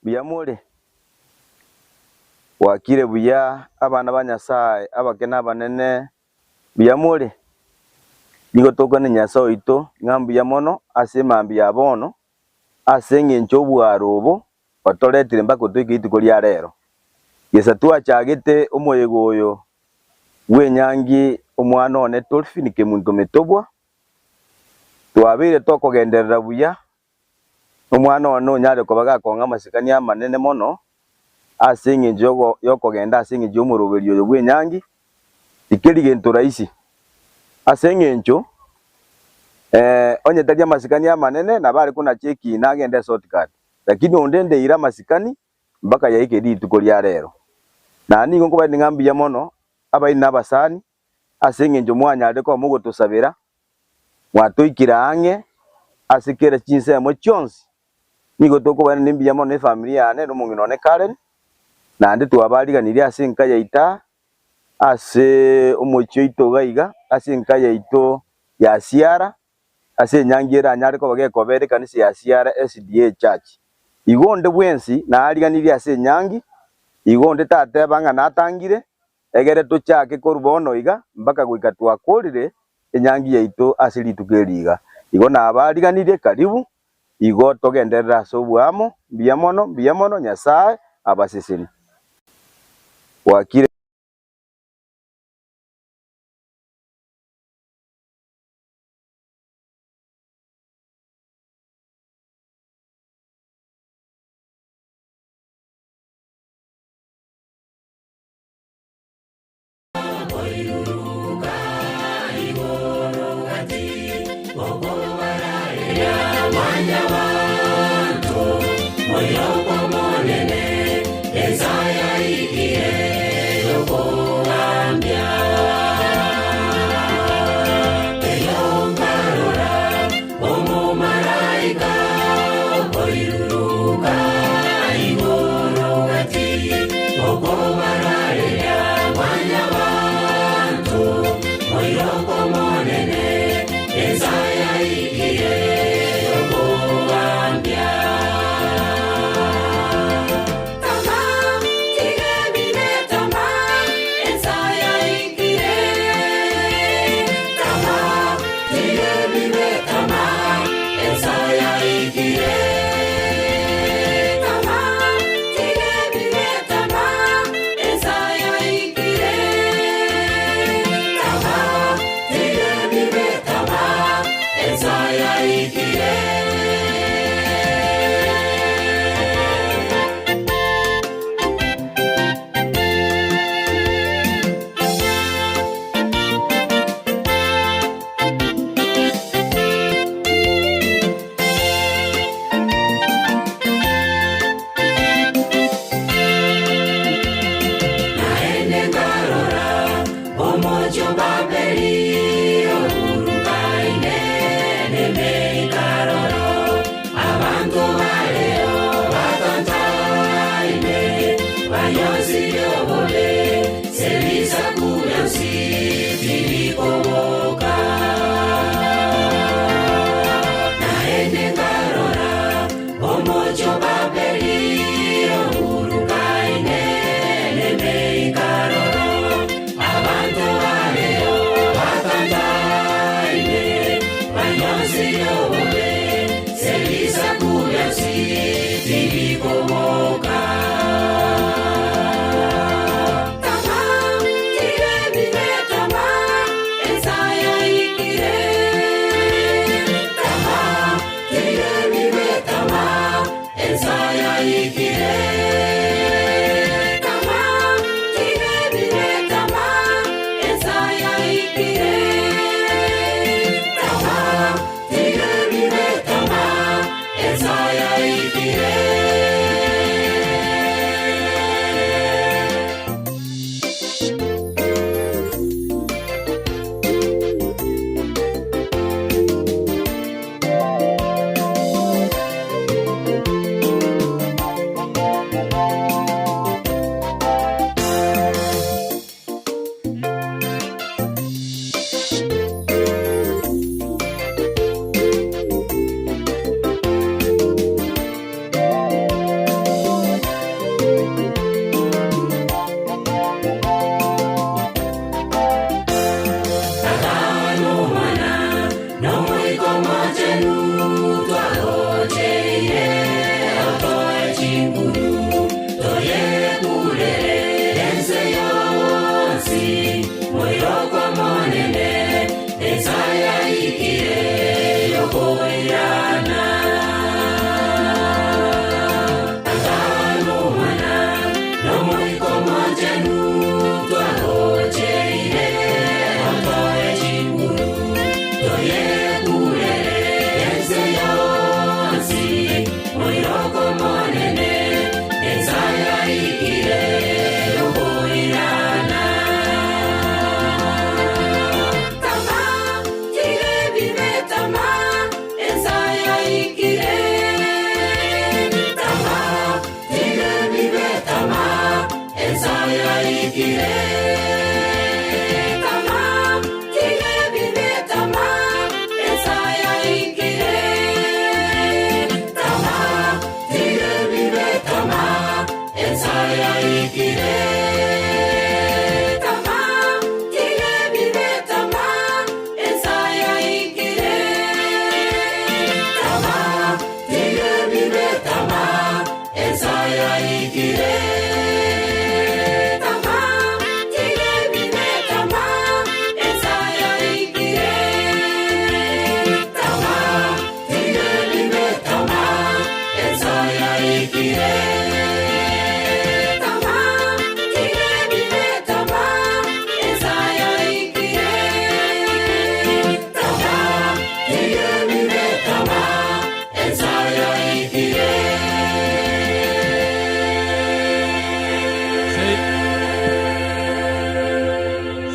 biyamule wakire buya abana banyasaye abakena banene biyamule nigo tokone nyaso ito ngambu ya mono ase mambi ya bono ase ngencho bwarobo batoretire mbako twikiti kuri rero yesa twachagete omoyego oyo wenyangi omwana one tolfinike muntu metobwa twabire tokogenderera buya omwana ono nyare kobaga konga masikani amanene mono ase ngenjo yokogenda ase ngenjo omuroberi oyo wenyangi ikeri gento raisi ase ngencho onye tadia masikani amanene na bari kuna cheki nagende shortcut lakini ondende ira masikani mpaka yaike dituko lya rero na ningo ko bandi ngambi ya mono abayi nabasani ase ngenjo mwanya ariko mugo tusabira mwatoikira ange asikere chinse mo chonsi nigo toko bani nimbi ya mono ne familia ane no mungino ne Karen na ndi twabaliga niri ase nkaya ita ase omocho ito gaiga ase nkaya ito ya siara ase nyangira nyari ko bage kobere kanisi ya siara SDA Church igonde bwensi na aliganiri ase nyangi igonde tate banga natangire egere tuchake korubono iga mpaka gwikatwa kolire enyangi yaito asili tukeriga igona abaliganire karibu igo togenderera sobwamo biyamono nyasaye abaseseni wakire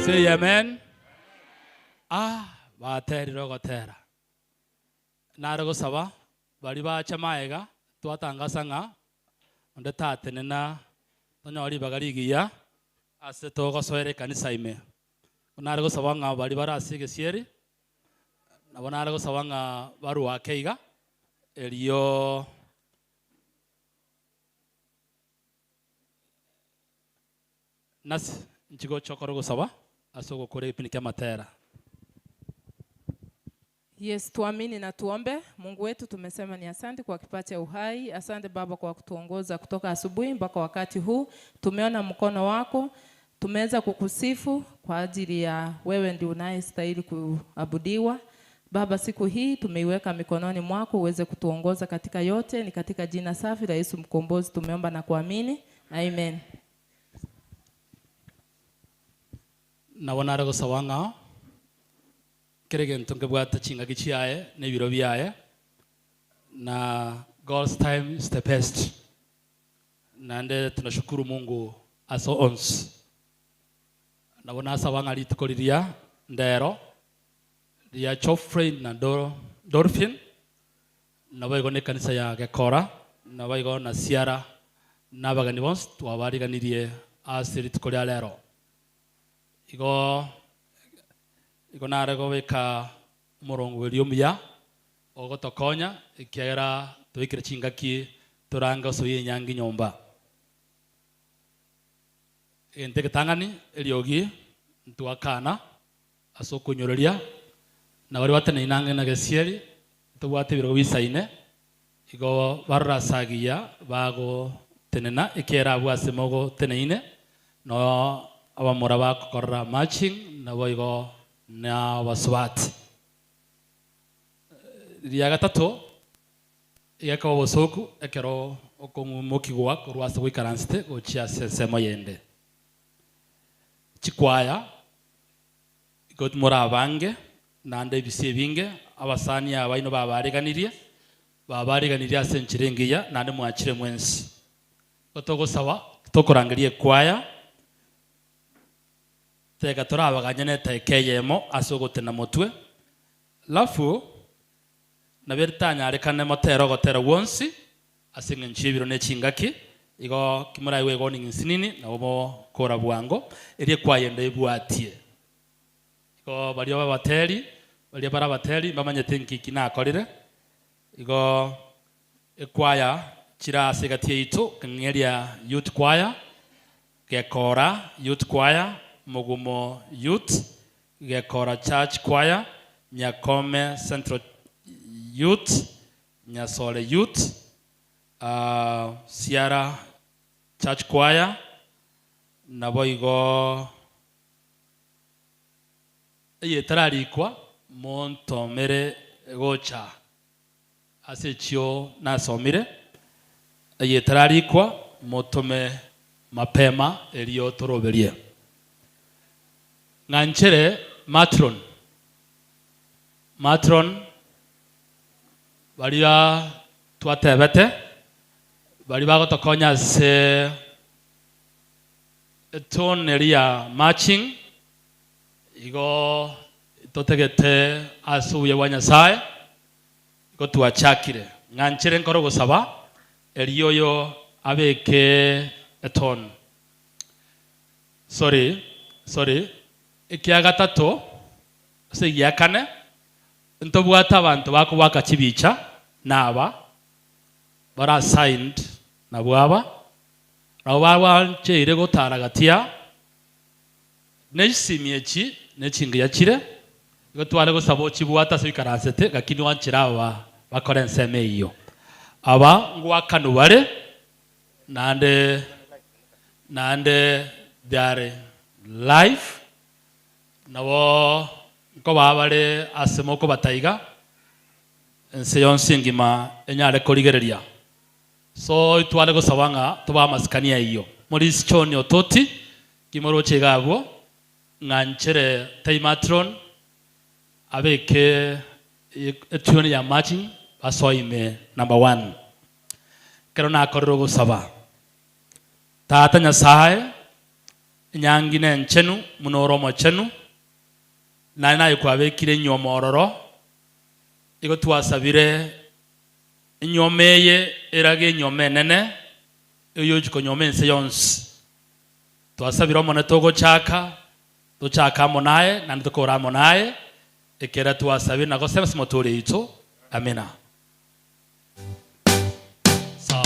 Say amen. Bateri rogotera. Narago saba bari bacha maega twatangasa nga onde tatenena tonyori bagarigiya ase togosoere kanisa ime. Narago saba nga bari barasige sieri. Nabo narago saba nga baru akeiga eliyo nasi nchigo chokoro saba asogo kore pinike matera. Yes, tuamini na tuombe. Mungu wetu, tumesema ni asante kwa kipaji cha uhai. Asante Baba kwa kutuongoza kutoka asubuhi mpaka wakati huu. Tumeona mkono wako. Tumeweza kukusifu kwa ajili ya wewe ndio unayestahili kuabudiwa. Baba, siku hii tumeiweka mikononi mwako uweze kutuongoza katika yote. Ni katika jina safi la Yesu mkombozi tumeomba na kuamini. Amen. Na wanarago sawanga keregen tonke bwata chinga gichiae ne biro biae na God's time is the best. Nande tunashukuru Mungu aso ons. Na wana sawanga litukoliria ndero ya Chofrey na Dolphin na baigo ne kanisa ya Gekora na baigo na Siara na bagani bons twabariganirie asiri tukolia lero igo narego weka murongo wiliumya ogotokonya ikiera tuikire chingaki turanga soye nyangi nyomba ente ketangani eliogi ntuakana asokunyoreria na bari batene inange na gesieri tubwate biro bisaine igo barasagia bago tenena ikiera bwase mogo teneine no abamura bakorra matching na boigo na waswat ya gatatu yaka bosoku ekero okumukiwa kurwasa wikaranste gochia sesema yende chikwaya got mura bange nande bise binge abasani abaino babariganirie senchirengiya nande mwachire mwensi gotogo sawa tokorangirie kwaya tega torabaganya tekeyemo asogotena motwe lafu nabertanya arekane motero gotera wonsi asinga nchibiro ne chingaki igo kimura iwe go ninsinini na obo kora bwango erie kwayende ibwatie igo bali abateri bamanye tenki kinakorire igo ekwaya chira segatie ito kangeria youth choir Gekora youth choir Mogumo Youth, Gekora Church Choir, Nyakome Central Youth, Nyasole Youth, Sierra Church Choir, Naboigo Yetararikwa, Montomere Gocha, Asechio Nasomire, Yetararikwa, Motome Mapema, Elio Toroberie. Nganchere matron balia twatebete bali bagotokonya se toneria matching igo totegete asuye wanyasaye igo tuachakire nganchere nkoro gusaba eliyoyo abeke eton sorry ikia gatatu se yakane ntobwata abantu bakubaka kibicha naba bara signed na bwaba Rawa cheire gotaragatia nesimiechi nechingia chire gotware go sabo chibuata sikarasete gakini wanchirawa bakore nseme iyo aba ngwakanu bare nande they are life nabo ko babare asemoko bataiga ense yonsingima enyare korigereria so itwale go sabanga tuba maskania iyo muri sichoni ototi kimoro chegabo nganchere taimatron abeke etuni ya marching basoime number 1 kerona kororo saba tata nyasaye nyangine nchenu munoromo chenu na ykwabekire nyomororo igo twasabire nyomeye erage nyome nene eyo jiko nyome nse yonse twasabira mone togo chaka monaye na ndokora monaye ekera twasabira nago semse motore ito amena so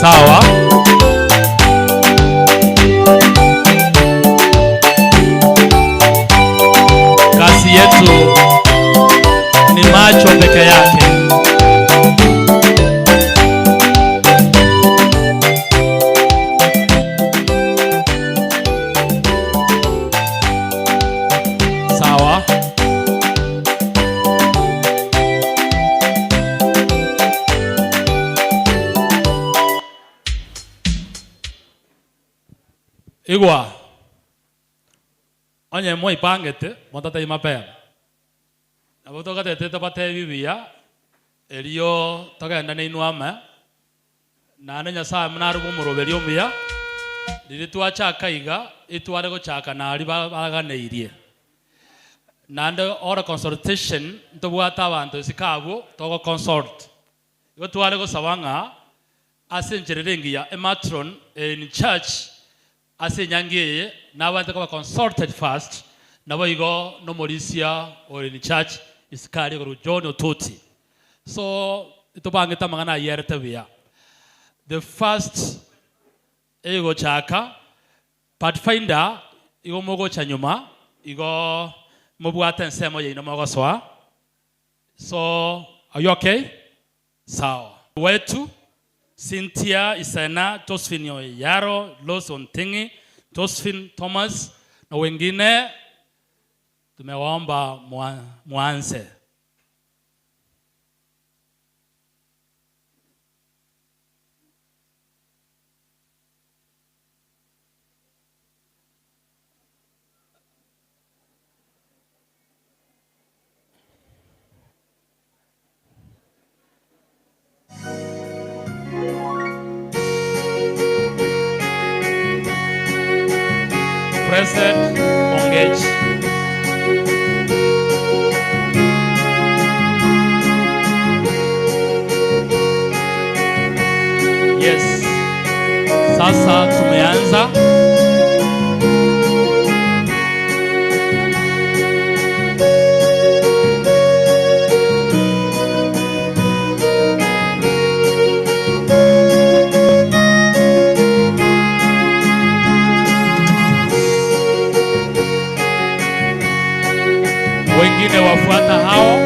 sawa kazi yetu ni macho peke yake. Sawa igwa onye mo ipangete motata imapema abo toka tete tabate bibia elio toka ndane inuama na nenya saa mnaru muroberi omya lili twacha kaiga itware go chaka na ali baganeirie nande ora consultation ntobwata abantu sikabo togo consult igo tware go sabanga asenjererengia ematron in church asenyangiye n'abantu ko consulted first nabo igo no morisia or in church iskari go John Ototi so itobangeta mangana yerete bia the first ego chaka pathfinder igo mogo chanyuma igo mobwata nsemo ye no mogo so are you okay sawa wetu Cynthia Isena, Josephine Yaro, Lawson Tingi, Josephine Thomas na wengine tumewaomba muanze. Present, engage. Yes. Sasa tumeanza. Wengine wafuata hao.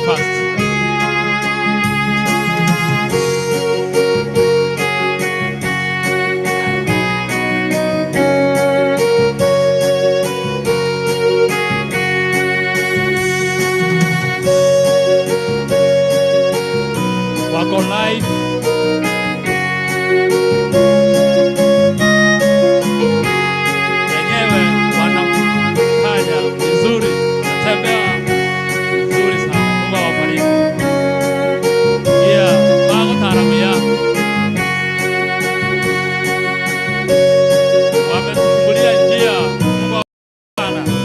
first. Wako live. Wenyewe wanafanya vizuri, wanatembea vizuri sana. Mungu awabariki. Wako taramia. Wametufungulia njia. Mungu awabariki.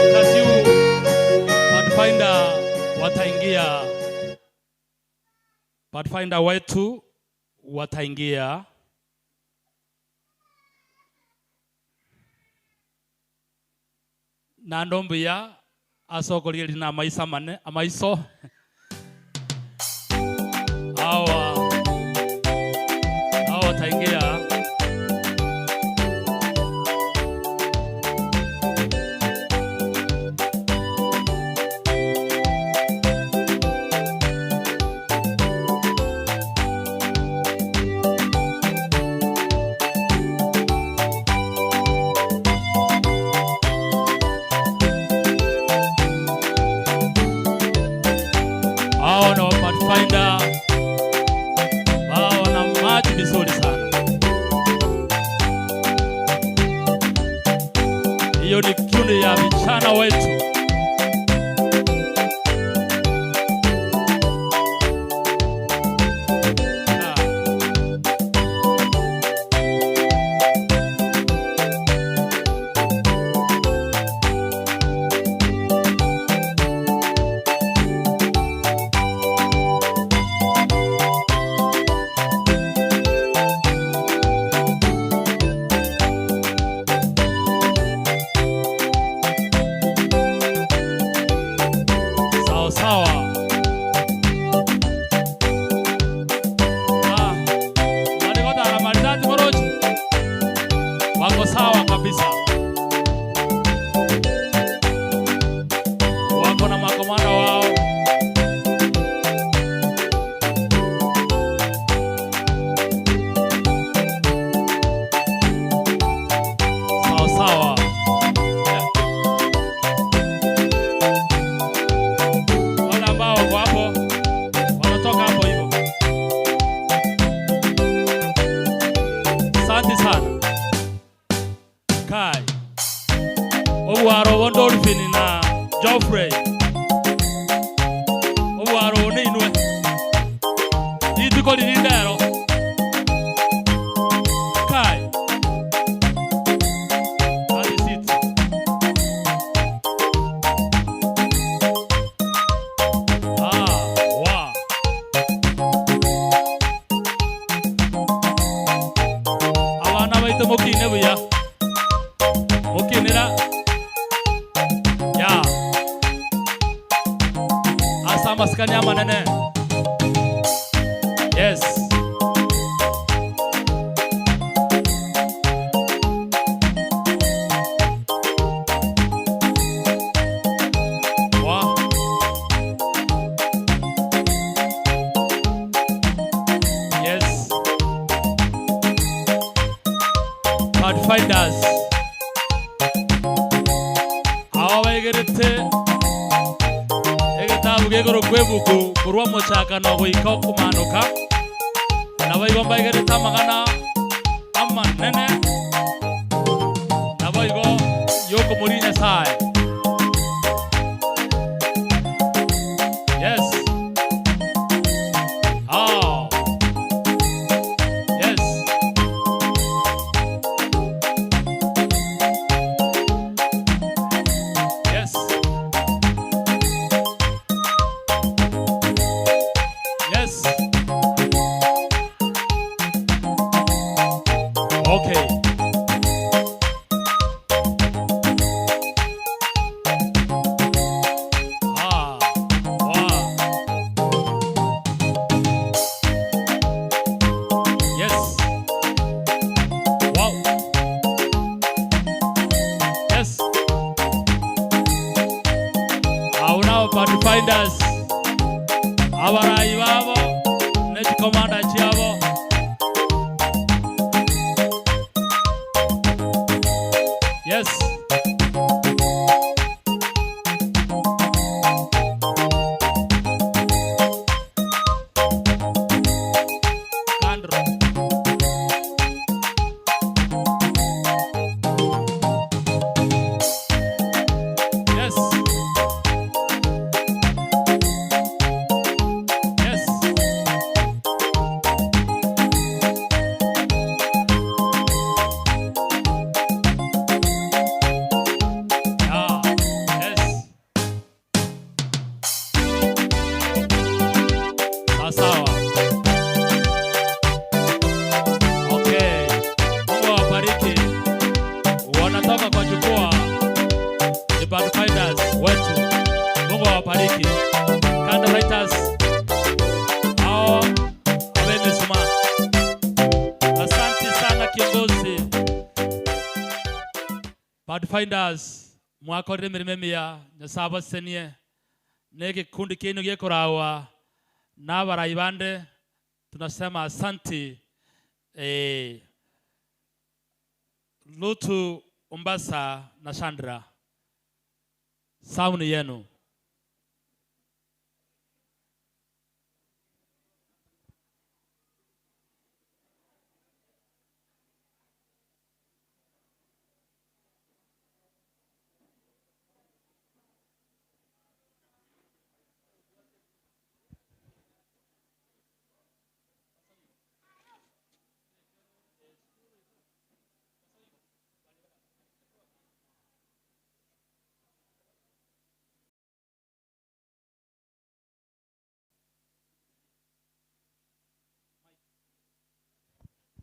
Wakati huu Pathfinder wetu wataingia na ndombuya asokolie na maisa mane amaiso hawa wataingia. Hao na Pathfinder wao na maji vizuri sana. Hiyo ni kundi ya vijana wetu. Sawa. Walikota na maridadi moroji. Wako sawa kabisa. Wako na makomanda wao. Sawa. Asante sana. Kai. Owaro Wondolphin na Geoffrey. Owaro ni inwe. Itiko lindero. Kai. Hadi sit. Wow. Mokine buya. Mokinira. Ya. Asa maskanya manene. Yes. Wow. Yes. Pathfinders. Awa wegerete egetabu gegoro kwebuku kurwa mochaka no goika kumanuka na baigomba egereta magana amanene na baigo yoko muri Nyasaye. Yes. Yes. Yes. Pathfinders abarayi babo n'ekikomanda kyabo. Yes. Kandro. Yes. Yes. Sawa. Okay. Mungu awabariki. Wanatoka kwa jukwaa ni Pathfinders wetu. Mungu awabariki. Candlelights hao wamesoma. Asante sana kiongozi. Pathfinders mwakorire mirimo mia nyasaba senie nege kundi kinu gikorawa na barayi bande tunasema asante. Lutu Umbasa na Sandra, sauni yenu.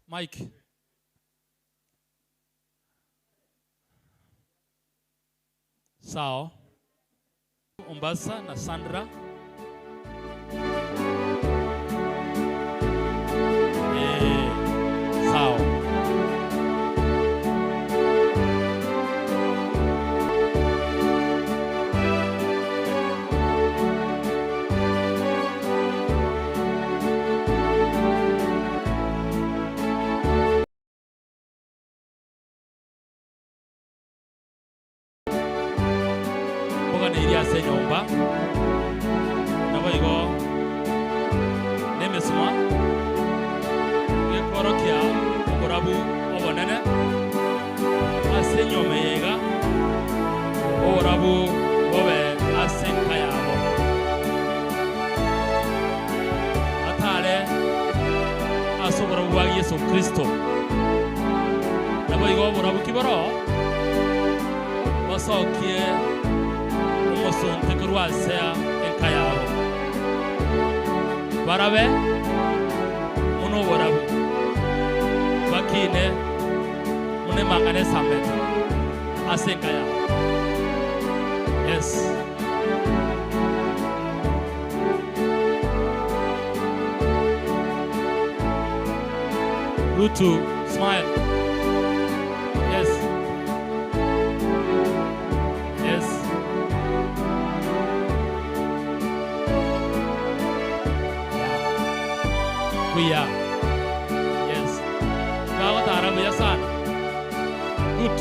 Mike. Sawa. Umbasa na Sandra. Sawa. Ni iria senyomba naboigo nemesuma gekorokia okorabu obonene asenyomeyega orabu bobe asenka yabo atale asobora bwa Yesu Kristo naboigo orabu kiboro basokie sonte kurwasea enkayabo barabe muno borabu bakine mune mangane sameta asenkayabo. Yes. Rutu smile. Yes. Yes. We are. Yes. Kau tak ada biasan. Good.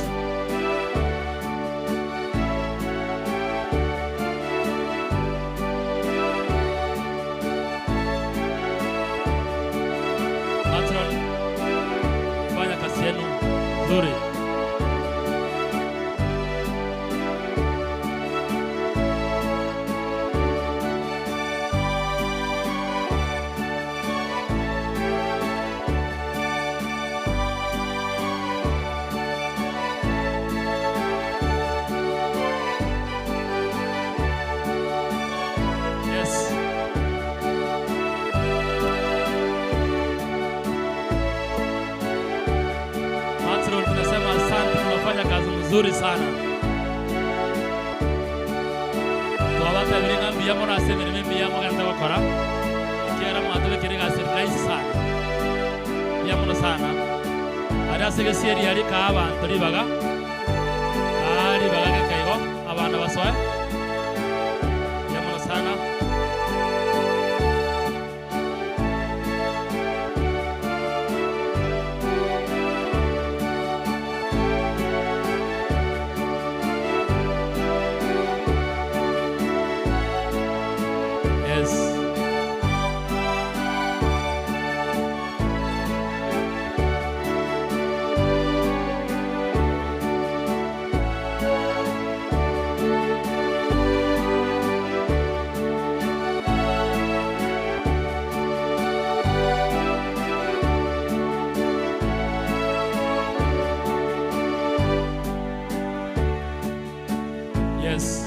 Patron, banyak kasihan. Zuri. Tunasema asante, tunafanya kazi nzuri sana. Tuwabata bilinga mbiyamo na semeni mbiyamo kanda wakora. Kera mwatobe kirega surprise sana. Mbiyamo sana. Ada sege seri yari ka abantu ribaga. Ari baga kaigo abana basoe. Mbiyamo Yes. Yes.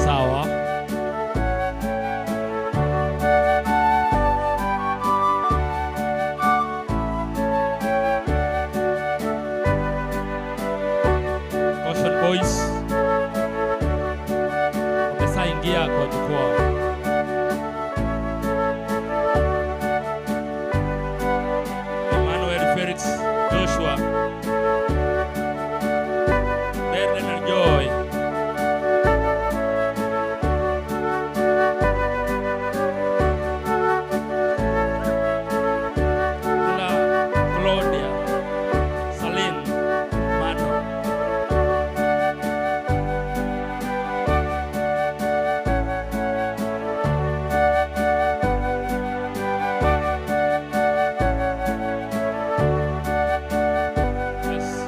Sawa. Ocean Boys wameshaingia kwa jukwaa. Emmanuel Felix Joshua, Bernard Joy, Claudia, Saline, Mano. Yes.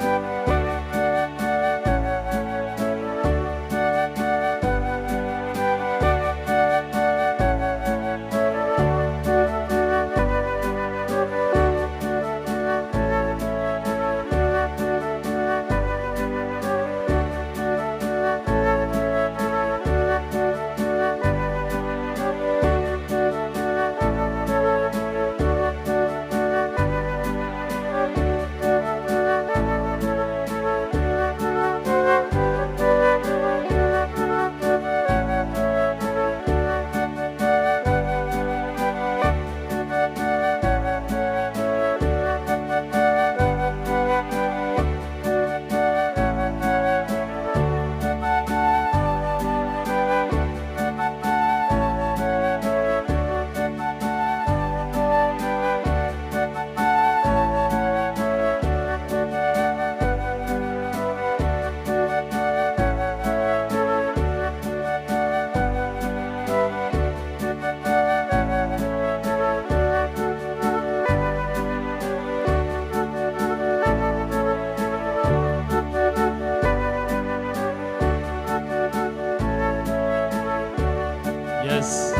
Yes.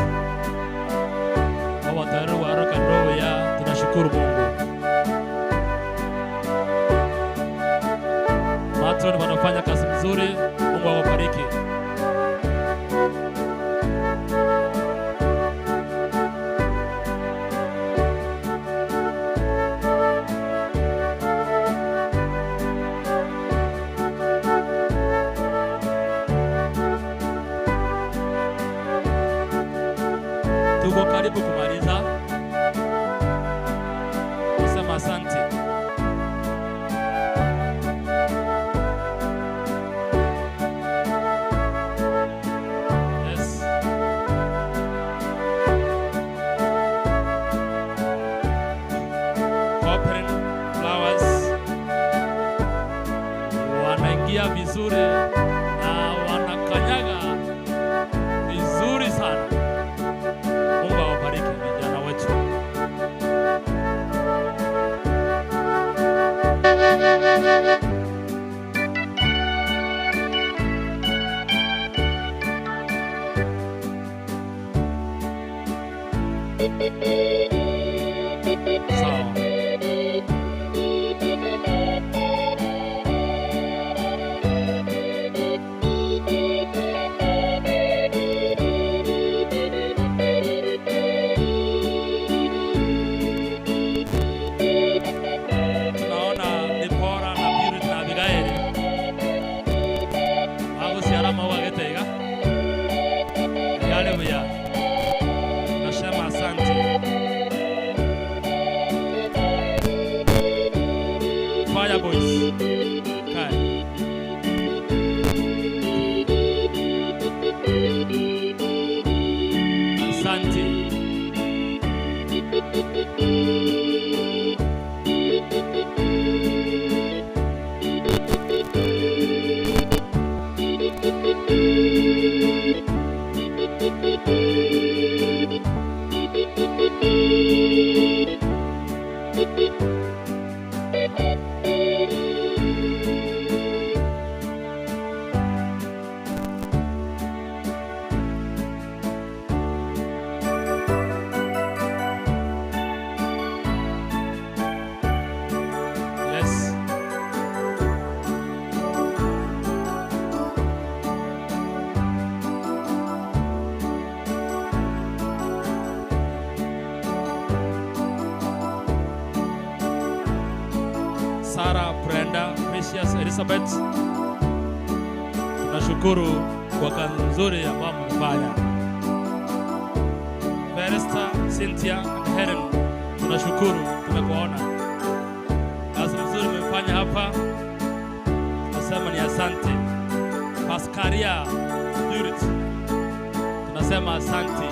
Baba tayari wa rock and roll ya tunashukuru Mungu. Matron wanafanya kazi nzuri, Mungu awabariki. Tuko karibu kumaliza. Nasema asante. Yes. Open Flowers wanaingia vizuri na wanakanyaga vizuri sana. Mungu awabariki vijana wetu. Sawa. Haleluya. Nasema asante. Precious Elizabeth, tunashukuru kwa kazi nzuri ambayo mmefanya. Veresta, Cynthia and Helen, tunashukuru, tumekuona. Kazi nzuri mmefanya hapa, tunasema ni asante. Pascaria Judith, tunasema asante.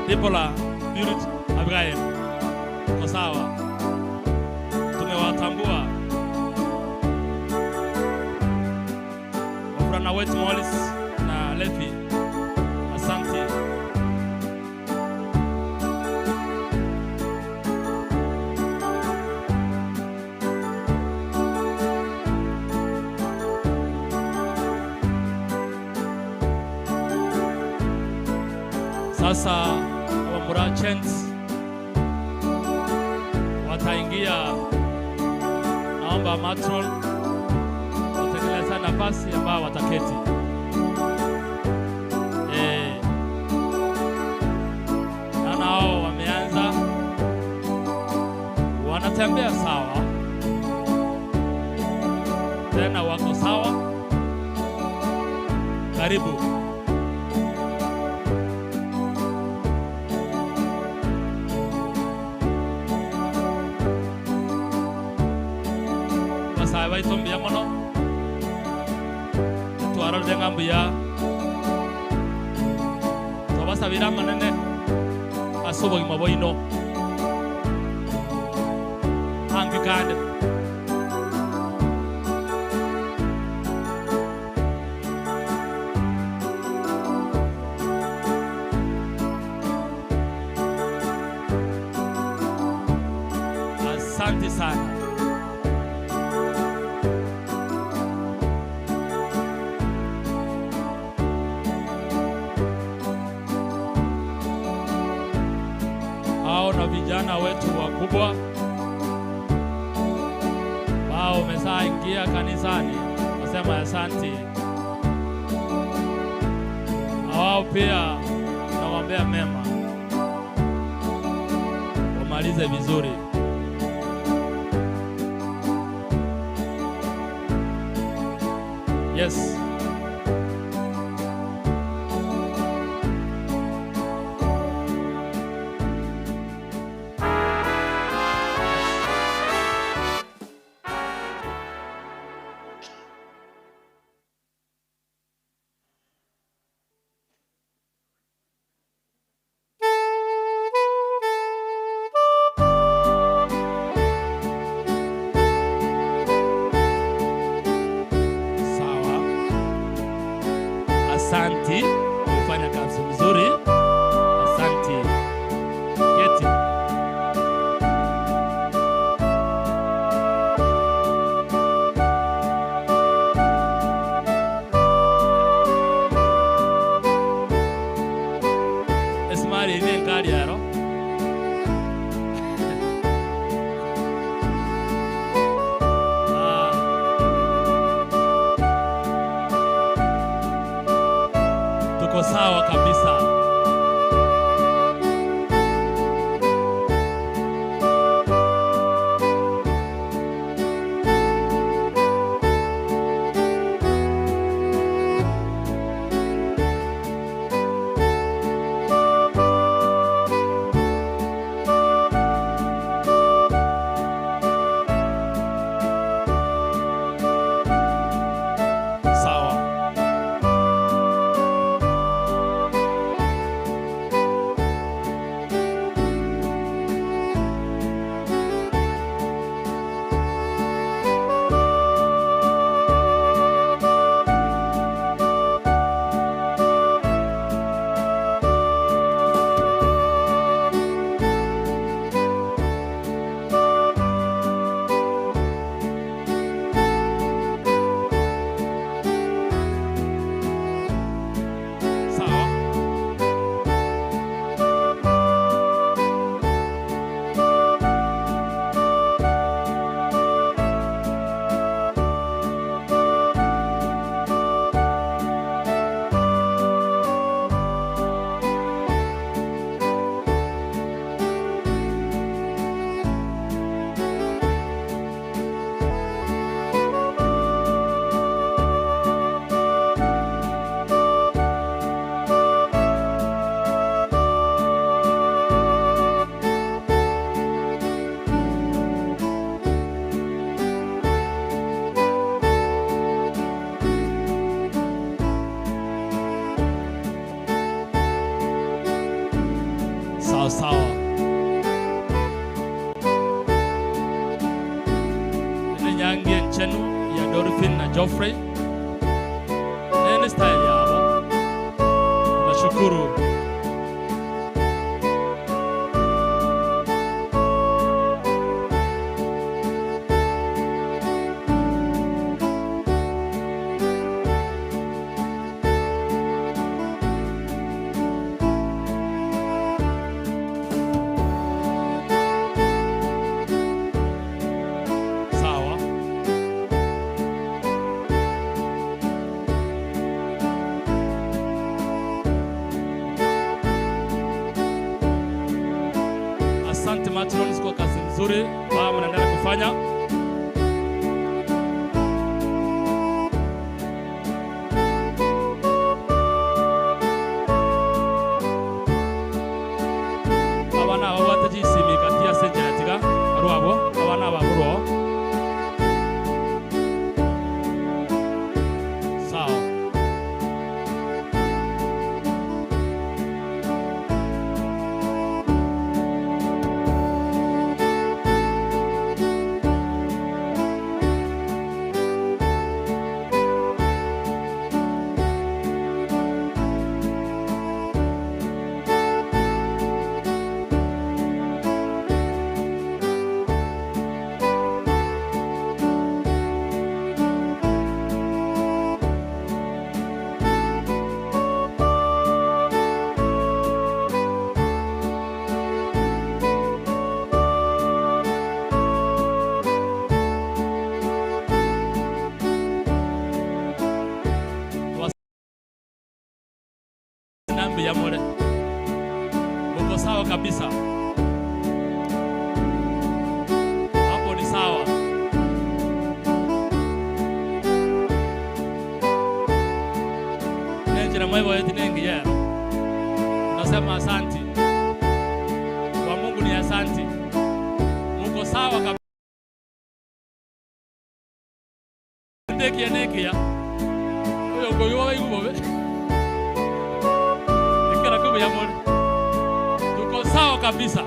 Nipola Judith Abraham, kwa sawa, tumewatambua. Wafrana wetu Morris na Levi, asante. Sasa Wamura Chance wataingia, naomba matron watengeleza nafasi ambao wataketi. Na nao wameanza, wanatembea sawa, tena wako sawa. Karibu. Basaba itombia mono twara dengambuya tobasabira manene asobo imaboino angikande asante sana. Na vijana wetu wakubwa wao wamesaa ingia kanisani, nasema asante. Wao pia nawaombea mema, wamalize vizuri. Yes. Asante, umefanya kazi nzuri. Asante. Keti. Esmari ni ngari yaro. Tuko sawa kabisa. Sawa sawa. Ni nyange nchenu ya Dolphin na Geoffrey. Nene style yao. Nashukuru. Asante Matrons kwa kazi nzuri ambao mnaendelea kufanya. Abana abo batajisimika tia senjetiga aruabo abana abaguro. Sawa. Ya more. Uko sawa kabisa. Hapo ni sawa. Nenjira mwewe yetu nengi yero. Nasema asanti. Kwa Mungu ni asanti. Uko sawa kabisa. Ndeki ya. Oyo goyo wa yubo. Tuko sawa kabisa.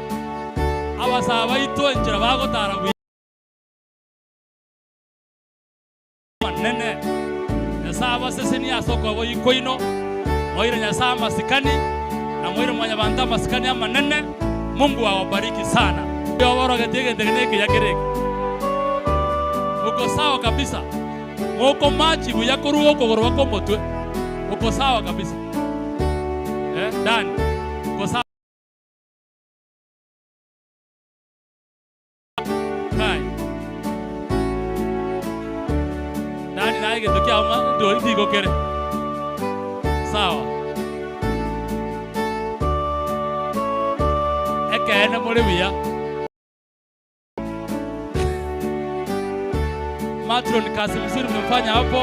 Abasaba ito enjira bagotara manene. Nasaba seseni asoko abo ikoino. Moira nyasama masikani na moira mwanyabanda masikani manene. Mungu awabariki sana. Yo bora getege ndegeneke yagereke. Uko sawa kabisa. Uko machi buyakoruo kogorwa komotwe. Uko sawa kabisa. Dani. Uko sawa. Hai. Dani naige tokia ama ndio ndigo kere. Sawa. Ekaena mulewia. Matron kazi mzuri mmefanya hapo.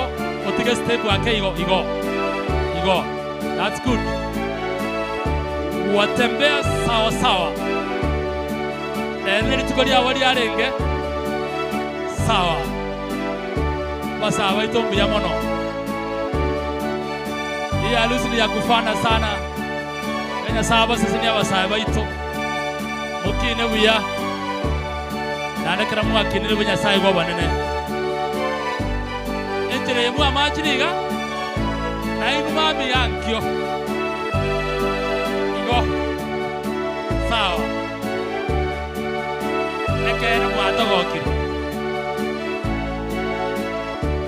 Utige step yake igo. That's good. Watembea sawa sawa. Nili tukolia wali arenge. Sawa. Basaba itombi ya mono. Hii harusi ni ya kufana sana. Kenya saba sisi ni abasaba ito. Mukine wiya. Nane karamu akine winya sai go banene. Entere mu amachiriga. Na inu mami yankyo. Sawa. Nekere mwatogokire.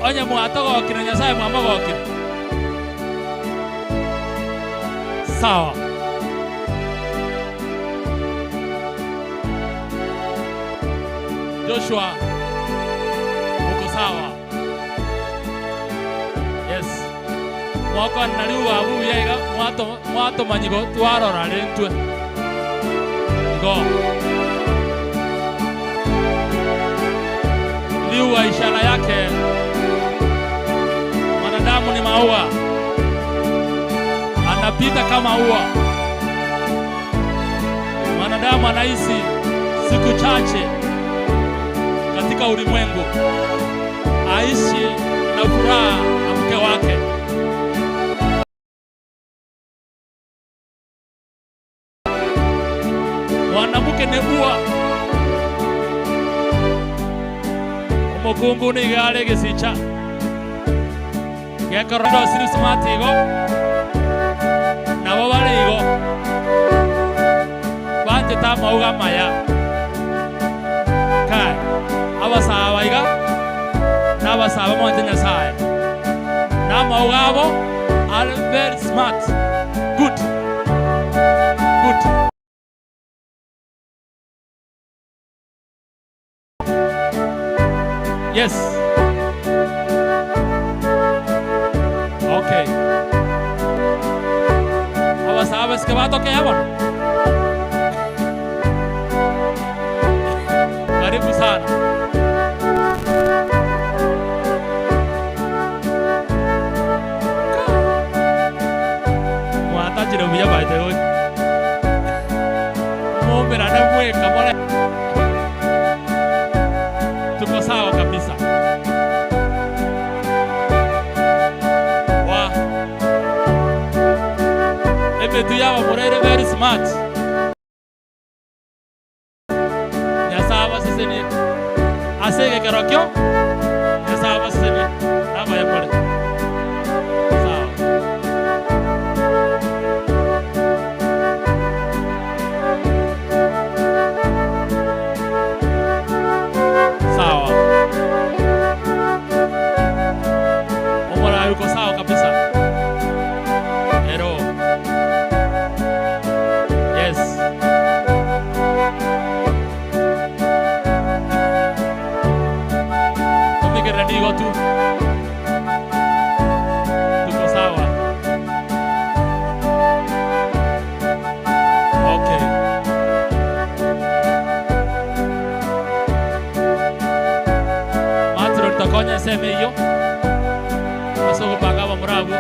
Onye mwatogokire Nyasaye mwamogokire. Sawa. Joshua. Uko sawa. Yes. Mwako naliwa abu yega mwato manyigo twarora rentwe. Go. Liwa ishara yake. Mwanadamu ni maua. Anapita kama ua. Mwanadamu anaishi siku chache katika ulimwengu. Aishi na furaha na mke wake. Mwanamke ni ua. Umukungu ni gale gesicha. Gekorodo siri smart igo. Nabo bale igo. Bante tama uga maya. Kai. Abasaba iga. Nabasaba monte Nyasaye. Nama ugabo are very smart. Good. Good. Yes. Okay. ¿Sabes que va a tocar ahora? Karibu sana. Mwataji ndio mjaba ite. Muombe na mweka bora. Tuko sawa kabisa. Wa. Tu yawa murere very smart. Nyasaba sisini. Asege kerokyo. Nyasaba sisini. Naba ya pole. Sawa. Sawa. Umora yuko sawa kabisa. Digo tú. Tuko sawa. Okay. Matro takonya seme yo. Masoko pagaba murabu.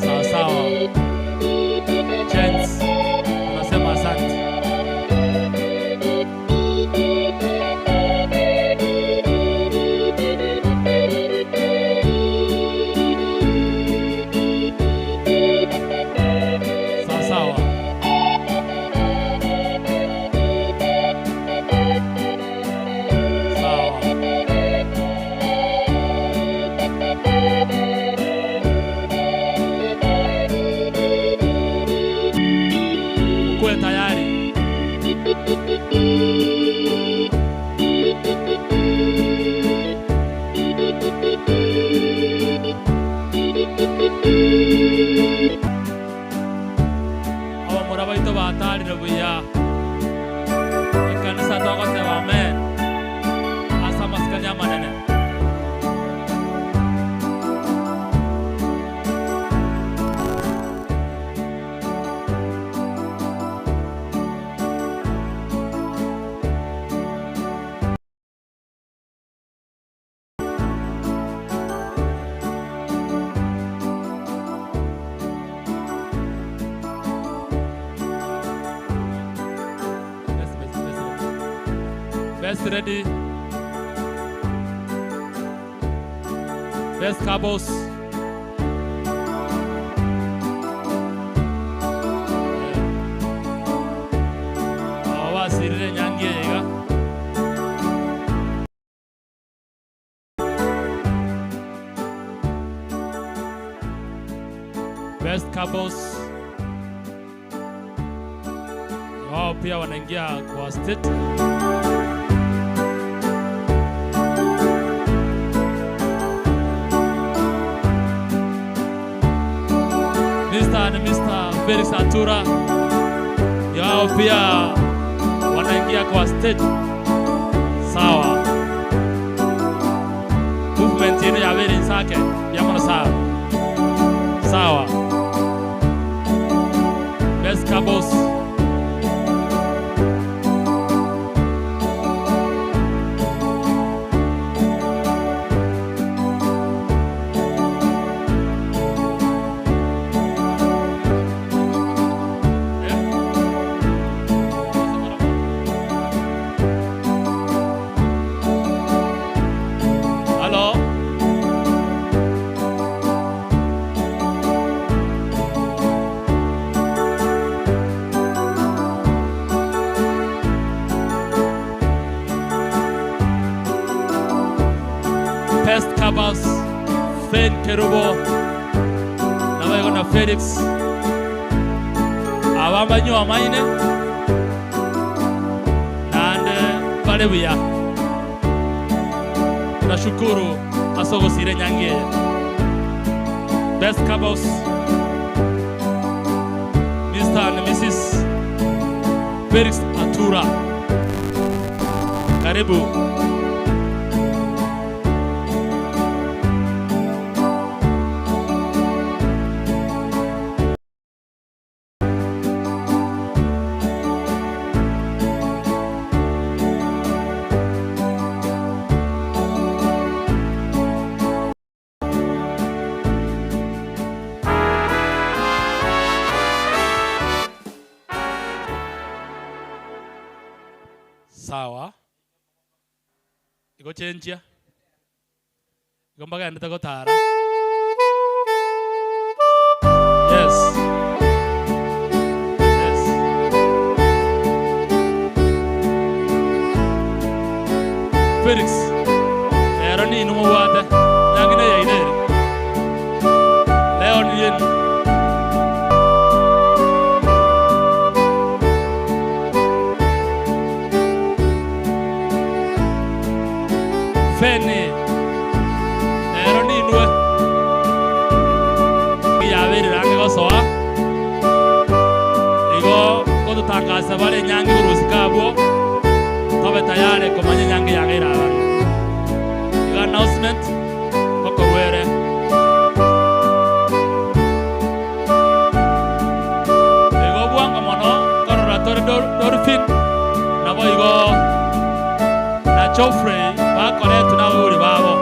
Sawa sawa. Chance. Nasema asante. Sawa sawa. Sawa. Kuwe tayari. Awa murabaito batari rubuya. Ikanisa tokose wa amen. Asa maskanya manene. Best ready. Best cabos. Awasirire nyangie yega. Best couples wao pia wanaingia kwa state. Mr. and Mr. Felix Atura wao pia wanaingia kwa state. Sawa. Movement yenu ya veri nsake yamona sawa. Sawa. Best couples. Hello. Best couples, Fen Kerubo, na Felix. Abamba nyo amaine nande balewia. Tunashukuru asogo sire nyangie. Best couples, Mr. and Mrs. Felix Atura. Karibu. Sawa. Iko chenjia. Iko mpaka endete gotara. Yes. Yes. Felix. Eroni inumu wate. Nyangine ya ineri. Leo ni yenu. Fene eroni nwe yaveri range gosoa igo kodo tangaza bale nyange urusi kabo tobe tayare komanye nyange yagira abantu igo announcement kokorwere igo buanga mono kororatore dorfin nabo igo na Joffrey bakore tunaburi babo.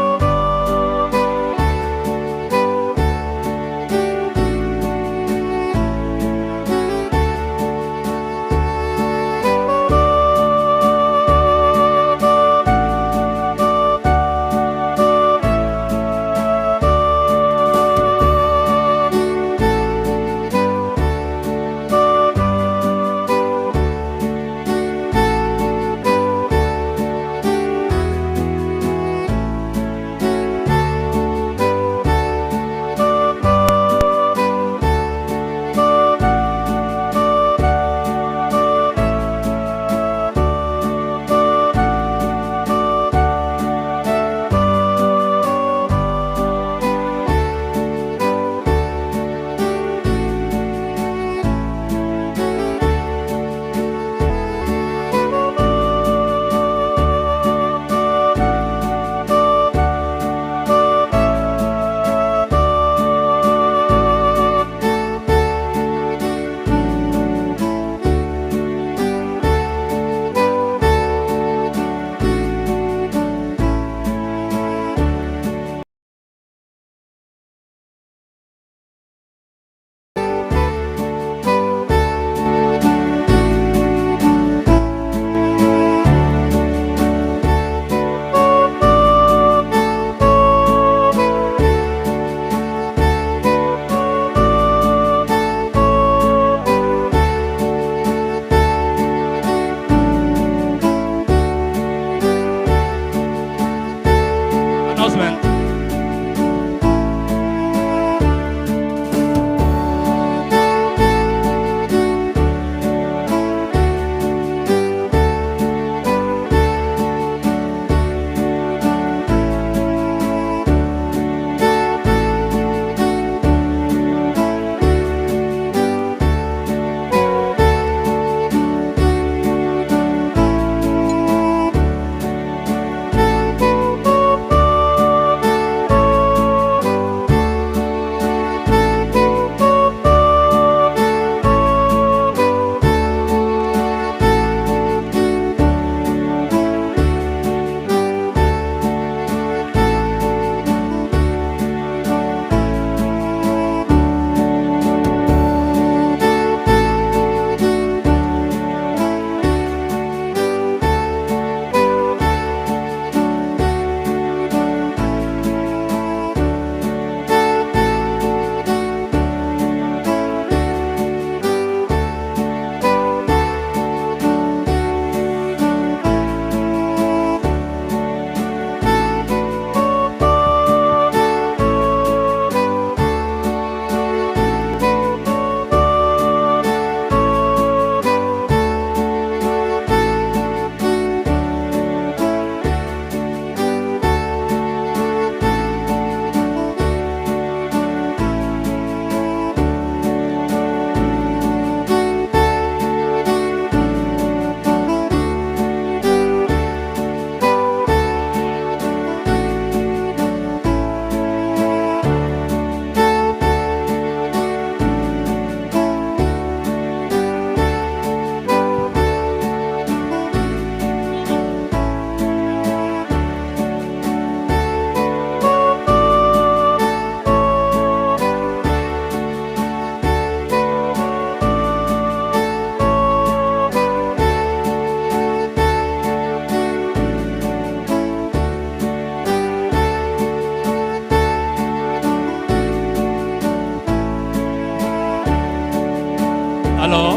Hello.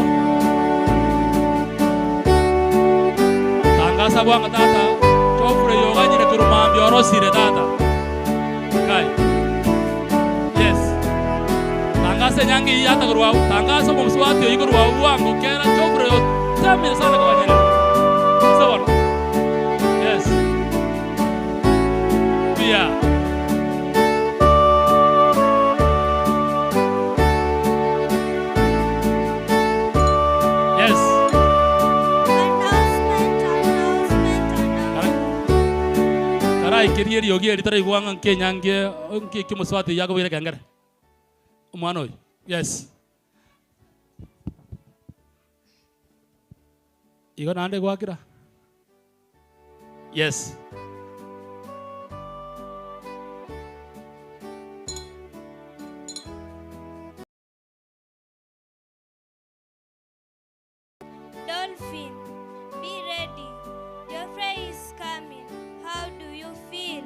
Tangasa bwanga tata. Chofure yoga nyine kurumambi orosire tata. Kai. Yes. Tangasa nyangi yata kurwa. Tangasa mumswati yo kurwa wango kera chofure yo tamir sana kwa nyine. Sawa. Yes. Yeah. Kirier yogi editara iguanga kenyange onki kimuswati yago wire kangare umano. Yes, igo nande gwakira. Yes, Dolphin, be ready. Your prey is coming. How do you feel?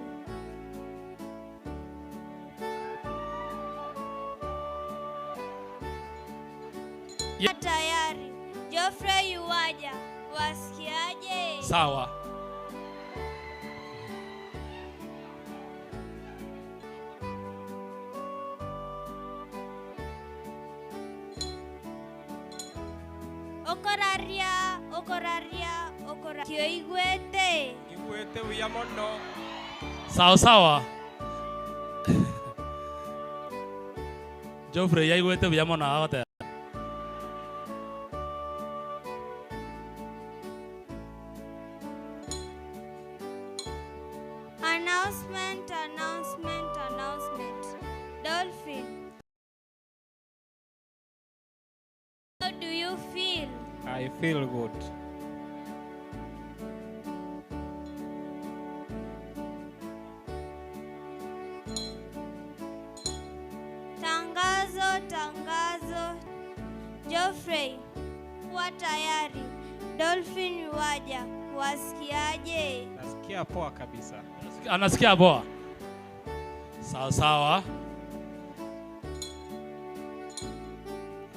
Yeah. Tayari. Geoffrey yuwaja. Wasikiaje? Sawa. Okoraria. Kyo igwete. Igwete uyamono. Sawa. Geoffrey ya igwete uyamono agote. Announcement. Dolphin. How do you feel? I feel good. Tangazo. Geoffrey, kuwa tayari. Dolphin yuwaja. Wasikiaje? Nasikia poa kabisa. Anasikia poa. Sawa.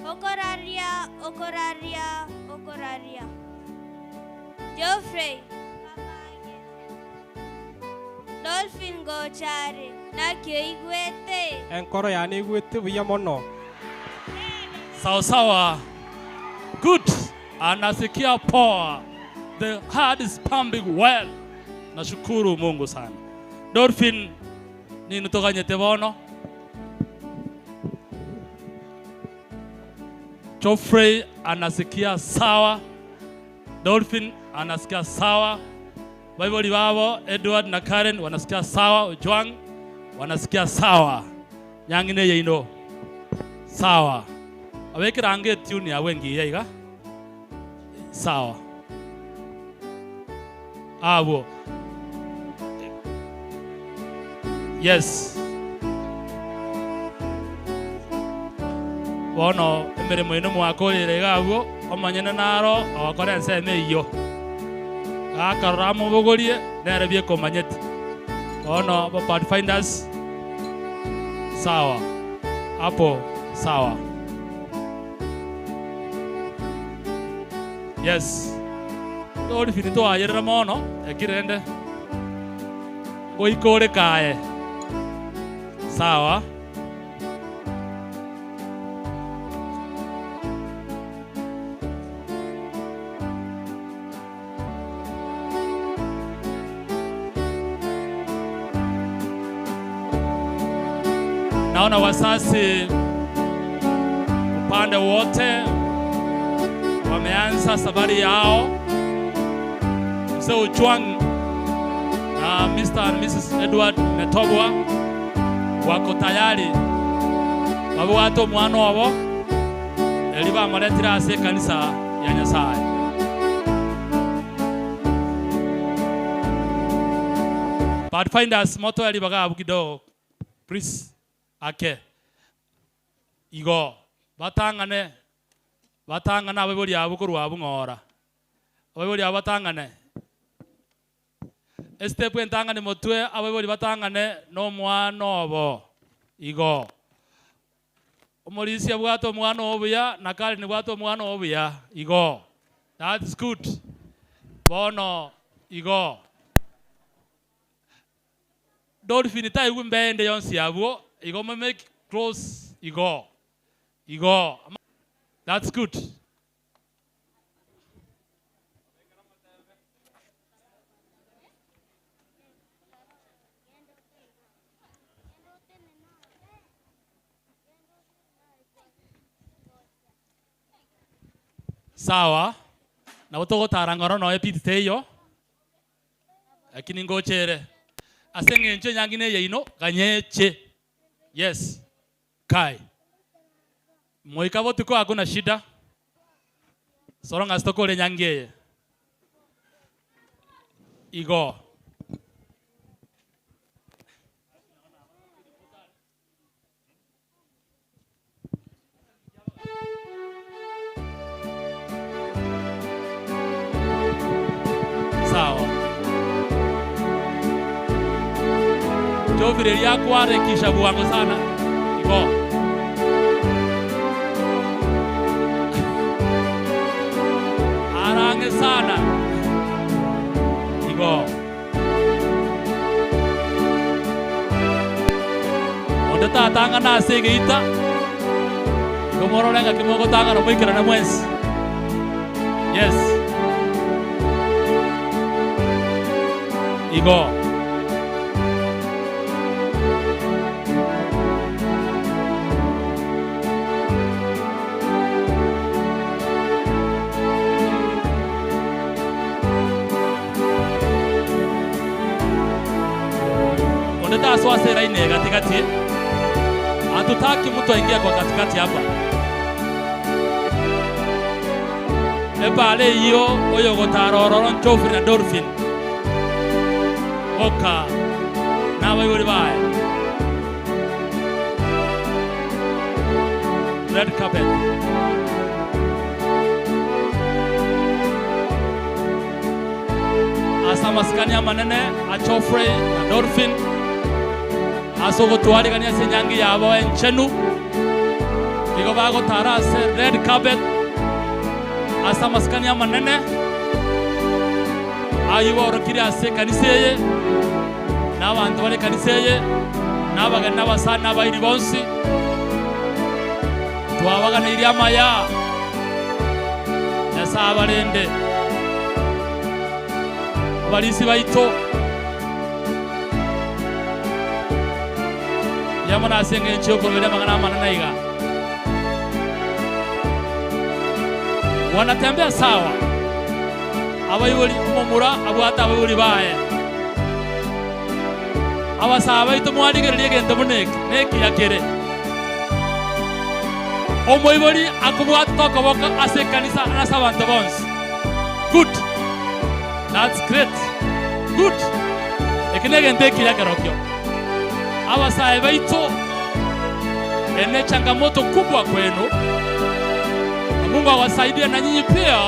Okoraria. Geoffrey, Dolphin gochare. Nakyo igwete. Enkoro yani igwete uyamono. Sawa. Good. Anasikia poa. The heart is pumping well. Nashukuru Mungu sana. Dolphin nini toka nyetebono. Geoffrey anasikia sawa. Dolphin anasikia sawa. Bible wao Edward na Karen wanasikia sawa. Ojwang wanasikia sawa. Nyangine yeino sawa. Awekera ange tune ya wengi yaiga. Sawa. Abo. Yes. Bono emirimo ino mwakorire gago omanyene naro abakore nseme iyo. Akarora mubogorie nere bie komanyete. Bono ba Pathfinders. Sawa. Hapo sawa. Yes. Tori finito ayera mono ekirende. Goikore kae. Sawa. Naona wasasi upande wote wameanza safari yao. Mzee Ojwang na Mr. and Mrs. Edward Metobwa wako tayari. Babo wato mwana wabo eliba maletira ase kanisa ya Nyasaye. Pathfinders moto elibaga abukido. Please ake igo batangana abebori abukuru abungora abebori abatangane step entangane motwe abebori batangane no mwana obo igo Omolisi abwato mwana obuya nakali ni bwato mwana obuya igo. That's good. Bono igo. Dolphin tai wimbende yonsi abo igo make close igo. Igo. That's good. Sawa. Na utogo tarangoro no epiteyo. Lakini ngochere. Asenge nche nyangine yeino ganyeche. Yes. Kai. Moikabo tuko hakuna shida. Soronga stokole nyangeye. Igo. Sawa. Jovire yako arekisha buwango sana. Igo. Arange sana. Igo. Onde tanga na segeita. Igo moro lenga kimoko tanga no mwikira na mwensi. Yes. Igo. Ondeta swasera ine katikati. Hatutaki mtu aingie kwa katikati hapa. Ebale hiyo oyo gotarororo Joffrey na Dolphin. Oka na bayuri bae. Red carpet. Asa maskania manene a Joffrey na Dolphin. Asogo tuwari kanya senyangi yabo enchenu. Igo bago tarase red carpet. Asa maskania manene. Ayiwa orokiri ase kaniseye. N'abantu bari kaniseye. N'abagana n'abasana n'abayiri bonsi. Twabagana iri amaya. Yasabarende. Abalisi baito. Yamana asenge nchoko ngere magana manana iga. Wanatembea sawa. Abayuri umumura abwata abayuri bae. Abasaba ito mwadigere ligende neki yakere. Omoibori akubwata koboka ase kanisa anasabantu bonse. Good. That's great. Good. Ekinege ndeki yakerokyo. Abasaba ito ene changamoto kubwa kwenu. Mungu awasaidie na nyinyi pia.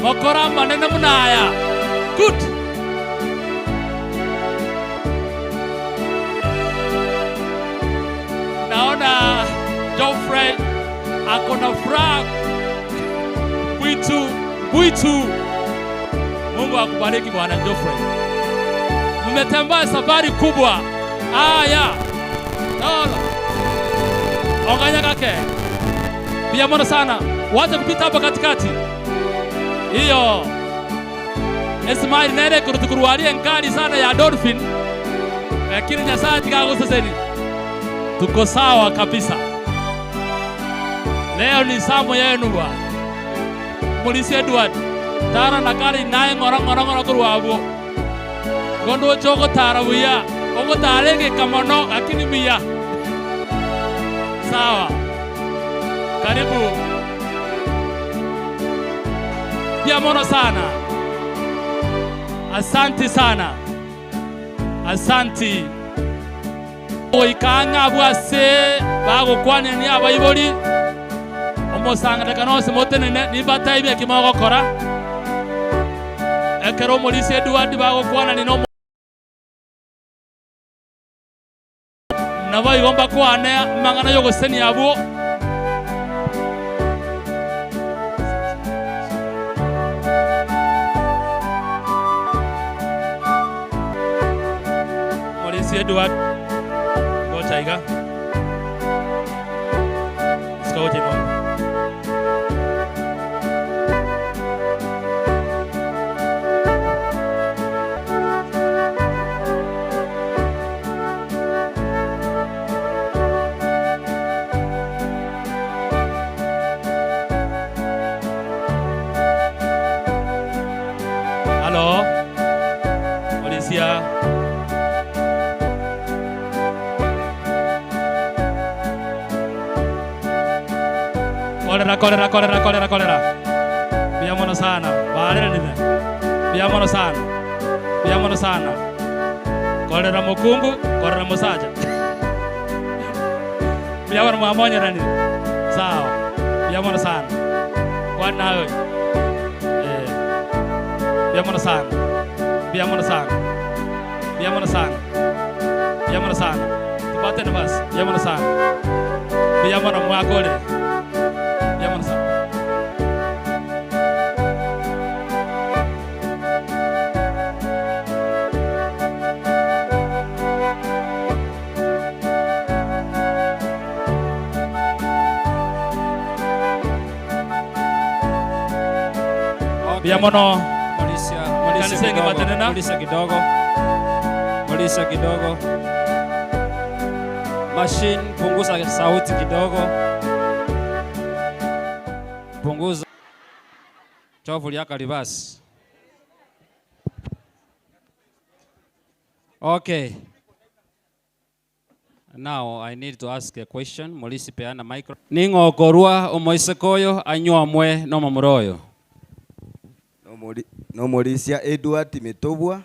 Mokora manene mnaya. Good. Naona Joffrey akona furaha. Bwitu. Mungu akubariki bwana Joffrey. Mmetembea safari kubwa. Aya. Nolo. Onganya kake. Pia mbona sana. Wacha kupita hapa katikati. Hiyo. Esmail nere kurutukurualie nkali sana ya Dolphin. Lakini Nyasaye tikago saseni. Tuko sawa kabisa. Leo ni samu yenu bwana. Mulisi Edward. Tara nakari nae ngorongorongoro kuruabo. Gondo choko tara buya. Ogo tarege kamono lakini biya. Sawa. Karibu. Pia mono sana. Asanti sana. Asanti. Oikanga bwase bago kwane ni abayiboli. Omosanga takanose motenene ni batayibe kimogo kora. Ekero Mulisi Edward bago kwana ni no nabo igomba kwane mangana yo guseni abo Maurice Edward go Tiger let's go Timon Hello, Mauricia. Kolera. Biamono sana. Vale nini? Biamono sana. Kolera mukungu, kolera musaja. Biamono mwamonya nani? Sawa. Biamono sana. Kwa nawe. Biamono sana. Tupate nafasi. Biamono sana. Biamono mwakole. Biamono sana. Biamono Mulisa kidogo. Machine, punguza sauti kidogo. Punguza. Chovu yaka reverse. Okay. Now I need to ask a question. Mulisi peana micro. Ningo korua omoise koyo anywa mwe no mamuroyo. No Mauricia Edward Metobwa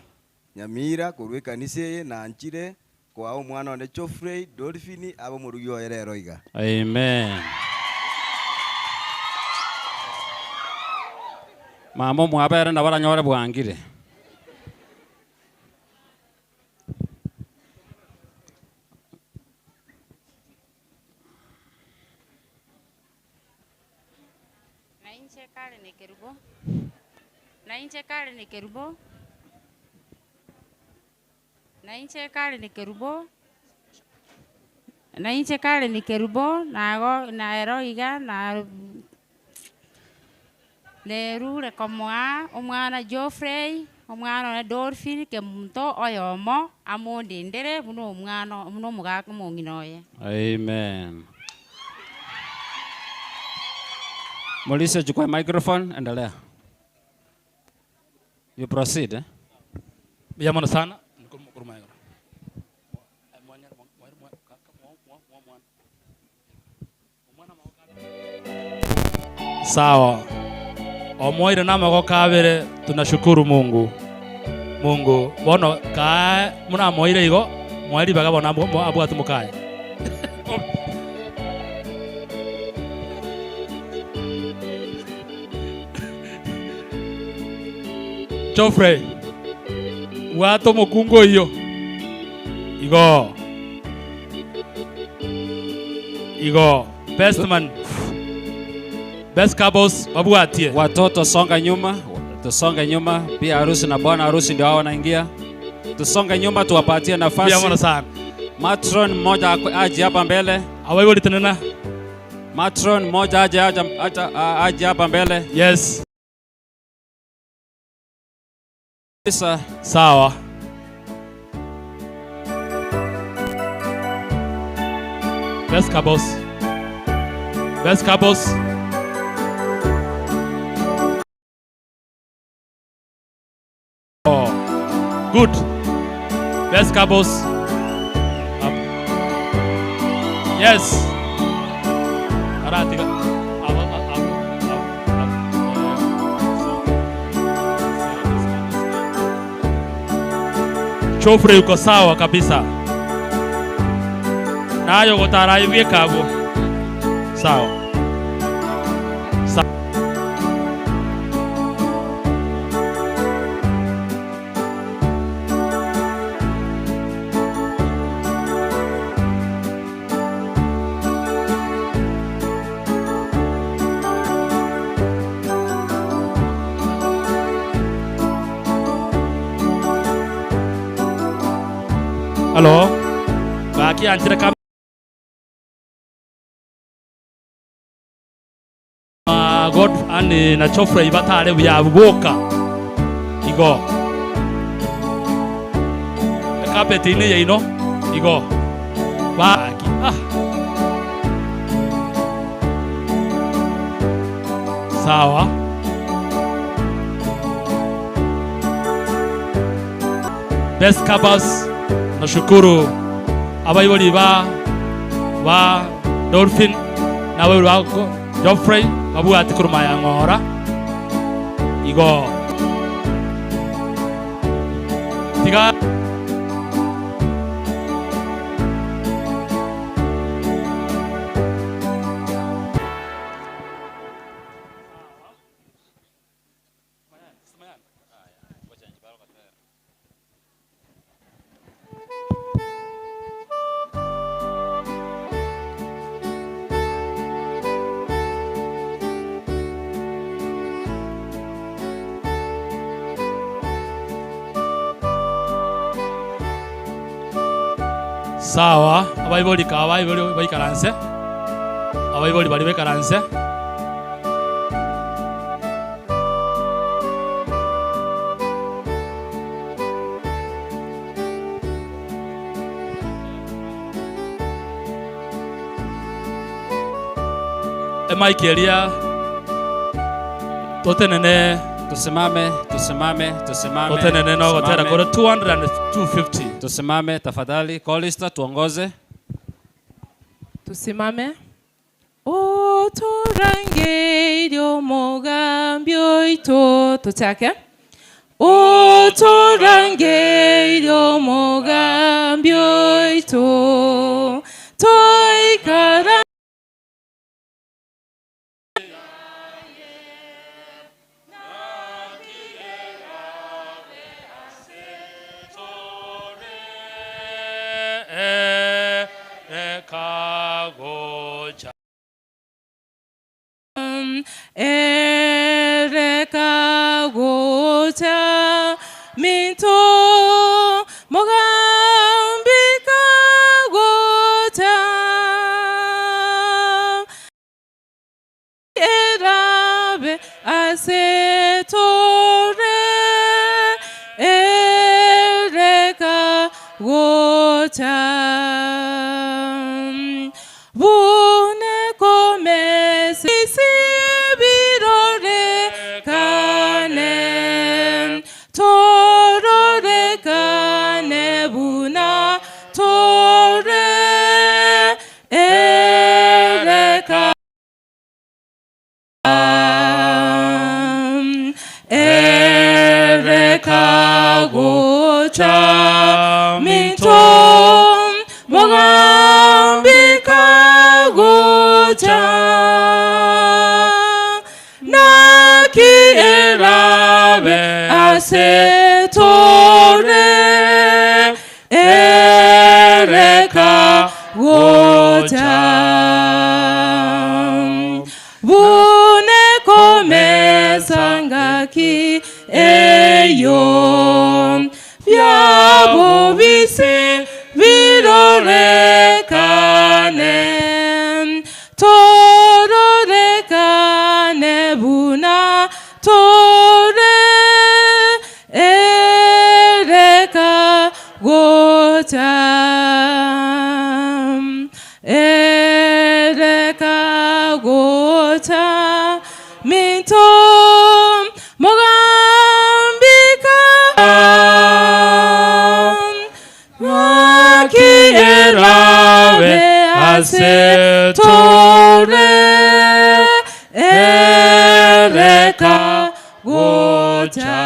Nyamira kurwe kanise na anchire kwa mwana wa Geoffrey Dolphin abo mu rugyo erero iga. Amen. Mama mwabere na baranyore bwangire. Nainche kale ni kerubo na eroiga na lerure komwa omwana Geoffrey omwana na Dolphin ke muntu oyomo amundi ndere buno omwana muno mugaka munginoye. Amen. Mauricio, chukua microphone, endelea. You proceed, Biamono sana. Sawa. Omoire na mago kabere tunashukuru Mungu. Bono ka muna moire igo mwari baga bona abwatu mukaye. Geoffrey. Wato mukungo iyo. Igo. Best man. Best couples wabuatie. Watoto songa nyuma, tusonge nyuma. Pia harusi na bwana harusi ndio hao wanaingia. Tusonge nyuma tuwapatie nafasi. Biamono sana. Matron mmoja aje hapa mbele. Awaiwoli tena. Matron mmoja aje hapa mbele. Yes. Sawa. Best couples. Oh, good. Best couples. Yes. Aratika. Geoffrey uko sawa kabisa. Nayo gotaraibie kago. Sawa. Hello. Baki antira kama God ani na chofre ibatare buyabuka. Igo. Carpet ini ya ino. Igo. Baki. Sawa. Best Cabas. Nashukuru abayiboli ba Dolphin na abayiboli ba Geoffrey babuati kuruma ya ngora. Igo. Tiga. Sawa, abayiboli bayikaranse. Abayiboli bali bekaranse. Mike Elia totenene Tusimame. totenene no gotera kora 200 and 250. Tusimame tafadhali. Callista tuongoze. Tusimame. O torange dio mogambio ito tutake. O torange dio mogambio ito toi kara. Ereka gocha minto mogambika gocha erabe asetore ereka gocha bune komesi gocha mintom mogambika gocha naki erabe asetore ereka gocha bune komesangaki eyo Yabo bisi virorekane tororekane buna tore ereka gocha ereka gocha mintom asetore ereka gocha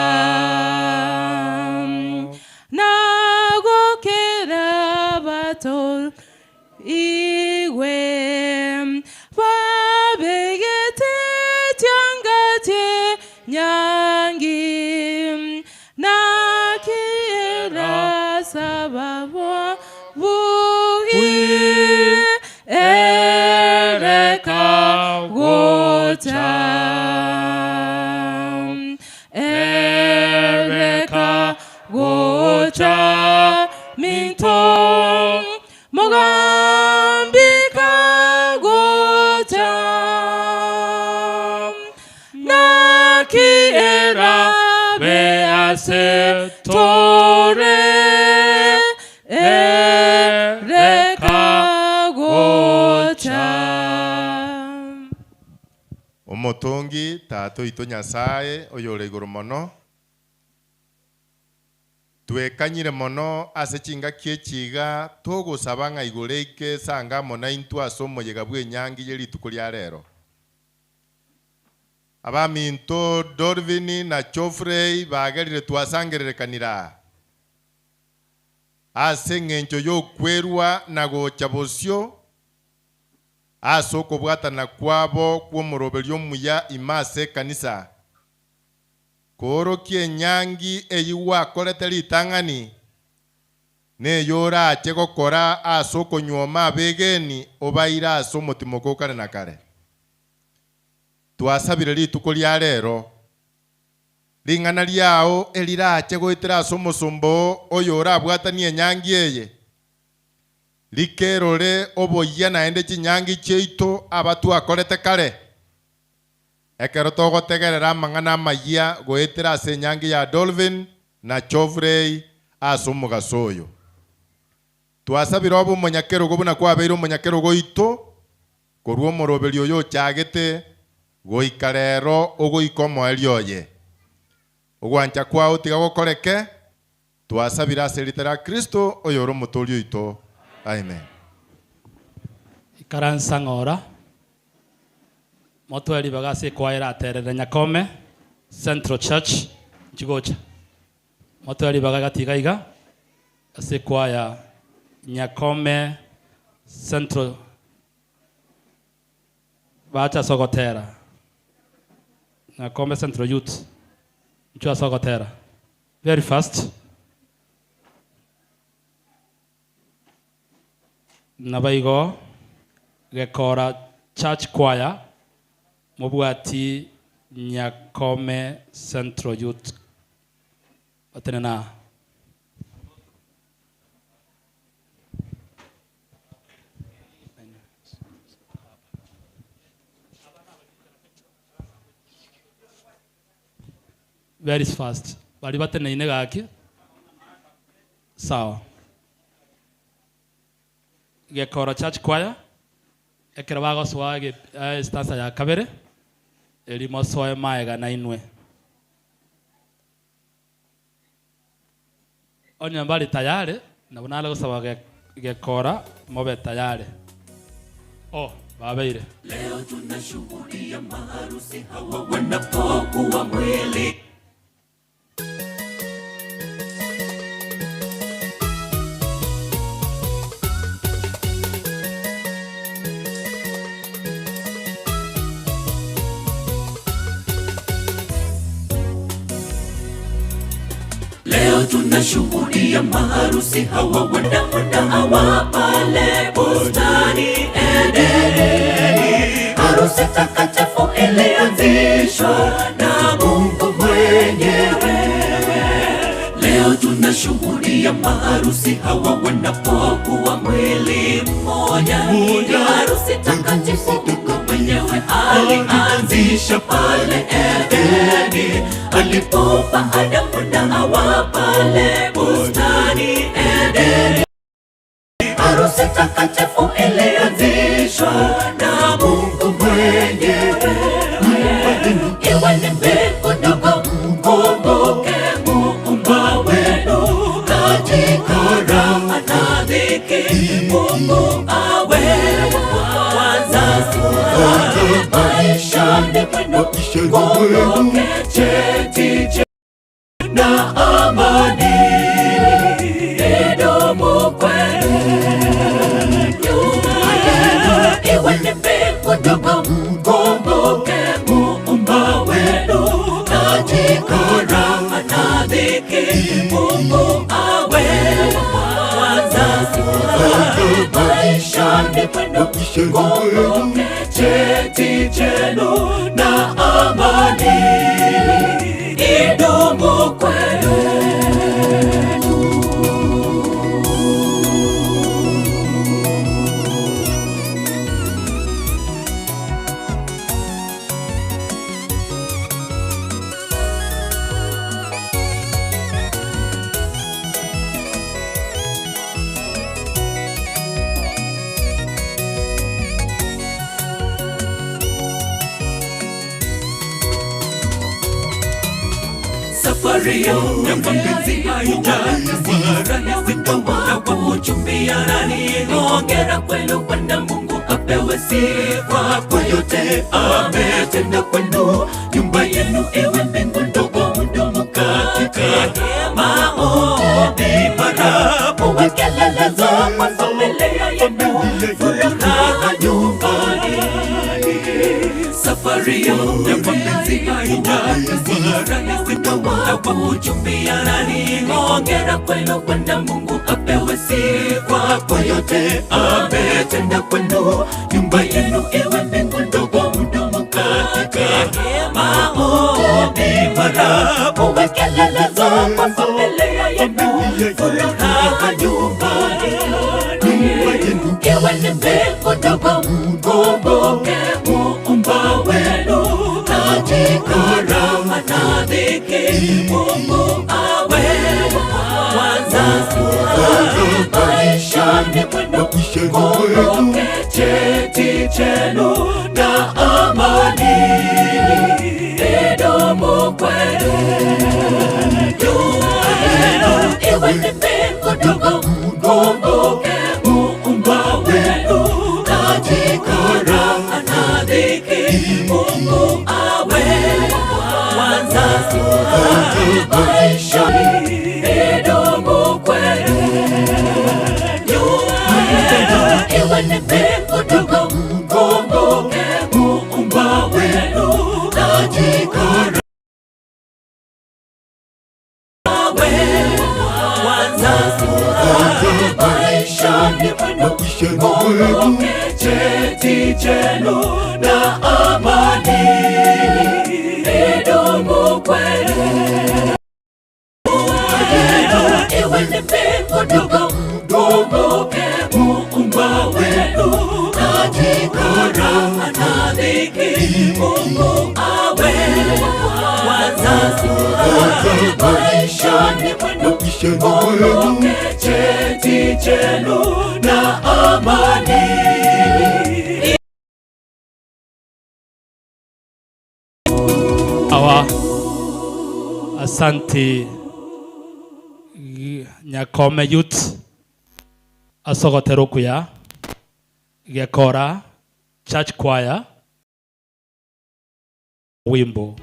nagokera bato iwe babegete tiangate nyangi nakiera sababo ereka gocha ereka gocha minto we ase tore reka gocha. Omotongi tato ito Nyasaye oyore iguru mono twekanyire mono ase chinga kiechiga togosaba ng'a igore ike sanga mona into ase omoyega bwa enyangi ye rituko ria rero abaminto Dorvini na Geoffrey bagerire twasangererekanira ase eng'encho y'okwerwa na gocha bosio ase okobwatana kwabo kw'omoroberi omuya ima ase ekanisa koorokia enyangi eyi gwakorete ritang'ani neyo orache gokora ase okonyuoma abegeni obaire ase omotimo kare na kare twasabire rituko ria rero ring'ana riao erirache goetera ase omosombo oyo orabwatanie enyangi eye rikerore oboyia naende chinyangi chiaito aba twakorete kare ekero togotegerera amang'ana amayia goetera ase enyangi ya Dolphin na Geoffrey ase omogaso oyo twasabire obo omonyakerogo buna kwabeire omonyakerogo ito korwa omoroberi oyo ochagete goika rero ogoika omoeri oye ogwancha kwao tiga gokoreke twasabire ase ritera Kristo oyo ore omoturi oito. Amen. Ikaransa ng'ora motweri bagase kwaira aterere Nyakome Central Church chigocha motweri bagatiga iga ase kwaya Nyakome Central bacha sogotera Nyakome Central Youth chua sogotera very fast nabaigo gekora church choir mobwati Nyakome Central Youth atenena very fast bali batene ine gaki sawa gekora church choir ekera bagoswa stanza ya kabere elimo soe maega na inwe onya mbali tayari na bunala gosaba gekora mobe tayari babeire leo tunashuhudia maharusi hawa wanapokuwa mwili. Leo tunashuhudia maharusi hawa wanaoa pale bustani Edeni. Harusi takatifu ilianzishwa na Mungu mwenyewe. Leo tunashuhudia maharusi hawa wanapokuwa mwili mmoja. Harusi takatifu Mungu mwenyewe alianzisha pale Edeni, alipopa Adamu na Hawa pale bustani Edeni. Harusi takatifu ilianzishwa na Mungu mwenyewe. Iwe ni mbingu ndogo, mkumbuke Muumba wenu. Katika raha na dhiki, Mungu awe kwanza. Maishani mwenu, kumbuke cheti na amani idumu kwenu. Iwe ni mbingu ndogo, mkumbuke Muumba wenu. Katika raha na dhiki, Mungu awe kwanza. Maishani mwenu, kumbuke cheti chenu na amani idumu kwenu. safari ya mapenzi haijakuwa rahisi kama kwa uchumi anani. Hongera kwenu Bwana Mungu apewe sifa kwa yote ametenda kwenu. Nyumba yenu iwe mbingu ndogo mdomo katika maombi mara muwe kelele za kwa familia yenu, furaha nyumbani. Safari ya mapenzi haijakuwa rahisi kama kwa uchumi anani. Hongera kwenu Bwana Mungu apewe sifa kwa yote ametenda kwenu. Nyumba yenu iwe mbingu ndogo mdomo katika maombi mara muwe kelele za kwa familia yenu, furaha nyumbani. Iwe ni mbingu ndogo mkumbuke Muumba wenu, katika raha na dhiki Mungu awe wazazi maishani mwenu. Kumbuke cheti chenu na amani idumu kwenu. Nyumba yenu iwe ni mbingu ndogo mkumbuke Muumba wenu, katika raha na dhiki Mungu awe wazazi maishani idumu kwenu. Nyumba yenu iwe ni mbingu ndogo mkumbuke Muumba wenu, katika raha wazazi maishani mwenu. Kumbuke cheti chenu na amani idumu kwenu. Iwe ni mbingu ndogo mkumbuke Muumba wenu, katika raha na dhiki Mungu awe wazazi maishani mwenu. Kumbuke cheti chenu na amani. Awa asanti Nyakome Youth asogotero kuya Gekora Church Choir wimbo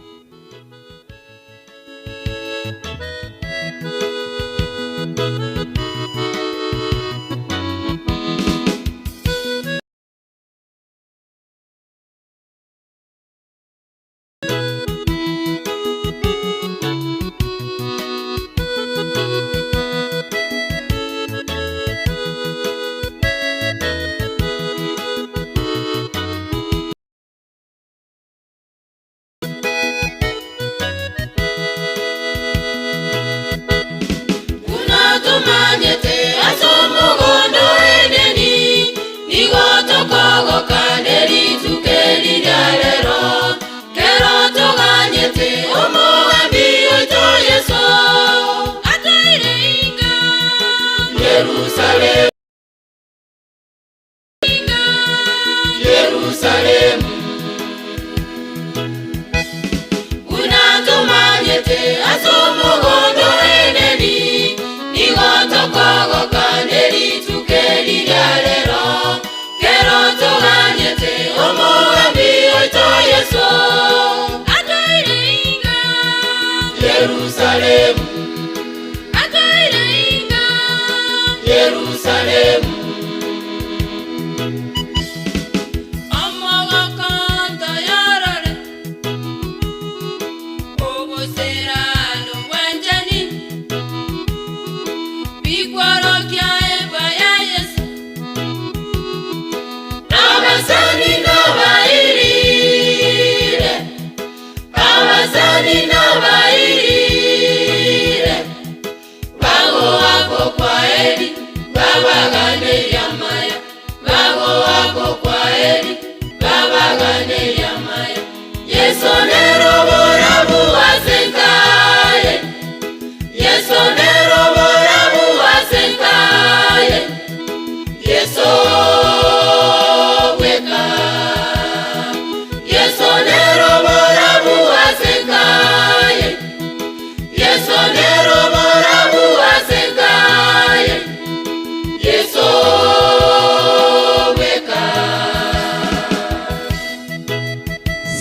Yes,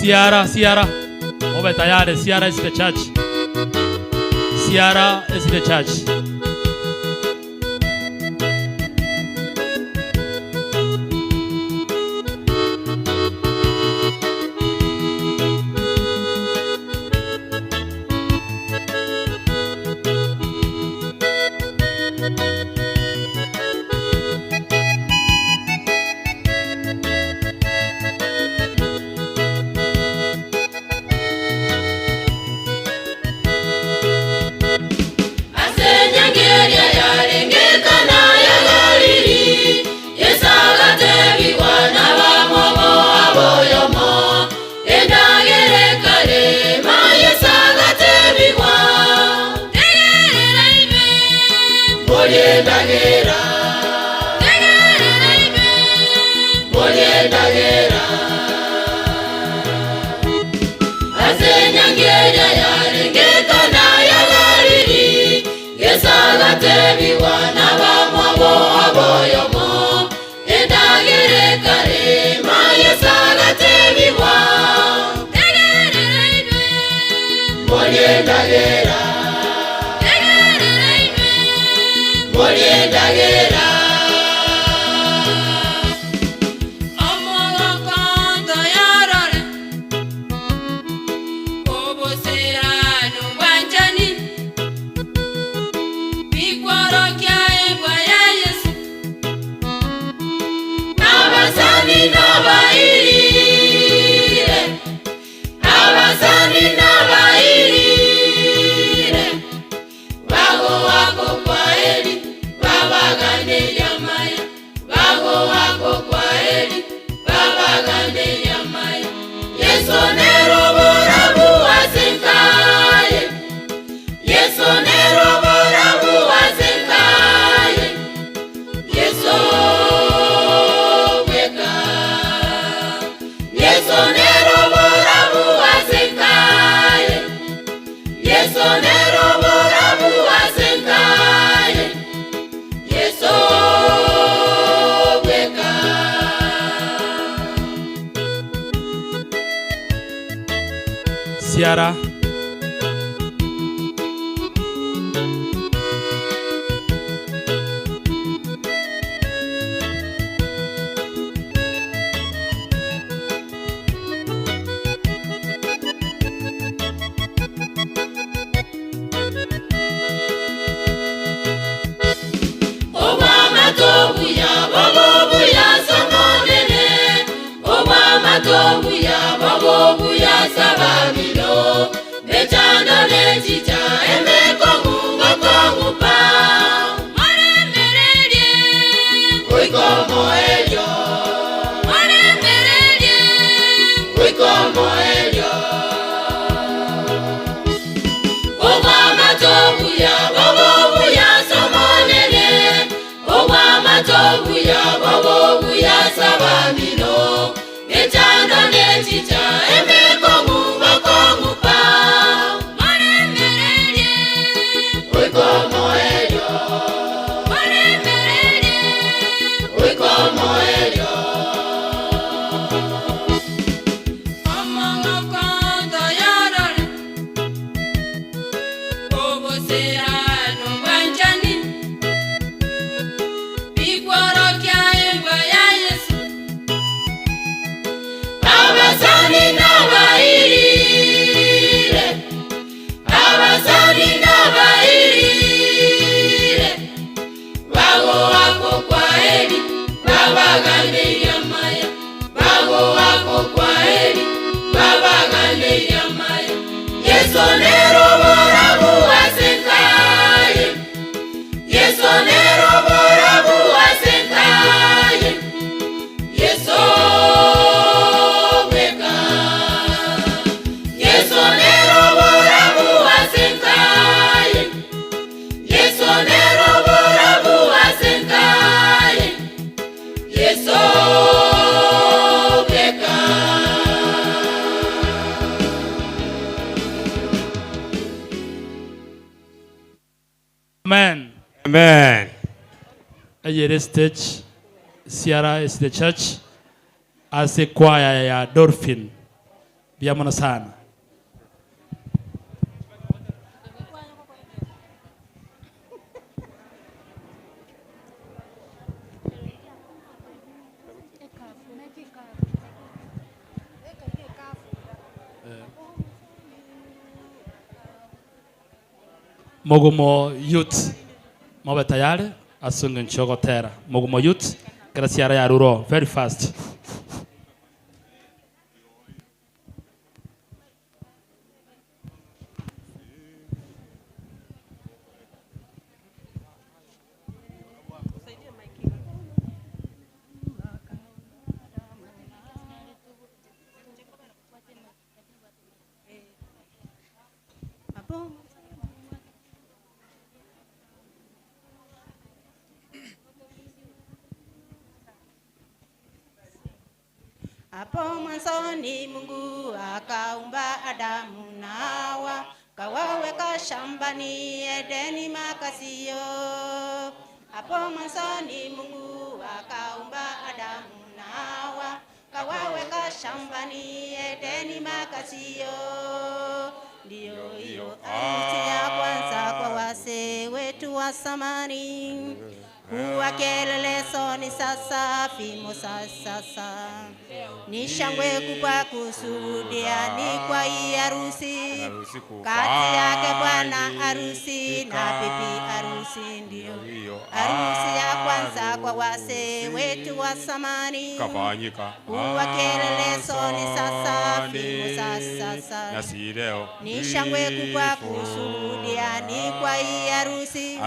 Sierra. Obe tayari, Sierra is the church. Sierra is the church. Sierra. Amen. Amen. Ayere stage, Sierra is the church. As a choir ya Dolphin. Biamono sana. Mogumo youth mabe tayari asunga nchogotera. Mogumo youth grasiara ya ruro very fast. Hapo mwanzoni Mungu akaumba Adamu na Hawa, kawaweka shambani Edeni makazio. Hapo mwanzoni Mungu akaumba Adamu na Hawa, kawaweka shambani Edeni makazio. Ndio hiyo harusi ya kwanza kwa wazee wetu wa zamani, huwa kielelezo ni sasa, fimo sasa. Ni shangwe kubwa kushuhudia ni kwa hii harusi, kati yake bwana harusi na bibi harusi. Ndio harusi ya kwanza kwa wazee wetu wa zamani, huwa kielelezo ni sasa, fimo sasa. Ni shangwe kubwa kushuhudia ni kwa hii harusi,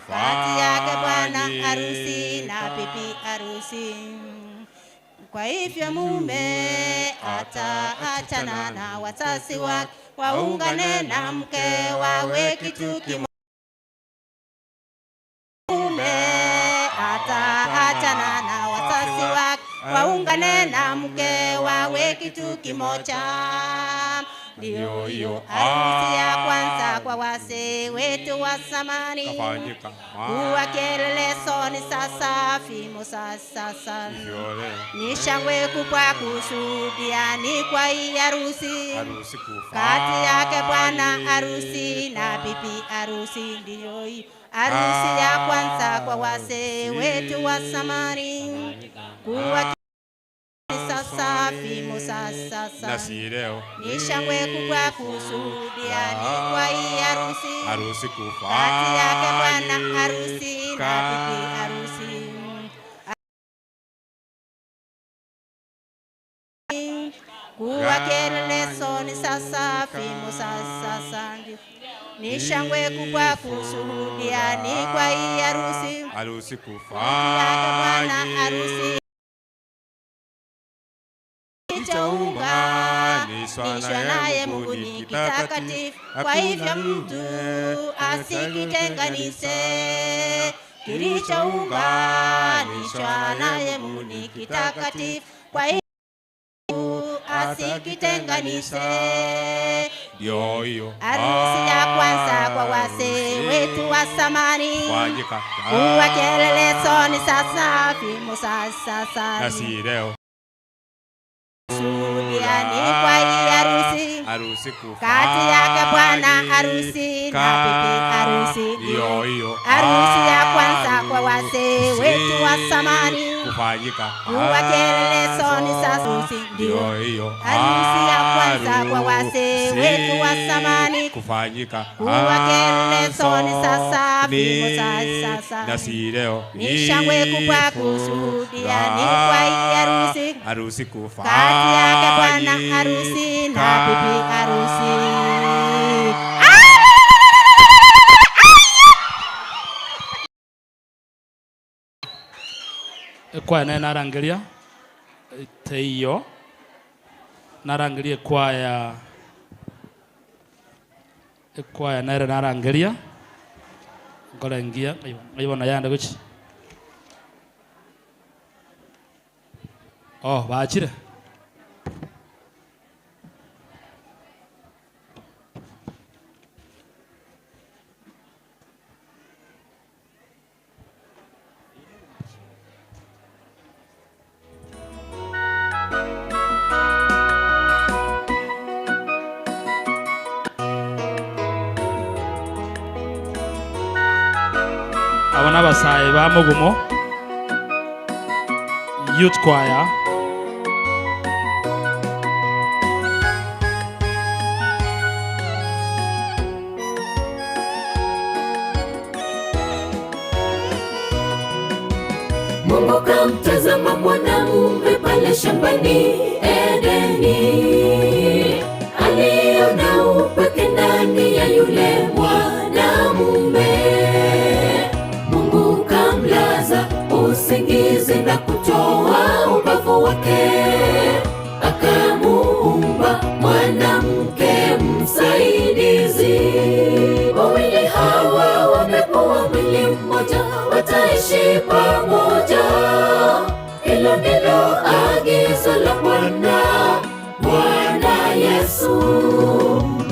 kati yake bwana harusi na bibi harusi. Kwa hivyo mume ataachana na wazazi wake, waungane na mke wawe kitu kimoja. Mume ataachana na wazazi wake, waungane na mke wawe kitu kimoja. Ndio hiyo harusi ya kwanza kwa wazee wetu wa zamani, huwa kielelezo ni sasa, fimo sasa. Ni shangwe kubwa kushuhudia ni kwa hii harusi, kati yake bwana harusi na bibi harusi. Ndio hiyo harusi ya kwanza kwa wazee wetu wa zamani, huwa sasa, fimo sasa. Ni shangwe kubwa kushuhudia ni kwa hii harusi, kati yake bwana harusi na bibi harusi. Huwa kielelezo ni sasa, fimo sasa. Ni shangwe kubwa kushuhudia ni kwa hii harusi, kati yake bwana harusi chaunganishwa naye Mungu ni kitakatifu. Kwa hivyo mtu asikitenganishe, kilichounganishwa naye Mungu ni kitakatifu. Kwa hivyo asikitenganishe. Ndio hiyo harusi ya kwanza kwa wazee wetu wa zamani, huwa kielelezo ni sasa, fimo sasa. Ni kwa hii harusi, kati yake bwana harusi na bibi harusi. Harusi ya kwanza kwa wazee wetu wa zamani, huwa kielelezo ni sasa. Ndio harusi ya kwanza kwa wazee wetu wa zamani, huwa kielelezo ni sasa, fimo sasa. Ni shangwe kubwa kushuhudia ni kwa hii harusi, kati yake bwana harusi na bibi harusi. Kwaya naye narangiria teiyo narangiria kwaya naye narangiria ngorengia ayibona yande guchi bachire abana basaye ba Mugumo Youth Choir. Mungu kamtazama mwanamume pale shambani Edeni, aliona upweke ndani ya yule mwanamume. Mungu kamlaza usingizi na kutoa ubavu wake, akamuumba mwanamke msaidizi. Wawili hawa wamekuwa mwili mmoja, wataishi pamoja. Hilo ndilo agizo la Bwana Yesu.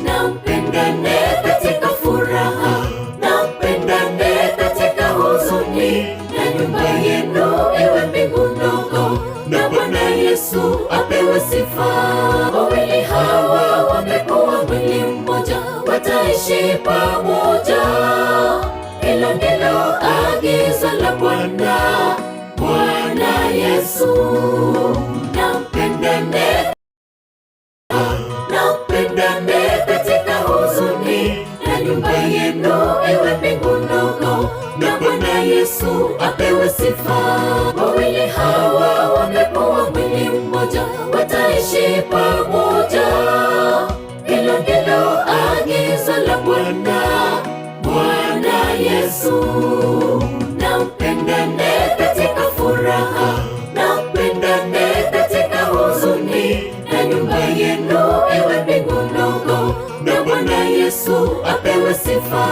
Na mpendane katika furaha, na mpendane katika huzuni, na nyumba yenu iwe mbingu ndogo, na Bwana Yesu apewe sifa. Wawili hawa wamekuwa mwili mmoja, wataishi pamoja. Hilo ndilo agizo la Bwana Yesu. Na mpendane, na mpendane katika huzuni, na nyumba yenu iwe mbingu ndogo, na Bwana Yesu apewe sifa. Wawili hawa wamekuwa mwili mmoja, wataishi pamoja. Hilo ndilo agizo la Bwana Yesu. Na mpendane katika furaha, na mpendane katika huzuni, na nyumba yenu iwe mbingu ndogo, na Bwana Yesu apewe sifa.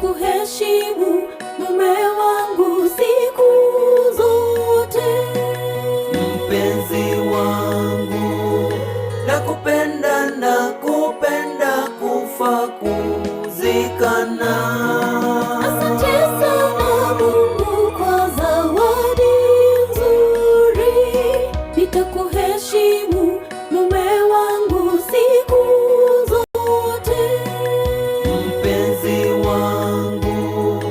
Kuheshimu mume wangu siku zote. Mpenzi wangu, nakupenda, nakupenda kufa kuzikana. Asante sana Mungu kwa zawadi nzuri, nitakuheshimu mume wangu siku zote. Mpenzi wangu,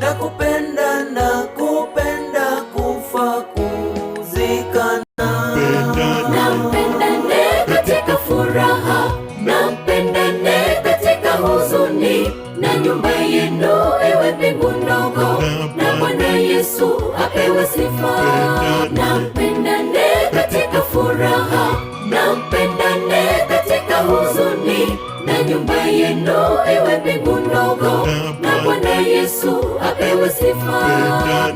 nakupenda, nakupenda kufa kuzikana. Nampendane katika furaha, nampendane katika huzuni, na nyumba yenu iwe mbingu ndogo, na Bwana Yesu apewe sifa. Nampendane katika furaha, nampendane katika huzuni, na nyumba yenu iwe mbingu ndogo, na Bwana Yesu apewe sifa.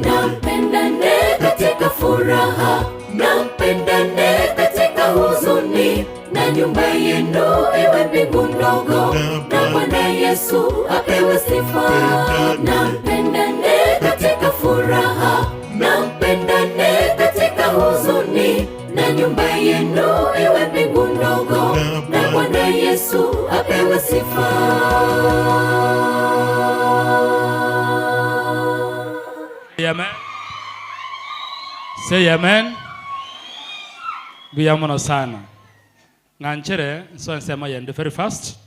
Nampendane katika furaha, nampendane katika huzuni, na nyumba yenu iwe mbingu ndogo, na Bwana Yesu apewe sifa. Nampendane katika furaha, nampendane katika huzuni, na nyumba yenu iwe mbingu ndogo, na Bwana Yesu apewe sifa. Amen. Say amen. Biyamono sana. Nganchere so nsema yende very fast.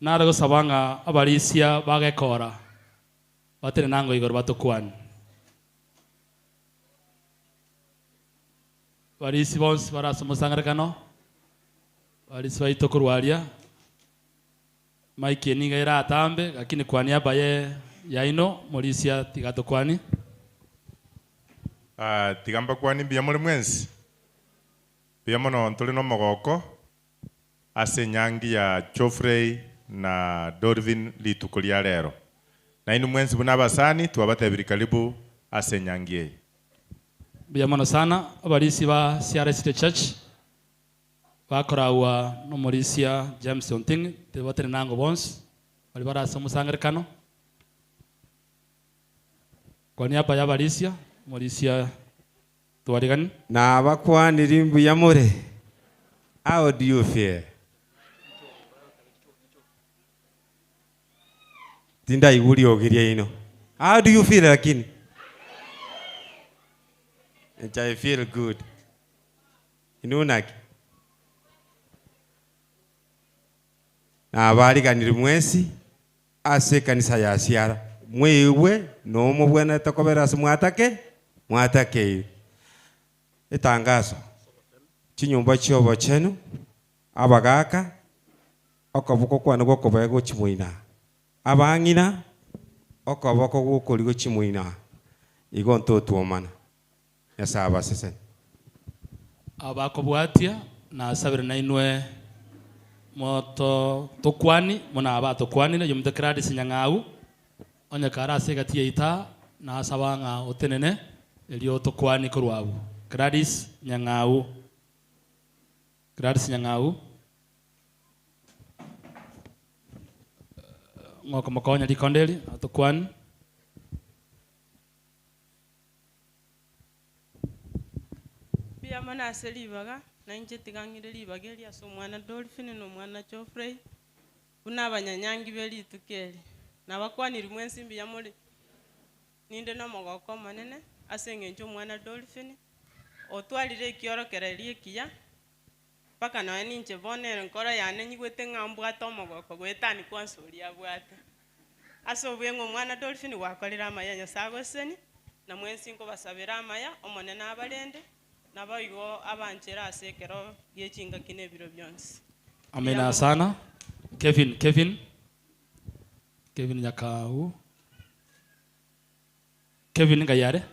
Narago sabanga abalisia bagekora. Batene nango igor batokuan. Balisi bons barasa musangarekano. Balisi baitokurwalia. Mike ninga ira atambe lakini kwa niaba yaino molisia tigatokwani. Tigamba kwani biyamole mwensi. Biyamono ntole no mogoko ase nyangi ya Geoffrey na Dorvin litukulia lero. Na inu mwensi bunabasani tuwabatebiri karibu ase nyangi ye. Biyamono sana abalisi ba CRST Church bakorawa no molisia James Onting tebatere nango bons bali barasa musangarekano. Kwa niaba ya balisia molisia tuwarigani na bakwani rimbu ya more. How do you feel? Tinda iguri ogiria ino. How do you feel lakini? I feel good. Inunaki. Na abari kaniri mwesi ase kanisa ya Ciara. Mwewe no mubwena takobera mwatake. Itangazo. Chinyumba chiobo chenu abagaka okoboko kwana gokobego chimuina. Abangina okoboko gokorigo chimuina. Igo ntotuomana. Yasaba sesen. Abakobwatia na sabira na inwe moto tokwani mona aba tokwani na yumde Gladys Nyang'au onya kara segatia ita na sabanga otenene elio tokwani korwabu. Gladys Nyang'au. Gladys Nyang'au ngoko makonya dikondeli tokwani. Mana selibaga na nje tigangire libaga eli aso mwana Dolphin no mwana Geoffrey una abanyanyangi beli tukeli na bakwanira mwensi mbi ya muri ninde no mogoko manene asenge njo mwana Dolphin otwalire kiorokera likiya paka na ninje bonere nkora yane nyigwete ngambwa tomogoko gwetani kwansuri abwata aso bwengo mwana Dolphin wakolera amayanya sagoseni na mwensi ngo basabira amaya omonene abalende nabaigo abanchera asekero yechinga kinebiro byonse. Amena sana. Kevin Nyakau. Kevin ngayare.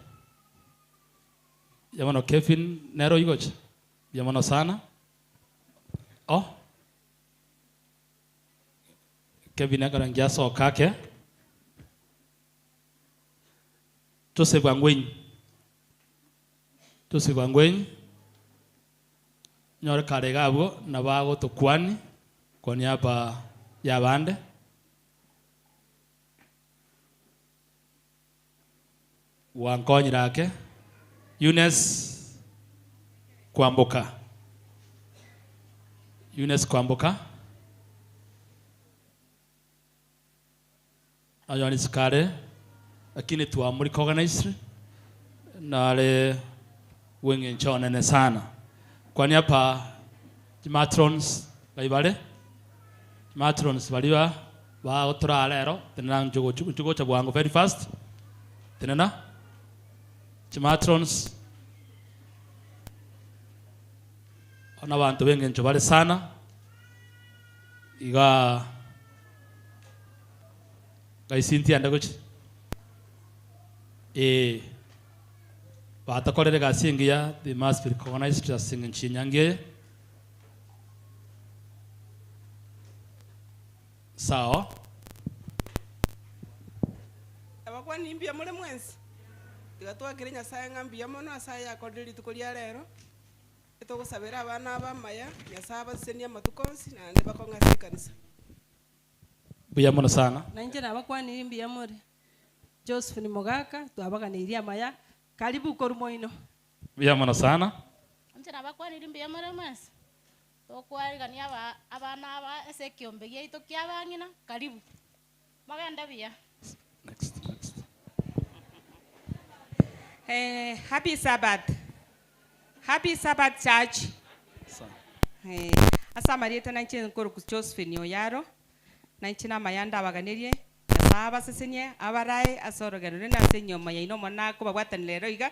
Yamano Kevin nero igocha. Yamano sana. Oh. Kevin akarangia so kake. Joseph Wangwenyi nyore karegabo nabago tokwani kwa niaba ya bande wankonyirake Eunice Kwamboka ayoni skare lakini tuamuri organize nale wengi nchonene sana kwani hapa matrons baliba ba otra lero tena njugo cha bwangu very fast tena matrons ona bantu wengi ncho bale sana iga Cynthia ndagochi batakorere gasingia they must be recognized as singing chinyange sawa abakwa nimbia mule mwensi tigatwa kirenya saya ngambia mono asaya akodeli tukolia lero etogusabira abana abamaya yasaba senia matukonsi na ande bakonga kanisa buya mono sana na nje abakwa nimbia muri Josephine Mogaka twabaga niria maya karibu korumoino. Buya mono sana. Nje nabakwa nirimbiya muri mwensi tokwarigania abana aba ese kiombe gito kyabangina karibu maganda biya. Next. Happy Sabbath church. Asa marieta na nche nkoro ku Josephine Oyaro na nche na mayanda abaganirie aba sesenye abarai asoroganure na senyo mayino mona ko bagwatanilero iga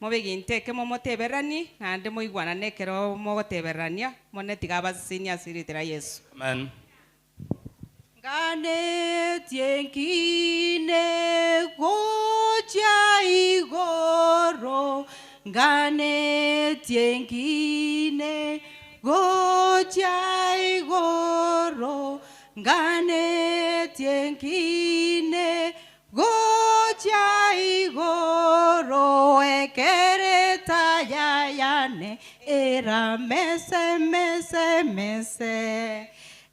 mobeginteke momoteberani ande moigwana nekero mogoteberania monetiga abasenya siritira Yesu. Amen. Gane tienkine gocha igoro gane tienkine gocha igoro gane tienkine gocha igoro ekereta yayane era mese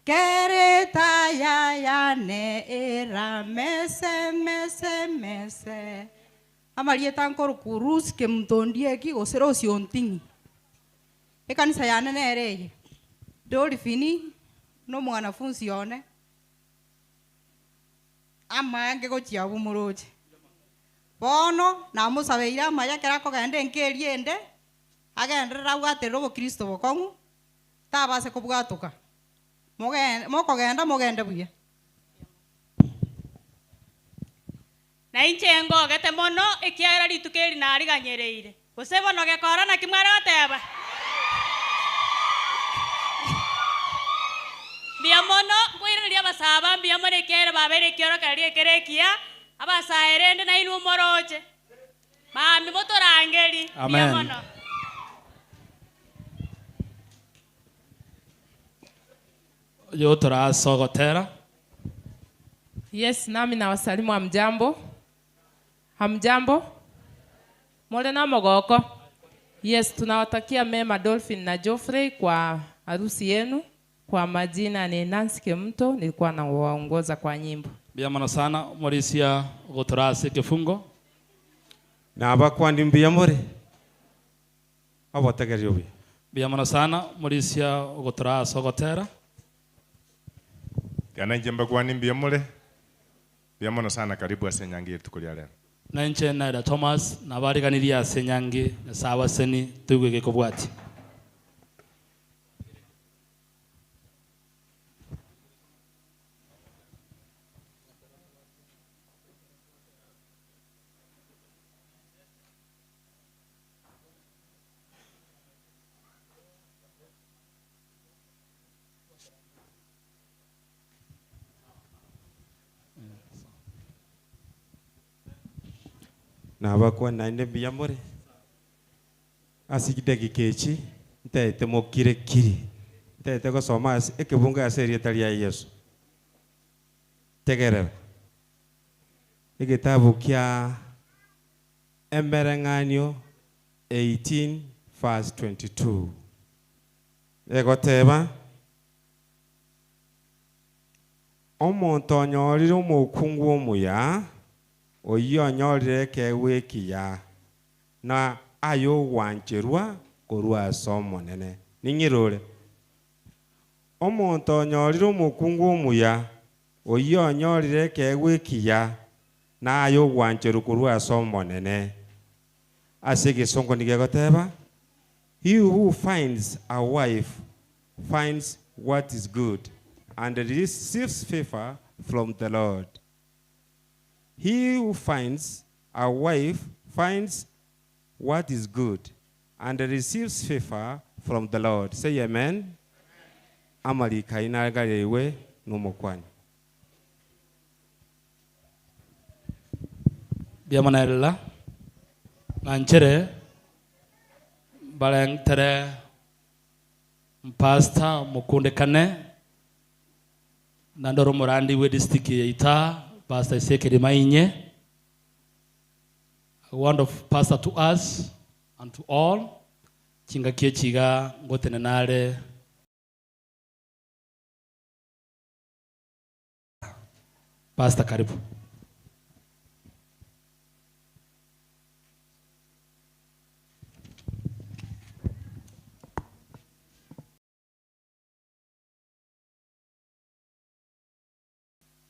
kereta yayane era mese amalieta nkoro kurus ke mtondie ki gosero siontingi ekanisa yane nereye Dolphini no mwanafunzi yone amange gochia bumuroje bono na musabeira amaya kera kogende nkeriende agenderera bwatera obokristo bokongu tabase kubwatuka mokogenda buya na inche ngogete mono ekiara ritukeri nariganyereire gose bono gekora na kimwara goteba bia mono kwiriria basaba bia more kere babere kioro kari ekerekia abasaerende na inu moroje mami botorangeri bia mono. Yo turasogotera. Yes, nami na wasalimu hamjambo. Hamjambo? Mole na mogoko. Yes, tunawatakia mema Dolphin na Geoffrey kwa harusi yenu. Kwa majina ni Nancy Kemto, nilikuwa na waongoza kwa nyimbo. Bia sana Morisia gotorase kifungo. Na abakwandi mbia more. Abotegeryobi. Bia sana Morisia gotorase gotera. Kana njemba kwani mbia more. Bia sana karibu asenyangi tukulia leo. Na nche na Thomas na bariganiria asenyangi na sawa seni tugwe kubwati. Na abakwa nainde biyamore asigide gikechi ntete mokire kiri ntete ko soma ekebunga aserie tali ya Yesu tegerera igitabu kya Emberenganyo 18 verse 22 egoteba omonto onyorire omukungu omuya oyo nyorire kewe kiya na ayo wancherwa korwa somo nene ningirore omonto onyorire omukungu omuya oyo nyorire kewe kiya na ayo wancherwa korwa somo nene asige songo nigegoteba he who finds a wife finds what is good and receives favor from the Lord. He who finds a wife finds what is good and receives favor from the Lord. Say amen. Amali kaina garewe ngomokwani. Biamanella Nanchere Baleng Tere Mpasta Mukunde Kane Nandoro Morandi we district ita Pastor Isekedi Mainye, a wonderful pastor to us and to all. Chinga kie chiga ngote nenare. Pastor karibu.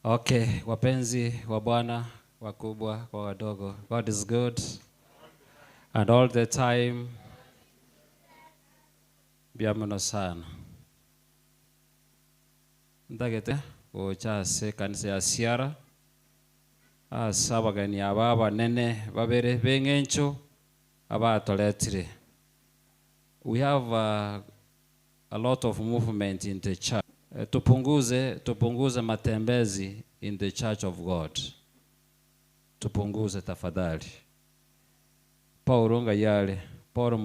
Okay, wapenzi wa Bwana, wakubwa kwa wadogo. God is good. And all the time. Biamuno sana. Ndagete ochase kanisa ya Siara. Asabagani ababa nene babere bengencho abatoletire. We have a lot of movement in the church. Tupunguze matembezi in the church of God. Tupunguze tafadhali. Paul Ngayale, Paul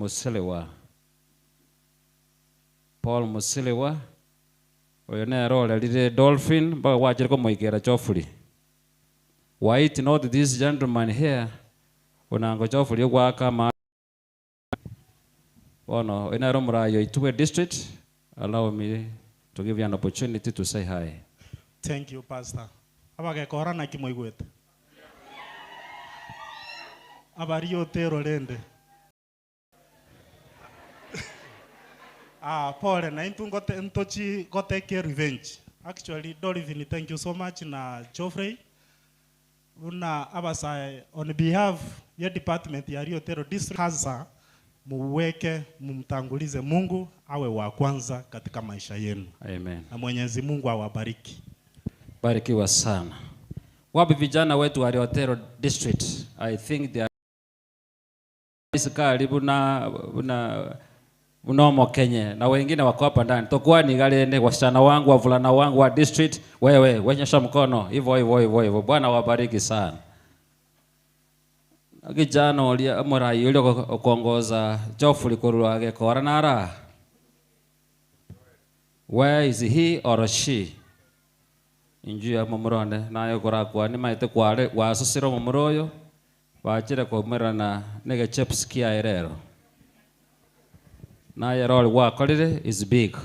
Musiliwa, oyone role lile Dolphin, ba wajire ko moigera Geoffrey. Why it not this gentleman here? Unango Geoffrey kwa kama ono enaro murayo Itwe district. Allow me to give you an opportunity to say hi. Thank you, Pastor. Abage korana kimoigwete. Abariyo tero lende. Paul na intu ngote ntochi gote ke revenge. Actually, Dolphin, thank you so much na Geoffrey. Una abasa on behalf ya department ya Rio Tero District hasa muweke mumtangulize Mungu awe wa kwanza katika maisha yenu. Amen. Na Mwenyezi Mungu awabariki. Barikiwa sana. Wapi vijana wetu wa Rio Tero District? I think they are karibu na unomo Kenya na wengine wako hapa ndani. Tokuwa ni galene wasichana wangu, wavulana wangu wa district, wewe wenyesha mkono hivyo. Bwana wabariki sana. Kijana ulia morai yule kuongoza Geoffrey Kurwage kora nara. Where is he or she? Injia mumuronde nayo kora kwa ni maite kware wasusiro mumuroyo wachire kumerana nege chips kia erero. Naye role wakorire is big.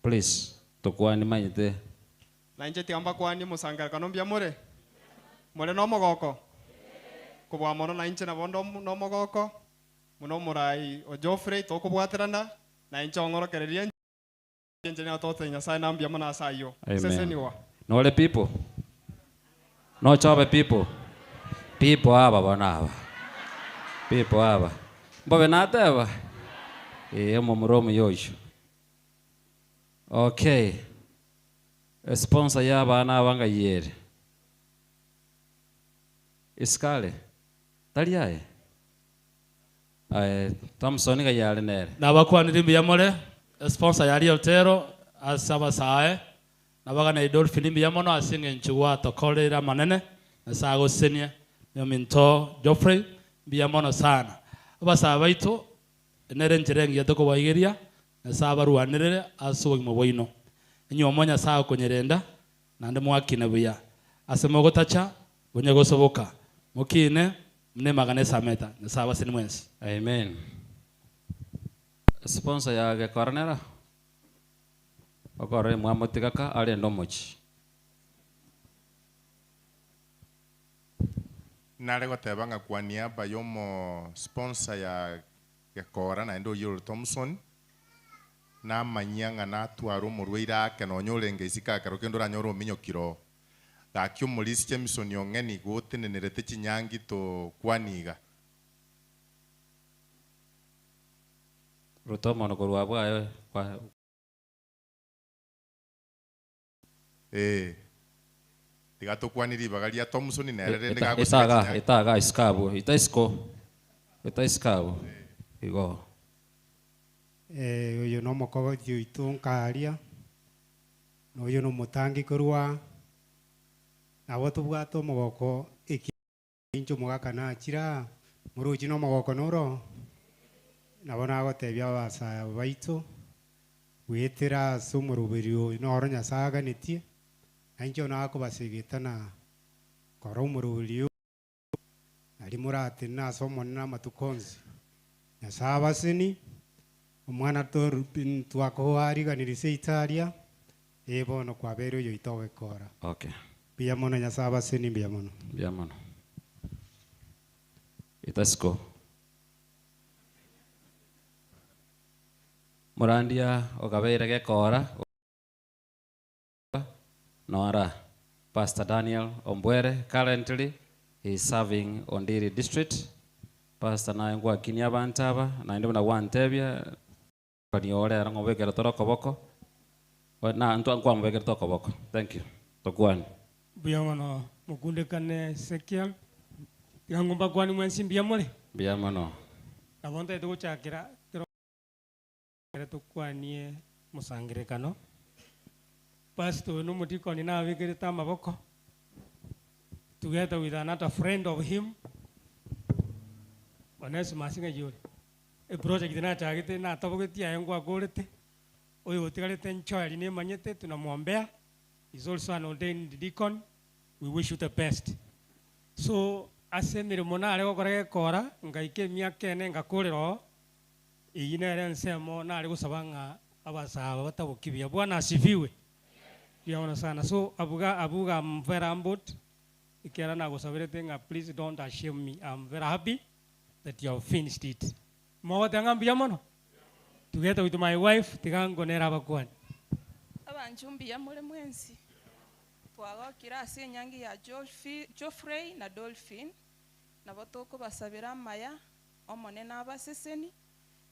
Please tokuwa ni maite. Na nje tiamba kwa ni musangara kanombia more. More no mogoko. Kubwa mono na nje na bondo no mogoko. Muno murai o Geoffrey toko bwaterana na nje ongorokereria nje na tote Nyasaye nambia mana sayo. Sese niwa. No le people. No chobe people. People haba bana. People haba. Mbobe nateva. Mumuromo yoisho. Okay. Sponsor ya bana wanga yere. Iskale. Taliaye. Thompson ga yale nere. Na bakwanira mole sponsor ya Rio Tero asaba sae. Na baga na Dolphin yamono asinge nchuwa tokolera manene. Sago senior. Yominto Geoffrey biyamono sana. Abasa baito nere njirengi yatoko waigeria nasaba ruanire asuwe mwoino nyo monya saa kunyerenda nande mwakine buya asemo gotacha bunye gosoboka mukine mne magane sameta nasaba sinimwensi. Amen. Sponsor ya ge cornera okore mwamotikaka ali ndomochi nare gotebanga kwa niaba yomo sponsor ya gekora na ndo Yul Thompson na manyanga na twaro murweira ke no nyolenge isika karo kendo ra nyoro minyo kiro gakyo mulisi Jameson yongeni gotenenerete kinyangi to kwaniga rutomo no korwa bwa kwa tigato kwaniri bagalia Thompson na rere itaga iskabo itaiskabo igo uyu no moko itu nkaria no uyu no mutangi kurwa na watu bwato mogoko iki incho mogaka na chira muruji no mogoko noro na bona gotebya basa baitu wetera sumurubirio no oronya saga netie anjo na ko basigitana korumurubirio ali murate na somo na matukonzi ya sabasini umwana torupin twako ariganirise Italia ebono kwa bero yo itoge kora. Okay. Bia mono ya sabasini bia mono. Bia mono. Itasko. Murandia okabeire ge kora. Nora Pastor Daniel Ombwere currently he is serving Ondiri district. Pastor na ngwa kinya bantaba na ndo na wantebia pani ore rango wekera toroko boko. Na ntwa ngwa wekera toroko boko. Thank you. Tokwan. Biamono mukunde kane Sekiel. Ngomba kwani mwensi biamole. Biamono. Na bonta edo chakira tero tokwani musangire kano. Pastor no mutiko ni na wekera tamaboko. Together with another friend of him. Onesimus ngayuri. E project na chagite na tobogetia yangu agorete. Oyo tigalete nchoali ni manyete tunamwombea. He's also an ordained deacon. We wish you the best. So asemire monale gokore kora ngaike miakene ngakorero. Iyine nsemo na ali gusabanga abasaba batabukibya. Bwana asifiwe. Biaona sana. So abuga mvera ambot. Ikera na gusabirete nga please don't ashame me. I'm very happy that you have finished it. Mo tangambia mono. Together with my wife tigango nera bakwan. Abanchumbi ya mole mwensi. twagokira ase enyangi ya Geoffrey na Dolphin nabo tokobasabira amaya omonene abaseseni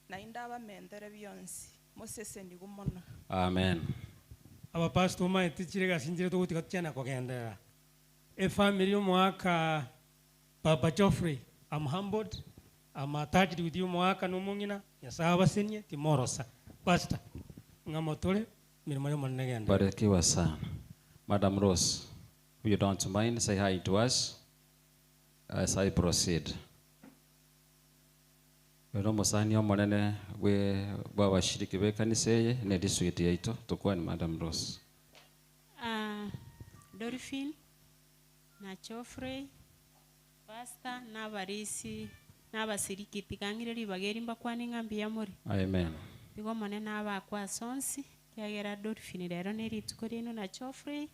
naende abamendere bionsi moseseni gumono. Amen. Abapastor maetichire gasinjire togutika tiana kugendera family omwaka Papa Geoffrey, I'm humbled, I'm attached with you mwaka n'omungina Nyasaye abasenie timorosa pastor ngamotole mirimo yo monegenda. Barikiwa sana. Madam Rose, if you don't mind, say hi to us as I proceed. Wero musani omonene we babashiriki bekanisa ye ne district yaito tukwa ni Madam Rose. Dolphin na Geoffrey pastor n'abarisi n'abasirikiti kangireri bageri mbakwani ngambi ya muri. Amen. Bigo monene abakwa sonsi yagera Dolphin rero nerituko rino na Geoffrey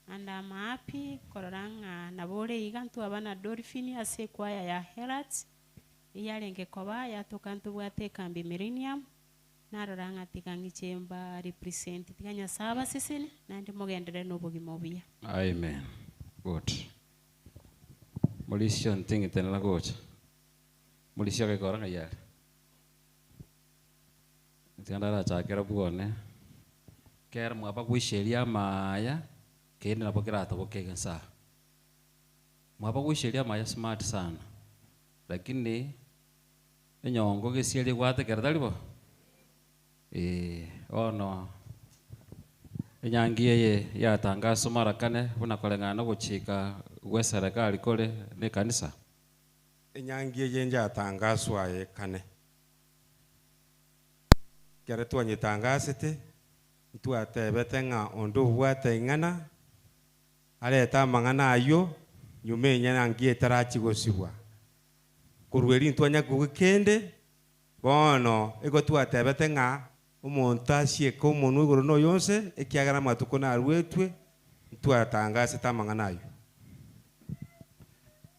and I'm happy kororanga nabore igantu abana Dolphin ase kwaya ya Herat iyarenge koba yatokantu bwate kambi Millennium naroranga tikangichemba represent tiganya saba sesene nandi mugendere n'obugimo buya. Amen. Good. Mulisio ntingi tenela gocha. Mulisio ke koranga ya. Tiandara chakera buone. Kera mwapa kuisheria maya kende napokera tabokega saa. Mwapa kuisheria maya smart sana. Lakini enyongo gesielie kwate keradalibo. Ono enyangie ye yatangaso mara kane bunakolengana guchika gwe serikali kole ne kanisa. Enyangie ye yatangaswa ye kane. Kere twanyitangasite twatebete nga ondo bwate ngana aleta mangana ayo nyumenya nangie tarachi gosibwa. Kurweri ntwanya kugikende bono ego twatebete nga umuntu asieka umuntu iguru no yonse ekiagara matuko na rwetwe twatangase tamangana ayo.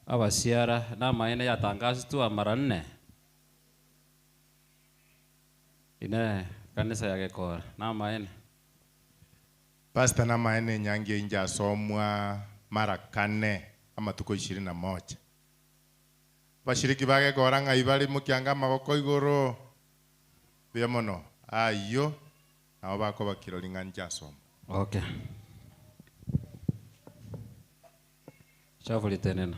Abasiara na maene yatangase tu amara 4 ine kanisa yake kora na maene Pastor na maene nyangi inja somwa mara 4 ama tuko 21. Bashiriki bage kora nga ibali mukianga magoko iguru biamono ayo nabo bako bakirolinga njasomo. Okay. Shavuli tenena.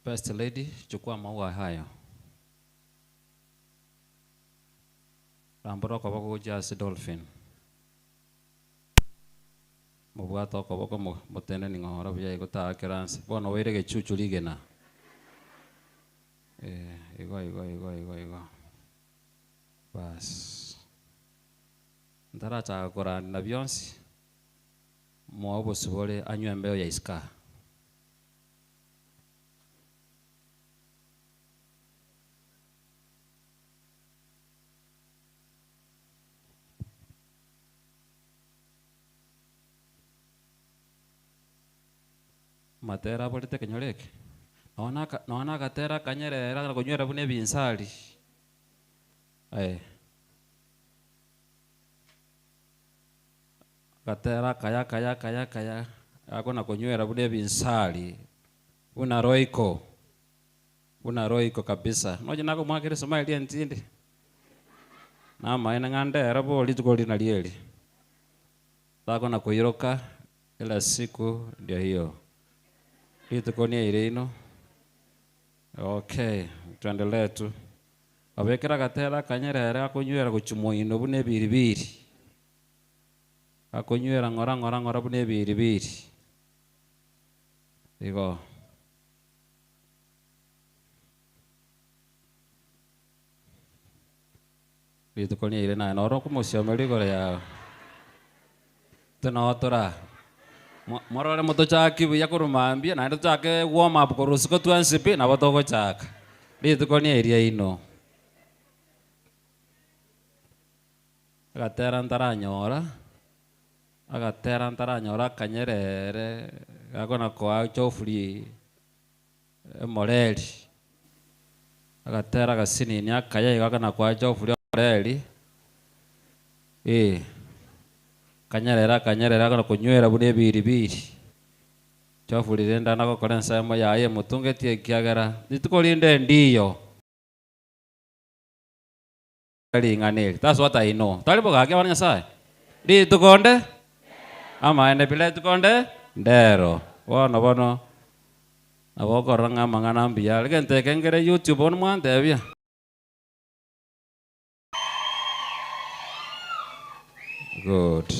First lady, chukua maua hayo. Ramboro kwa bako jasi Dolphin. Mubwato kwa bako motene ni ngahora bya igota keranse. Bono werege chuchu ligena. Igo. Bas. Ndara cha kora na bionsi. Mwobo subole anywe mbeo ya iska. Matera polite kenyoleke. Naona katera kanyerera na kunywera bune binsali. Katera kaya. Ako na kunywera bune binsali. Una roiko kabisa. Noje nako mwakere somaili ntindi. Na maina ngandera bo litukoli na lieli. Tako na kuiroka ila siku ndio hiyo. Litukonia irino. Okay, tuendelee tu. Abekera katera kanyerera akunywera kuchumuino bune biribiri. Akunywera ngora bune biribiri. Igo. Litukonia irina noro kumosiomeli gore ya. Tunaotora. Morore moto chaki buya kurumambia na ndo chake warm up korusiko tuansipi na batoko chaka. Litukonia area ino. Agatera ntara kanyerere akona kwa Geoffrey Moreli. Agatera gasini nya kaya akana kwa Geoffrey Moreli kanyerera kana kunywera bune biribiri chofulire ndana gukora nsemo yaye mutungetie kiagera nitukolinde ndiyo linganeli. That's what I know. Talipo kake wana Nyasaye ndi tukonde ama ende pile tukonde ndero wono bono abokoranga mangana mbia legente kengere YouTube on mwande bia good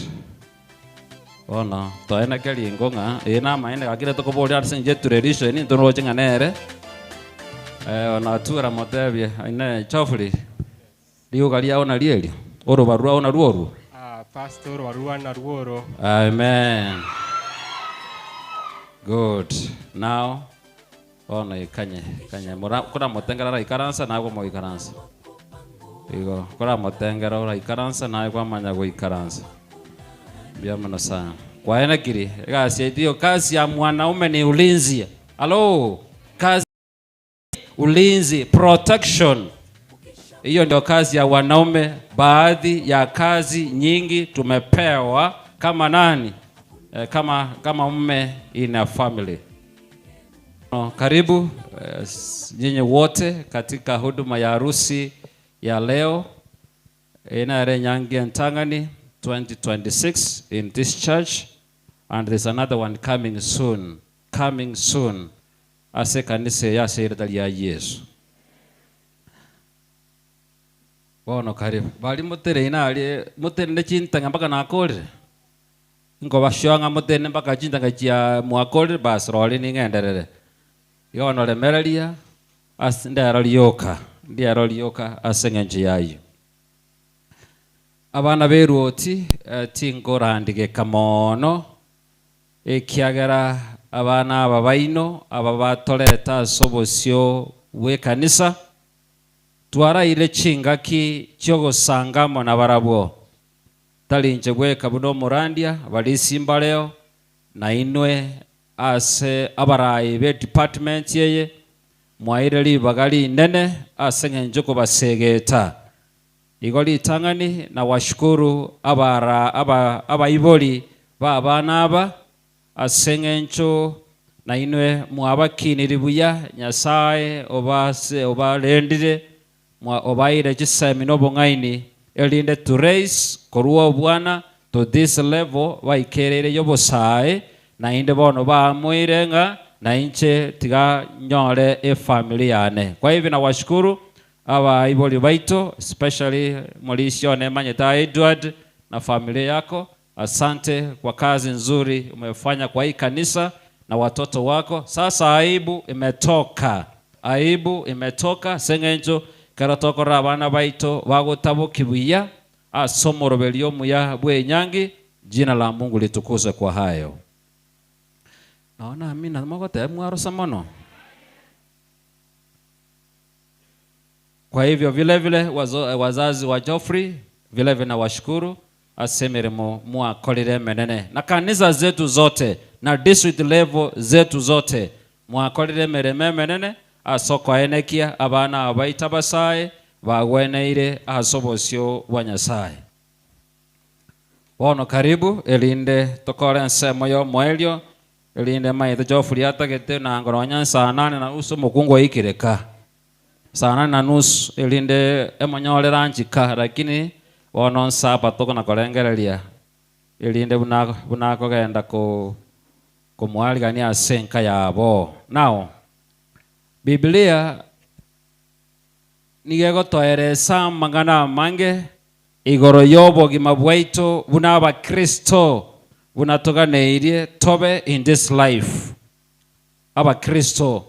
wono toena kelingo nga ina maende akire tokoboli arsenje turerisho ni tonroche nganere ona tura motebia ine chofuli liyo galia ona lieli oro barua ona ruoru pastor warua na ruoro. Amen. Good. Now ona ikanye mora kora motengera ra ikaransa na mo ikaransa igo kora motengera ra ikaransa na kwa manya go ikaransa bia mana sana kwa ena kiri gasi ndio kazi ya mwanaume ni ulinzi. Hello, kazi ulinzi, protection. Hiyo ndio kazi ya wanaume. Baadhi ya kazi nyingi tumepewa kama nani? Kama mume in a family. Karibu nyinyi wote katika huduma ya harusi ya leo ina Nyangi Ntangani 2026 in this church, and there's another one coming soon ase kanisa ya serikali ya Yesu. Bono karibu bali mutere ina ali mutere chinta mpaka nakore ngo bashwanga mutere mpaka chinta ngachia mwakore bas roli ni ngenderere yono lemerelia as ndarolioka asengenje yayo abana beruoti tingorandige kamono ekiagera abana ababaino ababatoreta sobosio we kanisa twaraire chingaki cyogosangamo na barabwo talinje bwe kabuno murandia bali simba leo na inwe ase abarayi be department yeye mwaire libagali nene asengenje ko basegeta igoli tangani na washukuru abayiboli babana aba asengencho na inwe mwabakiniribuya Nyasaye obalendire obaire chisemino bongaini elinde to raise korua bwana to this level baikerere yobosae na inde bono bamwirenga na inche tiga nyore e family yane. Kwa hivyo na washukuru aba iboli baito, especially Molisione Manyeta Edward na familia yako. Asante kwa kazi nzuri umefanya kwa hii kanisa na watoto wako. Sasa aibu imetoka sengenjo karatokora abana baito bagotabo kibuya asomorobelio muya bwe Nyangi. Jina la Mungu litukuzwe kwa hayo. Naona amina mwagote mwaro samono. Kwa hivyo vile wazazi wa Geoffrey vile na washukuru asemeremo mwakolire menene na kanisa zetu zote na district level zetu zote mwakolire mereme menene asoko enekia abana abaita basaye bagweneire asobosio wa Nyasaye. Wono karibu elinde tokore nsemo yo moelio elinde maitho Geoffrey atagete na ngoronya saa 8:30 mukungo ikireka saa 8:30 elinde emonyolera njika lakini wono nsaba toko na korengereria elinde bunako genda ko kumwaligania asenka yabo. Now Biblia nigegotoeresa mangana mange igoro yobo gimabwaito buna aba Kristo bunatoganeirie tobe in this life aba Kristo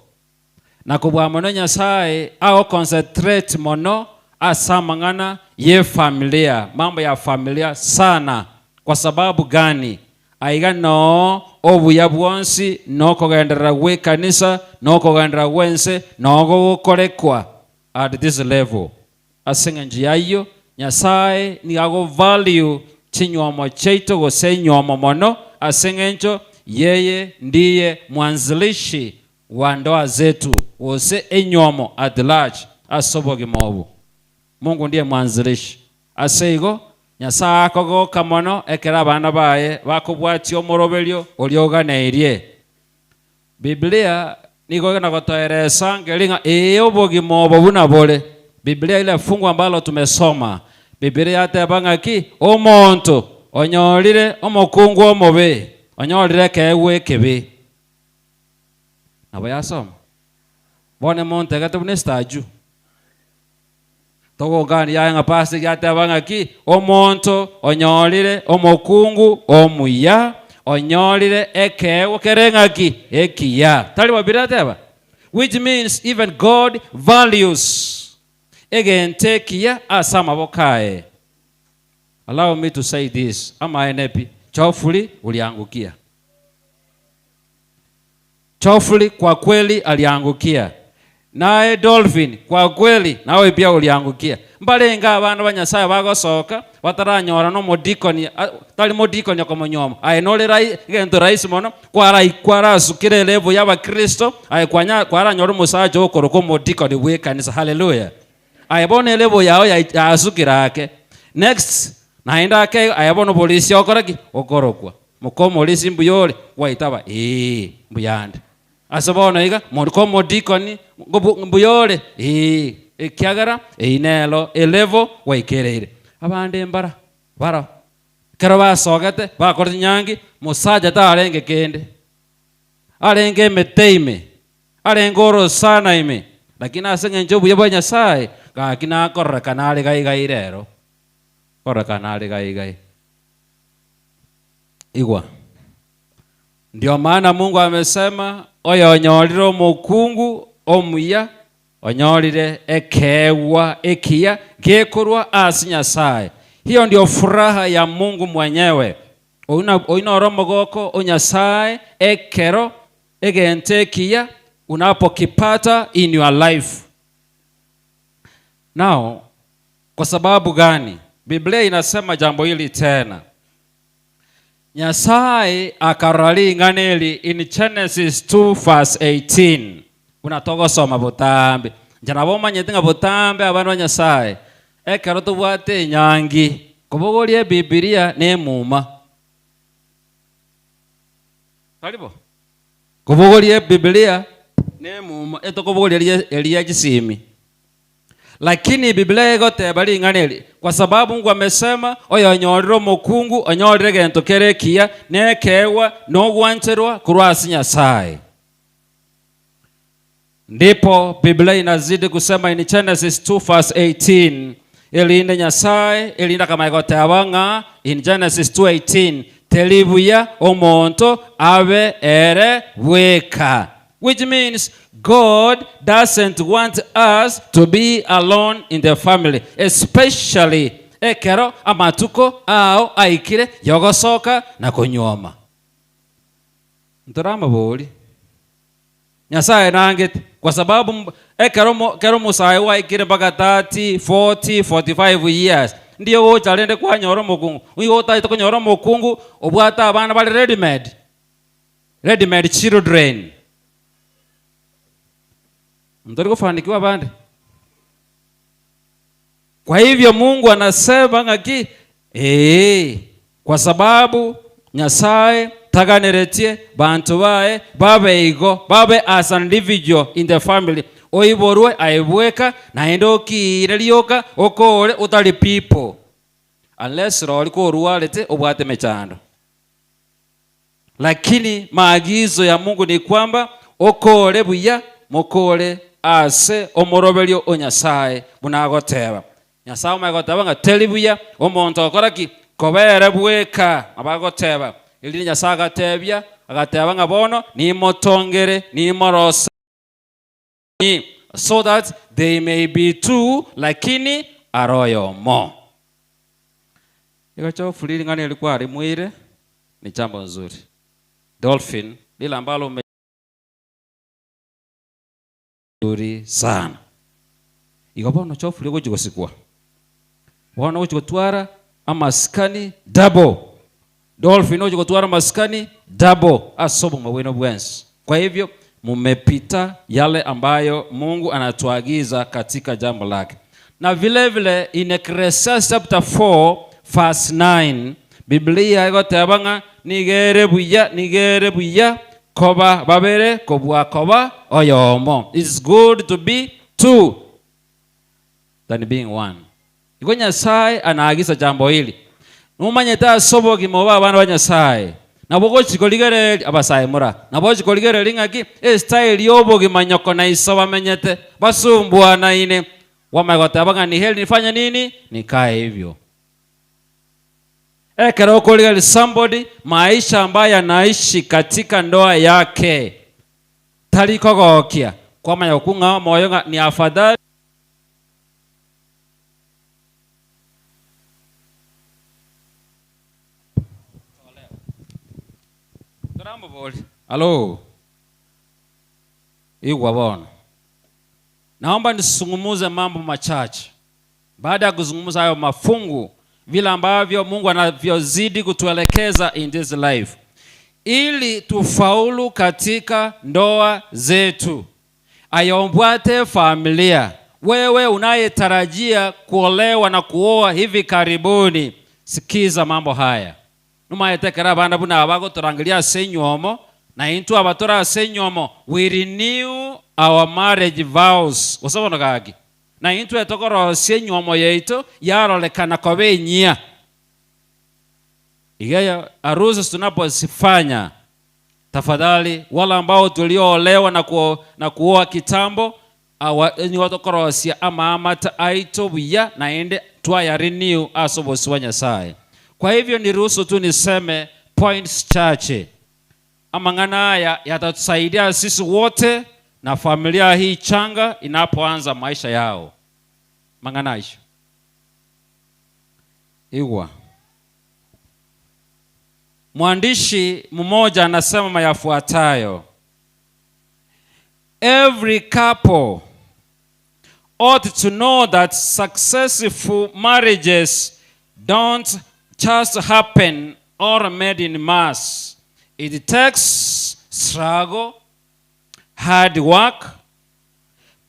na kubwa mono Nyasaye ao concentrate mono asa mangana ye familia, mambo ya familia sana. Kwa sababu gani? Aiga no obuya bwonsi no kogendera we kanisa no kogendera wense no gokorekwa at this level asengenji yayo Nyasaye ni ago value chinywomo cheito gose nywomo mono asengenjo yeye ndiye mwanzilishi wa ndoa zetu wose enywomo at large asobogi mobu. Mungu ndiye mwanzilishi aseigo Nyasaye akogoka mono ekera abana baye bakobwatia omoroberio orioganeirie. Biblia niko na kutoereza ngelinga obogima obo buna bole. Biblia ile fungu ambalo tumesoma. Biblia yatebanga ki omonto onyorire omokungu omobe onyorire kewe kebe. Abo yasoma. Bone monte gatubune staju. Togo gani ya nga pasi yatebanga ki omonto onyorire omokungu omuya onyorire ekewe kerenga ki ekiya. Tali wabira teba. Which means even God values egente kiya asama bokae. Allow me to say this. Ama enepi Chofuli uliangukia. Chofuli kwa kweli aliangukia. Nae Dolphin kwa kweli nawe pia uliangukia. Mbalenga abana banyasaye bagosoka bataranyora no modikoni tali modikoni ko monyoma. Ai nole rai gento rais mono kwara asukire level yaba Kristo ai kwara nyora musaje okoro ko modikoni we kanisa. Hallelujah. Ai bone level yao ya asukira ake. Next naenda ke ayabono polisi okoraki okorokwa. Mukomo polisi mbuyole waitaba mbuyande. Asabona iga mukomo dikoni mbuyole ekyagara einelo elevo waikereire. Abande mbara bara kero basogete bakora nyangi musaja ta arenge kende. Arenge meteime. Arenge oro sana ime. Lakini asenge njobu yabo Nyasaye gakina korra kanale gai rero. Korra kanale gai. Igwa. Ndio maana Mungu amesema oyo onyorire omukungu omuya onyorire ekewa ekia gekorwa asi Nyasaye. Hiyo ndio furaha ya Mungu mwenyewe. Oina romogoko onyasaye ekero egente kia unapokipata in your life. Now, kwa sababu gani? Biblia inasema jambo hili tena. Nyasaye akarali nganeli in Genesis 2 verse 18. Unatoka soma butambe. Njana boma nyetinga butambe abantu ba Nyasaye. Ekero tubwate nyangi. Kubogolie Biblia ne muma. Karibo. Kubogolie Biblia ne muma. Eto kubogolie Elia gisimi. Lakini Biblia yote bali nganeli kwa sababu Mungu amesema oyo onyoriro mukungu onyorire gento kerekia nekewa no gwanterwa kurwasi Nyasaye. Ndipo Biblia inazidi kusema in Genesis 2 verse 18 elinde Nyasaye elinda kama yote abanga in Genesis 2:18 telibuya omonto abe ere weka, which means God doesn't want us to be alone in the family, especially ekero amatuko ao aikire yogosoka na kunyoma. Ntorama boli Nyasaye nangete kwa sababu ekero musaye waikire mpaka 30, 40, 45 years ndiyo wocha kwa nyoro mukungu. Uyo utaita kwa nyoro mukungu obwata abana bali ready made children. Mtori kufanikiwa bande. Kwa hivyo Mungu anasema ngaki kwa sababu Nyasaye taganeretie bantu bae babe as an individual in the family oiborwe aibweka na endo kirelioka okole utali people unless roli ko rualete obwate mechando. Lakini maagizo ya Mungu ni kwamba okole buya mokole ase omoroberio onyasaye bunagoteba. Nyasaye magoteba nga telibuya omonto okoraki kobere bweka abagoteba. Ili Nyasaye agatebya agateba nga bono ni motongere ni morosa so that they may be two lakini aroyo mo. Ikacho fulili ngani ilikuwa alimwire ni jambo nzuri. Dolphin lila ambalo nzuri sana. Ikabono chofu ligo jikosikwa. Wana uchikotwara amaskani double. Dolphin uchikotwara maskani double asobo maweno bwensi. Kwa hivyo mumepita yale ambayo Mungu anatuagiza katika jambo lake. Na vile vile in Ecclesiastes chapter 4 verse 9 Biblia igotebanga nigere buya koba babere kobwa koba oyomo. It's good to be two than being one. Iko Nyasaye anaagiza jambo hili. Numanyeta asobogi moba abana ba Nyasaye. Naboko chikoligere abasaye mura. Naboko chikoligere lingaki style yobogi manyoko na isoba menyete basumbwa na ine. Wamagotebanga ni heli nifanya nini? Nikae hivyo. Ekero kuligere somebody maisha ambayo anaishi katika ndoa yake talikogokia kwa manya kunga moyo ni afadhali Halo. Igwa bona. Naomba nisungumuze mambo machache. Baada ya kuzungumza hayo mafungu vile ambavyo Mungu anavyozidi kutuelekeza in this life ili tufaulu katika ndoa zetu. Ayombwate familia. Wewe unayetarajia kuolewa na kuoa hivi karibuni, sikiza mambo haya. Numayetekera bana buna abago turangilia senyomo na into abatora senyomo, we renew our marriage vows. Wasabono gaki. Na into etokoro senyomo yeito yarolekana kobe nyia. Igaya arusi tunaposifanya, tafadhali wala ambao tulioolewa na kuoa kitambo ni watokorosia ama amata aito buya na ende tuaya renew asobosi wa Nyasaye. Kwa hivyo niruhusu tu niseme points chache. Amangana haya yatatusaidia sisi wote na familia hii changa inapoanza maisha yao. Mangana hiyo. Igwa. Mwandishi mmoja anasema mayafuatayo. Every couple ought to know that successful marriages don't just happen or made in mass. It takes struggle, hard work,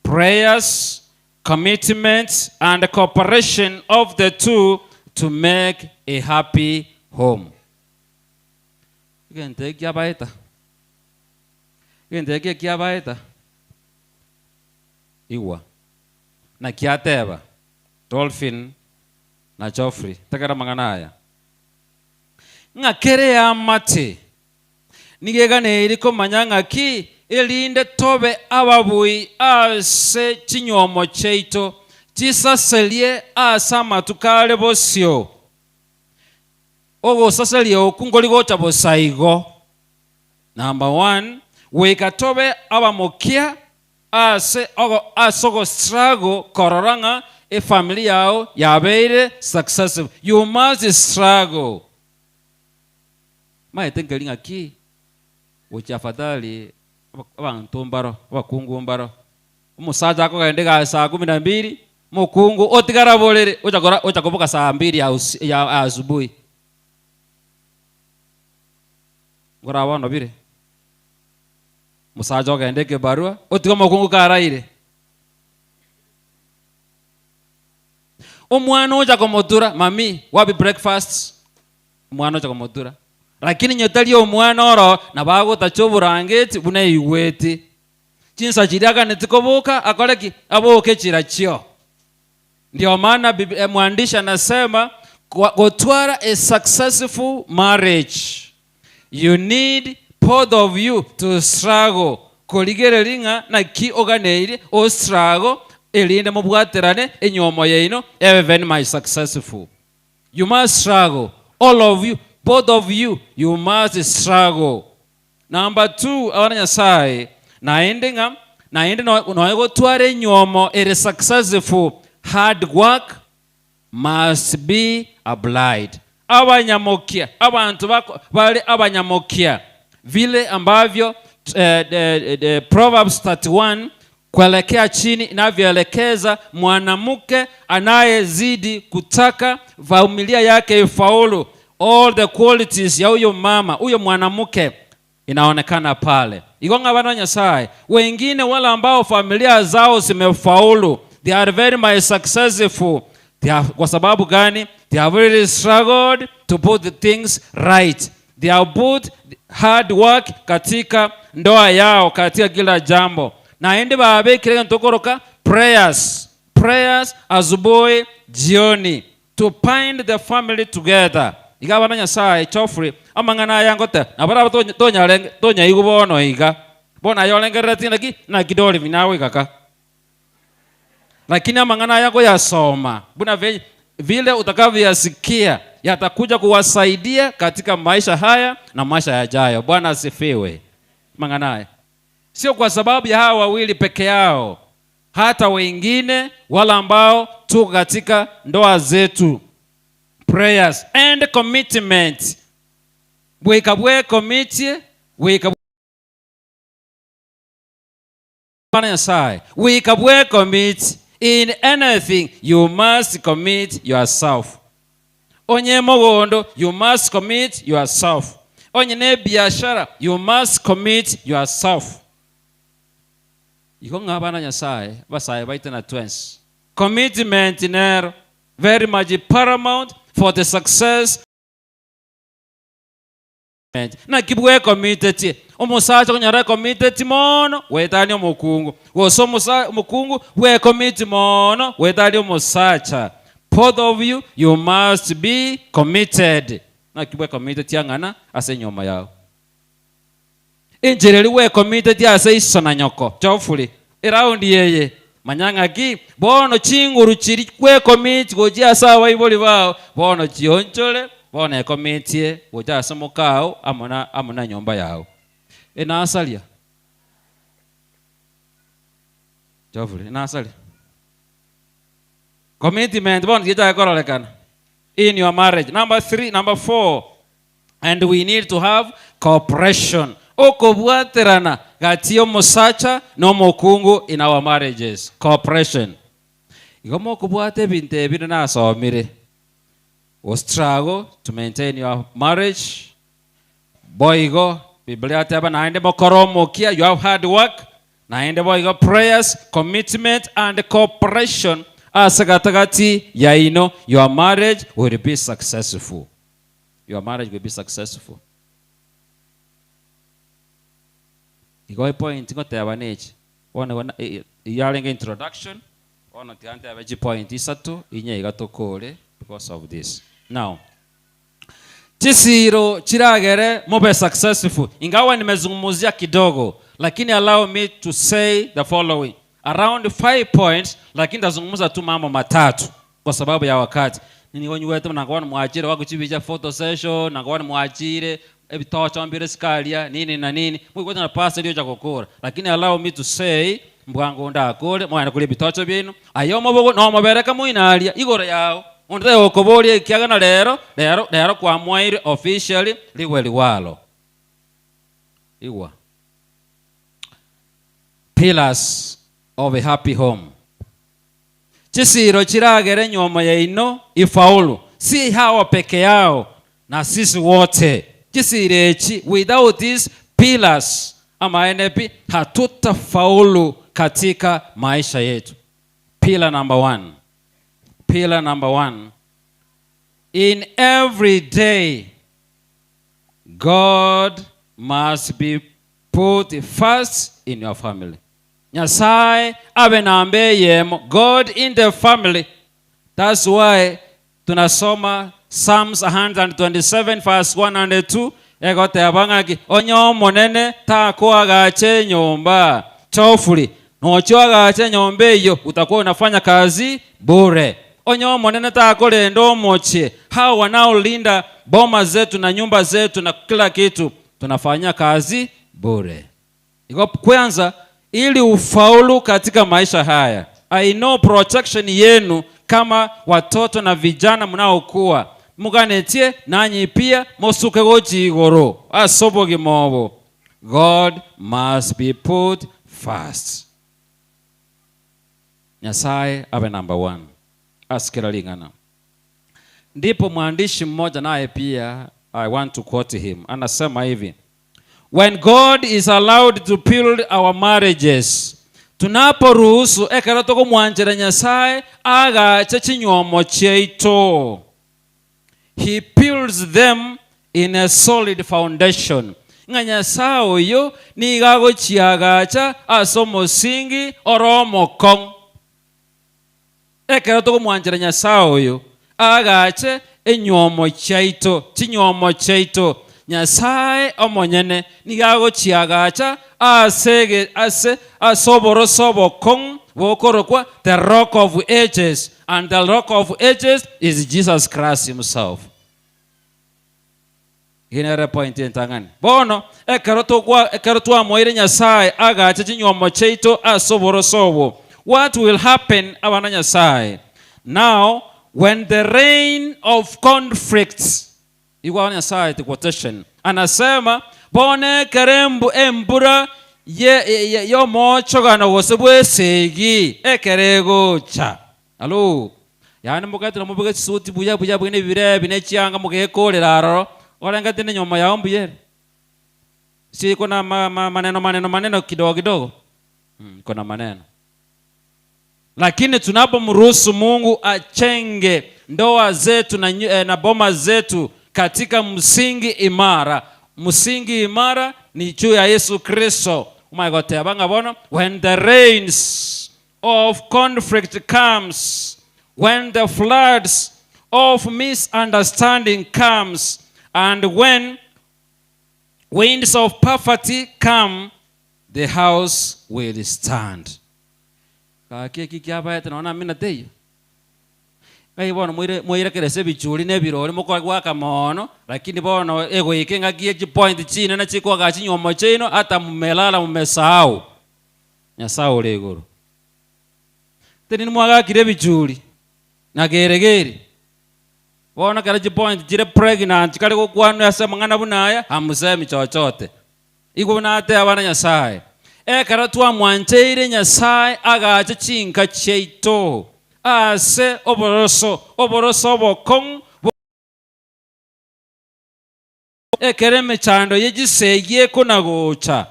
prayers, commitment, and cooperation of the two to make a happy home. Gente kia baeta. Iwa. Na kia teba. Dolphin na Geoffrey. Takara manganaya. Nga kere ya mate. Nigegane iliko manyanga ki elinde tobe ababui ase chinyomo cheito chisaselie asama tukale bosio. Ogo saselie okungoligo chabosaigo. Number 1, wekatobe abamokia ase ogo asogo struggle kororanga e familia yao yabeire successful. You must struggle. Maetengelinga ki uchafadhali abantu mbaro bakungu mbaro umusaza ako kaendega saa 12 mukungu otigara bolere uchakoboka saa 2 ya asubuhi. Ngora wano bire musaza okaendeke barua otiga mukungu karaire omwana uja komotura mami wapi breakfast omwana uja komotura lakini nyotali omwana oro nabago tachoburangeti buna iweti chinsa chiriaga netikoboka akoleki aboke chirachio. Ndio maana mwandishi anasema gotwara a successful marriage you need both of you to struggle. Koligerelinga na ki oganeire o struggle elinde mubwaterane enyomo yeino even my successful. You must struggle, all of you, both of you, you must struggle. Number 2, abana Nyasaye naende noego tware nyomo ere successful. Hard work must be applied. Abanyamokia, abantu bale abanyamokia vile ambavyo Proverbs 31 kuelekea chini inavyoelekeza mwanamke anayezidi kutaka familia yake ifaulu. All the qualities ya huyo mama, huyo mwanamke inaonekana pale. Igonga bana Nyasaye, wengine wala ambao familia zao zimefaulu, they are very much successful. Kwa sababu gani? They have really struggled to put the things right. They have put hard work katika ndoa yao, katika kila jambo. Na ende babe kile ntokoroka prayers asubuhi jioni to bind the family together. Igaba na Nyasaye chofri amangana yangote na bara tonya igubono iga bona yolengereti naki na kidoli vinawe kaka. Lakini amangana yako yasoma buna vile utakavyoyasikia yatakuja kuwasaidia katika maisha haya na maisha yajayo. Bwana asifiwe. Manganaye sio kwa sababu ya hawa wawili peke yao, hata wengine wala ambao tuko katika ndoa zetu. Prayers and commitment. Wekabwe commit, wekabwe commit. In anything you must commit yourself. Onye mogondo you must commit yourself. Onye ne biashara you must commit yourself. Iko ngabana Nyasaye basaye baita na twins. Commitment is very much paramount for the success. Na kibwe committed. Omusacha kunyara committed mono wetani omukungu. Woso mukungu we commit mono wetani omusacha. Both of you must be committed. Na kibwe committed yangana ase nyoma yao. Injireli we committed ase isona nyoko. Chofuli iraundi yeye manyanga ki bono chinguru chiri kwe commit goja sawa iboli bao bono chionchole bono commitie goja samukao amona nyomba yao ena asalia chofuli ena asalia commitment bono gita korolekana in your marriage. Number 4, and we need to have cooperation. Okobwaterana gati omusacha n'omukungu in our marriages. Cooperation. Igomo okubwate binte ebino nasomire. We struggle to maintain your marriage. Boigo Biblia taba naende mokoromokia, you have hard work. Naende boigo prayers, commitment and cooperation. Asagatakati yaino, your marriage will be successful. Your marriage will be successful. Iko point ngote abanechi. Wana yalenga introduction. Wana tiante abaji point isatu inye igatokole because of this. Now, chisiro chiragere mobe successful. Ingawa nimezungumzia kidogo, lakini allow me to say the following. Around 5 points, lakini tazungumza tu mambo matatu kwa sababu ya wakati. Nini wenyu wetu mnakuwa mwajire wako chibija photo session, nakuwa mwajire ebitocho mbire skalia nini na nini. Mwe na pasta ndio chakokora. Lakini allow me to say mbwango ndakole mwana kuli bitocho binu. Ayomo bogo no mabereka muinalia igoro yao. Onde okoboli kiagana lero kwa mwaire officially liweli walo. Iwa. Pillars of a happy home. Chisiro chiragere nyoma ya ino ifaulu. Si hawa peke yao na sisi wote. Chisirechi without these pillars ama NP hatutafaulu katika maisha yetu. Pillar number 1. Pillar number 1. In every day, God must be put first in your family. Nyasaye abe nambe yemo. God in the family. That's why tunasoma Psalms 127 verse 102. Egote abangaki onyo monene tako agache nyomba. Chofuli nocho agache nyombe iyo utakuwa unafanya kazi bure. Onyo monene tako lendo moche. Hao wanaolinda boma zetu na nyumba zetu na kila kitu tunafanya kazi bure. Iko kwanza ili ufaulu katika maisha haya. I know protection yenu kama watoto na vijana mnaokuwa. Muganetie nanyi pia mosuke gochi igoro. Asobo gimobo. God must be put first. Nyasaye abe number 1. Askira lingana. Ndipo mwandishi mmoja naye pia I want to quote him. Anasema hivi. When God is allowed to build our marriages, tunaporuhusu ekeratoko mwanjira Nyasaye aga chechinyomo cheito. he builds them in a solid foundation. Nga Nyasaye oyo nigago chiagacha asomo singi oromo kong. Ekero toko mwanjira Nyasaye oyo agache enyomo chaito, chinyomo chaito. Nyasaye omonyene nigago chiagacha ase asoboro sobo kong wokorokwa the rock of ages, and the rock of ages is Jesus Christ himself. Inere point entangani. Bono ekero twa moire Nyasaye agacha chinyomo chaito asoboro sobo. What will happen abana Nyasaye? Now when the reign of conflicts Iwa Nyasaye the quotation anasema bone kerembu embura yo mocho gana wosebwe segi ekerego cha. Alo yani mugati namubuga suti buya bwine bire bine chianga mugekolera aro olenga tene nyoma ya ombuye si kuna maneno kidogo kuna maneno, lakini tunapomruhusu Mungu achenge ndoa zetu na boma zetu katika msingi imara. Msingi imara ni juu ya Yesu Kristo. Umagotea banga bono, when the rains of conflict comes, when the floods of misunderstanding comes, and when winds of poverty come, the house will stand. Kaki kiaba tunaona mimi nateyo. Kai bono moire kerese bichuri ne birori moko gwaka mono, lakini bono ego ikenga gie point chine na chiko gachi nyomo chino hata mmelala mmesahau. Nyasao legoro. Teni mwaga kire bichuri na geregere. Bono karaji point jire pregnant kale ko kwanu yasa mangana bunaya hamusemi chochote. Iko na ate abana Nyasaye. Karatwa mwancheire Nyasaye agacha chinka cheito ase oboroso bokong ekereme chando yegiseye kunagocha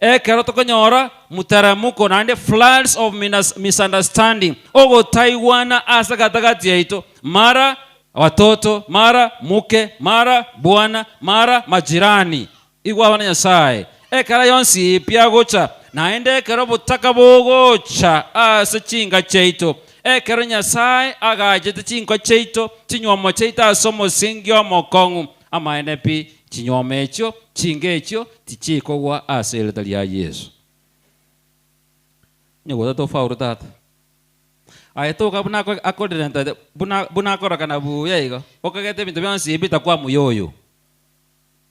ekarato konyora mutaramuko nande floods of misunderstanding ogo Taiwana asa katagati yeito mara watoto mara muke mara bwana mara majirani igwa abana Nyasaye ekara yonsi piagocha naende ekero butaka bogocha ase chinga cheito ekero Nyasaye agajete chinga cheito chinywomo cheito asomo singi omokongu amaene pi chinywomo echo chinga echo tichikogwa ase erita ria Yesu nyogota tofauru tata ayetoka bunako akodenta bunakora kana buya igo okagete bintu byonsi bitakwa muyoyo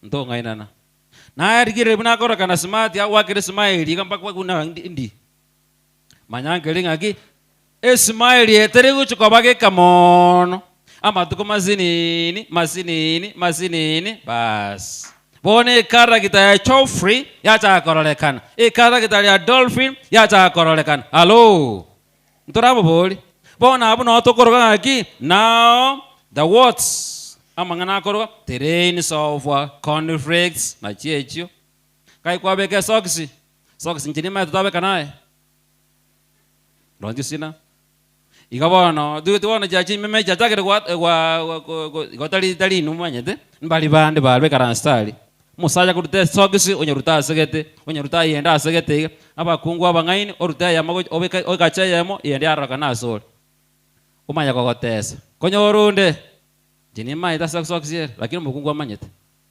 ntonga inana na arigire bunakora kana smart ya wakire smile kamba kwa kuna ndi manyangeli ngaki smile yetere guchuka bage kamono amatuko mazinini bas bone kara kita ya Chofrey ya cha korolekana kara kita ya Dolphin ya cha korolekana hello ntorabo boli bona abu no tokoroga ngaki now the words amangana koro the rains of conflicts na checho kai kwa beke socks nchini ma tutabeka naye ronjo sina igabona dutu wana jaji meme jajagere kwa tali numanyete mbali bande balwe karanstali musaja kurute socks onyeruta asegete onyeruta yenda asegete abakungu abangaini oruta yamago ogacha yamo yenda araka nasol umanya kokotesa konyorunde jini mai ta socks yer lakini mukungu amanyete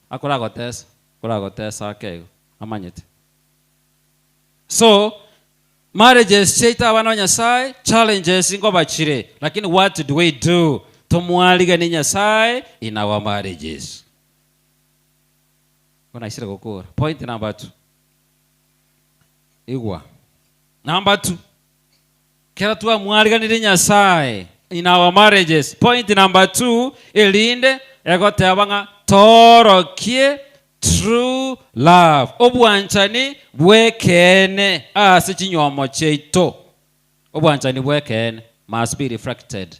akora gotesa akego amanyete. So marriages cheita abana Nyasaye challenges ingo bachire, lakini what do we do tumwaliga ni Nyasaye in our marriages? Kuna isira kokora point number 2 igwa number 2 kera tuwa mwaliga ni Nyasaye in our marriages. Point number 2 elinde egote abanga torokie true love obwanchani bwekene ase chinywomo cheito obwanchani bwekene must be reflected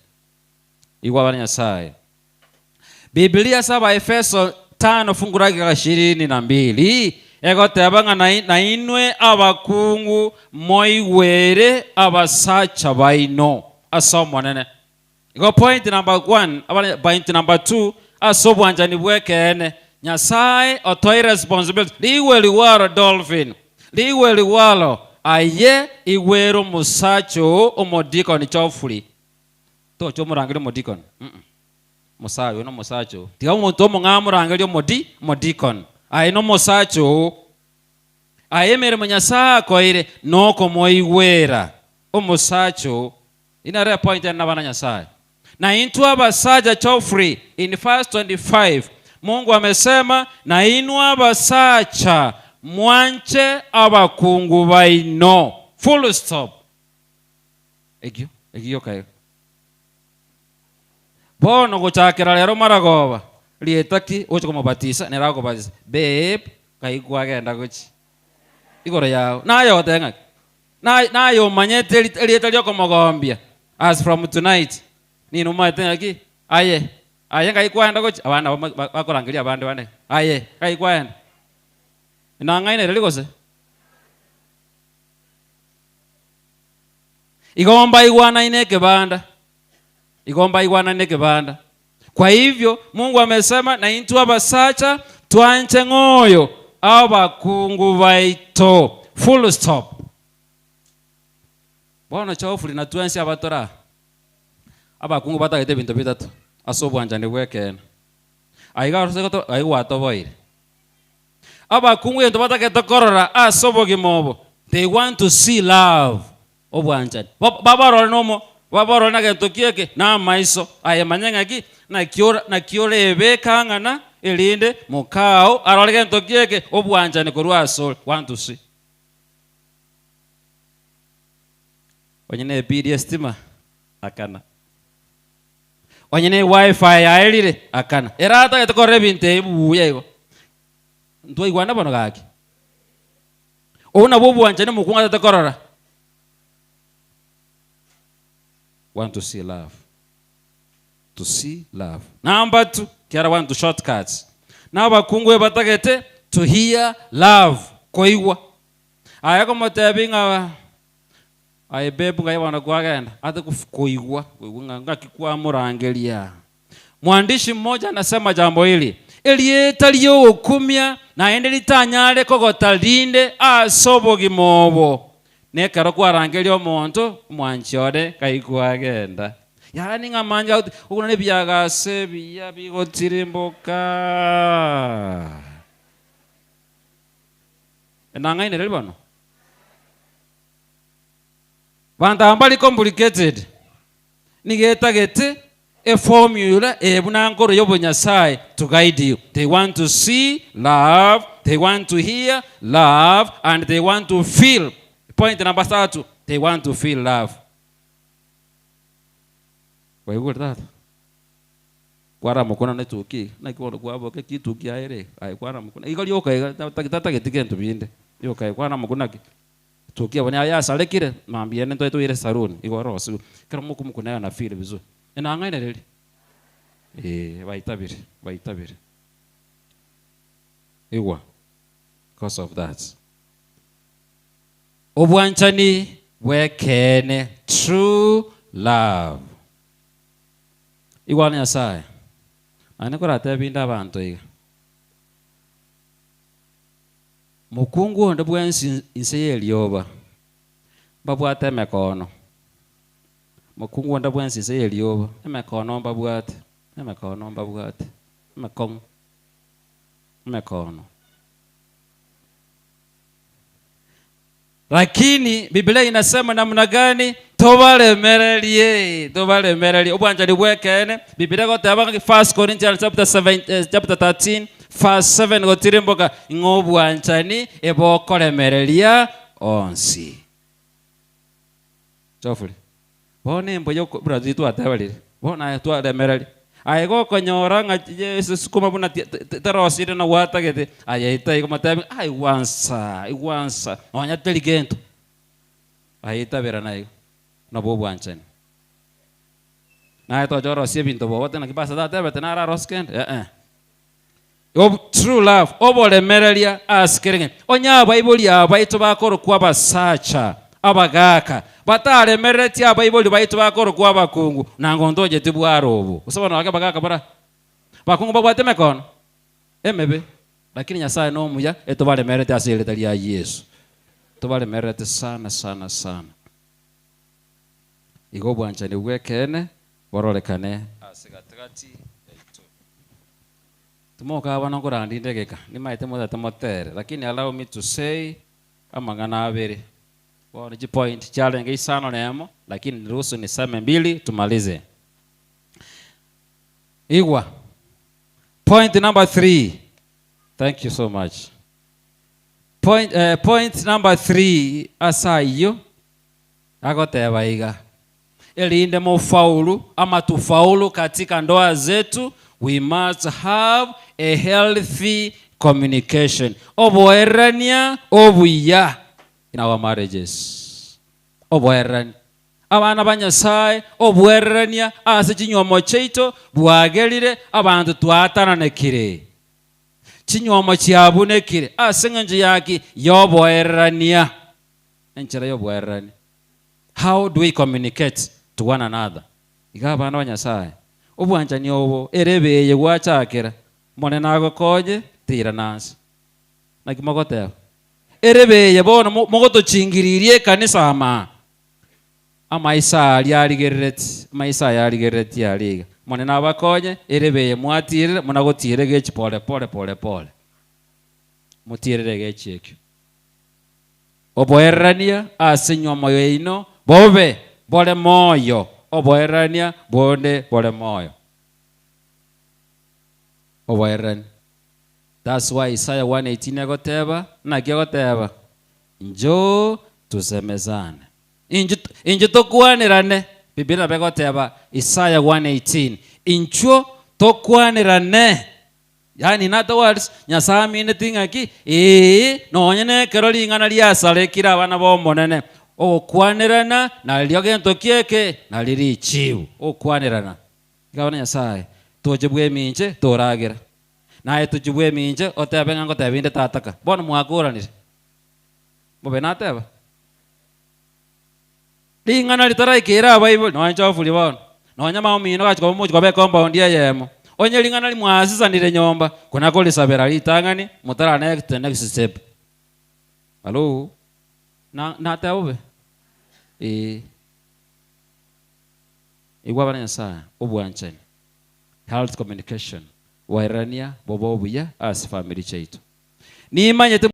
igwa bana Nyasaye. Biblia saba Efeso 5 fungu lake la 22 egote abanga na inwe abakungu moiwere abasacha baino asomo nene. Go point number 1 point number 2 asobwanjani bwekene Nyasaye otoi responsibility liwe liwaro dolphin liwe liwalo aye iwero musacho omodikon chofuli to chomurangire modikon musayo no musacho tiga umuntu omung'amurangire modikon aye no musacho aye mere Nyasaye akoire noko moigwera omusacho inare point na bana Nyasaye na intu abasaja chofuli in verse 25 Mungu amesema na inu abasacha mwanche abakungu baino full stop egyo kayo bono guchakira rero maragoba lietaki ucho kumubatisa nerago batisa babe kaigwa genda guchi igoro yao nayo tenga nayo manyete lieta lyo komogombia as from tonight nino matenga ki aye kaikwenda guchi abana bakorangiria abandi bane aye kaikwenda nangaine religose igomba igwana ine kibanda kwa hivyo Mungu amesema na intu abasacha twanche ngoyo abakungu baito full stop bona chofuli na twanse abatora abakungu batagete bintu bitatu asobwanjani bwekene aigarusegoto aiwatoboire abakungu yento batagete korora asobogimobo they want to see love obwanjani babarora nomo babarora na gento kieke na maiso ayemanyenga ki na kiorebe kangana elinde mukao arore gento kieke obwanjani korwa soul want to see onyene BD stima akana onyene wifi yaelire akana erata getokore binte buye go ntoi gwana bono gaki ona bobwanjani mukunga takorora want to see love. To see love. Number 2, kiara want to shortcuts. Naba kungwe batagete to hear love. Koiwa. Ayako motabinga ayebebu ngai wana kwagenda ate koiwa ngakikwa murangelia. Mwandishi mmoja anasema jambo hili. Elieta liyo okumya na ende litanyale kogotalinde asobogimobo. Nekaro kwarangelia omonto mwanchore kaikwagenda yani ngamanja ukuna nebyagase biya bigotirimboka enangaine rero bano bandambali complicated nigetagete a formula ebunangoro yobunyasai to guide you. They want to see love, they want to hear love, and they want to feel. Point number 3, they want to feel love. Why would that? Kwara mukona netuki na kiworo kwabo ke kituki aire ai kwara mukona igoli yoka tata getikento binde yoka kwara mukona ki tuki abanya ya salekire mambie nento eto ire saruni igoro su kero mukuna na feel bizu ena ngaine reli baitabire ewa because of that obwanchani wekene true love igwana Nyasaye anekora tebinda abantu iga mukungu onde bwensi inseyelioba babwate mekono mukungu onde bwensi inseyelioba emekono babwate mekono lakini Biblia inasema namna gani tobalemerelie obwanjani bwekene Biblia goteba 1 Corinthians chapter 13 verse 7 gotirimboka ngobwanjani ebokolemerelia onsi chofuli bone mboyo brother tu atabalire bona tu alemerelie aigo konyora nga Jesus kuma buna terosire na wata gete ayaita igoma tabi ai wansa onya teligento ayaita vera nai na bobo anchen na to joro sie binto bobo tena kipasa da tebe tena ra roskend true love obole merelia askeringen onya bible ya baito bakoro kwa basacha abagaka batale mereti aba iboli baito bakoro kwa bakungu nango ndoje tibwaro obu usabana wake bagaka bara bakungu babwate mekono emebe lakini Nyasaye no muya etubalemerete asirete ya Yesu tubalemerete sana sana sana igo bwanchani bwekene bororekane asigatigati tumoka abana ngorandi ndegeka nimaite mudate motere lakini allow me to say amangana abere bora ji point challenge isano nemo lakini niruhusu niseme mbili tumalize. Igwa point number 3. Thank you so much. Point number 3 asayo agoteba iga elinde mufaulu ama tufaulu katika ndoa zetu, we must have a healthy communication. Oboerania obuya in our marriages. Oboerania abana banyasaye obwerania ase kinyomo cheito bwagerire abantu twatananekire kinyomo kyabunekire ase nganje yaki yoboerania enchera yoboerania. How do we communicate to one another? Iga abana banyasaye obwanjani obo erebeye gwachakira mone nago koje tira nansi nakimogoteba erebeye bono mogotochingiririe kanisa ama amaisa yaligereti yaliga mone nabakonye erebeye mwatirire munagotire gechi pole pole mutirire gechi ekyo oboerania ase nyomo yoino bobe bole moyo oboerania bonde bole moyo oboerania. That's why Isaiah 1:18 agoteba nagoteba njo tusemezane injo tokwanirane. Biblia begoteba Isaiah 1:18 incho tokwanirane. Yani in other words Nyasaye mine tingaki nonyene kero lingana lyasale kira abana bomonene okwanirana na lyo gento kieke na liri chiu okwanirana gabana Nyasaye tojebwe minje toragira naye tujibwe minje otebe ngango tebinde tataka bono mwakuranire mobe nateba lingana litara ikira Bible nonjo fuli bono nonya maumino gachiko muji kobe compound yemo onye lingana limwasizanire nyomba kuna ko lisabera litangani mutara next step. Hello na taube igwa bana Nyasaye obwanchani health communication wairania bobobuya as family chaitu nimanyete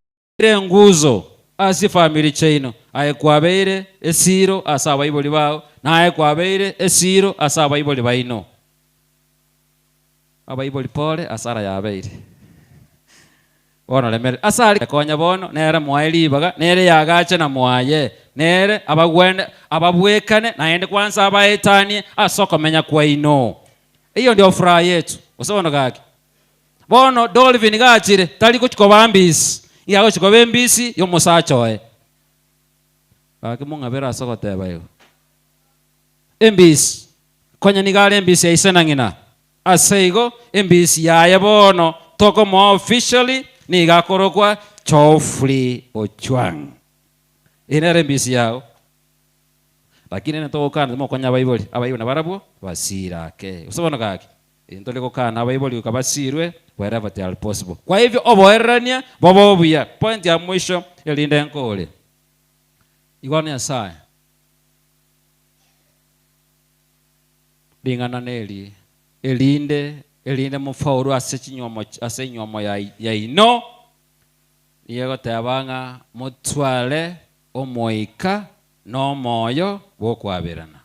nguzo as family chaino ayekwabeire esiro asa Bible bao na ayekwabeire esiro asa Bible baino abaiboli pole asara yabeire bono lemere asali konya bono nere mwaili baga nere yagache na mwaye nere abagwende ababwekane naende kwanza abaetanie asoko menya kwa ino. Iyo ndio furaha yetu usabona gaki bono Dolphin gachire tali kuchikoba mbisi yago chikobe mbisi yo musachoe baki munga bera asoko teba yo mbisi konya nigale mbisi yaisena ngina aseigo mbisi yaye bono toko mo officially ni gakorokwa Geoffrey Ochwang inere mbisi yao lakini netokana mo konya Bible abayibona barabo basira ke usabona kake intole kokana Bible ukabasirwe wherever they are possible. Kwa hivyo oboerania bobobuya point ya mwisho elinde nkole igwana Nyasaye lingana neli elinde mufauru ase nyomo ya ino yego tabanga mutwale omoika no moyo bokwabirana.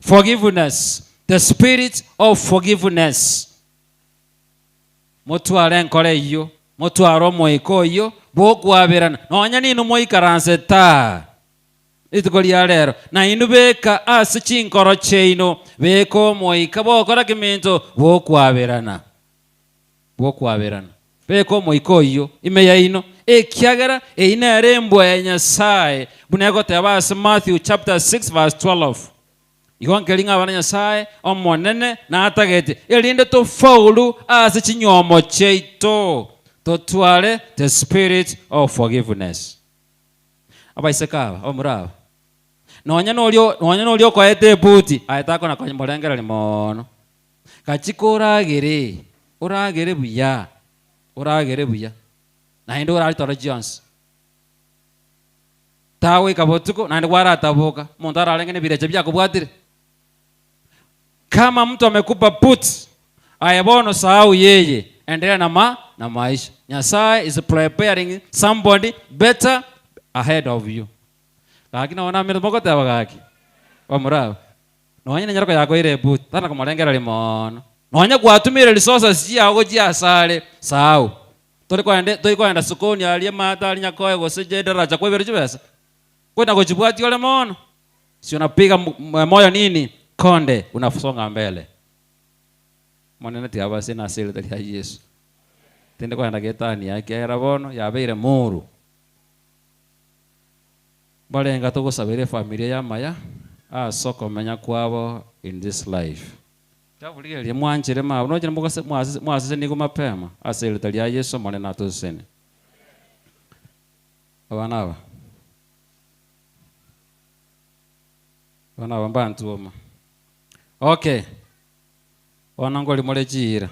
Forgiveness, the spirit of forgiveness. Mutwale nkole iyo mutwaro moiko iyo bokwabirana nonya nino moikaranse ta itukoli alero na inu beka ase chinkoro cheino beko moika bokora kiminto bokwabirana beko moiko iyo imeya ino ekiagera einarembo ya Nyasaye bunego tebase Matthew chapter 6 verse 12 igonkelinga abana Nyasaye omonene na atagete elinde to faulu ase chinyomo cheito totwale the spirit of forgiveness abaisekaba omuraba nonya nolio kwaete buti aitako na konyembolengera limono kachikoragire uragere buya naende uraritora Jones tawe kabotuko naende warataboka muntu ararengene bireche byakubwatire. Kama mtu amekupa put ayabono sahau yeye, endelea na maisha. Nyasaye is preparing somebody better ahead of you. Lakini wana mimi moko tabagaki wamuraba nonya nyarako yako ire but tana kumurengera limono nonya kwatumire resources yago jiasale sahau tuli kwenda sokoni aliye mata alinya koe goseje daraja kwa bere chibesa kwenda kujibwati ole mono si unapiga moyo nini konde unasonga mbele mwana ti abase na sele tali ya Yesu tende kwenda getani yake era bono yabeire muru balenga tugusabire familia ya maya soko menya kwabo in this life tabuliye mwanjire ma unojira mugase mwasise niko mapema asele tali ya Yesu mwana na tusene abana mbantu oma okay wanangoli molejira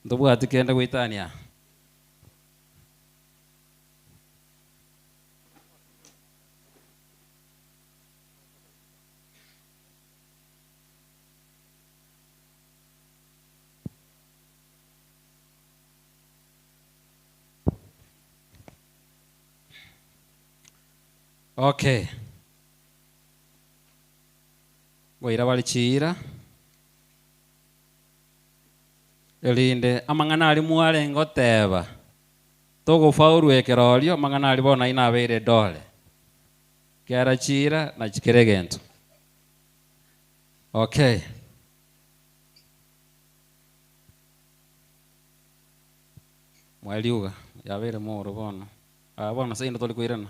ndobwati kenda kuitania okay boira balichira elinde amangana ali mualengo teba togo fauru ekerolio amangana ali bona ina beire dole kera chira na chikeregento okay mwaliuga yabere moro bona bona sasa ndo tolikuirana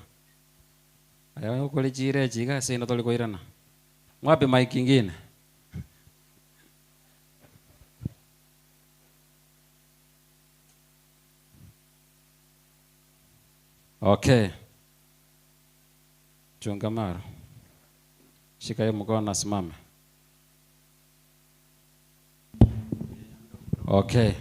ayo kole chira chiga sasa ndo tolikuirana mwape mic ingine okay chunga mara shika hiyo mkono na simama okay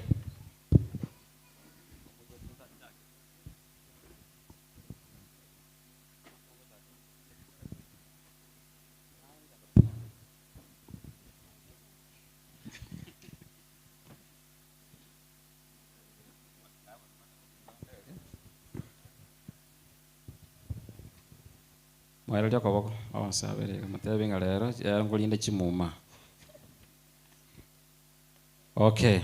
Mwere lya koboko awasabere kamatabe ngalero ya ngolinde chimuma okay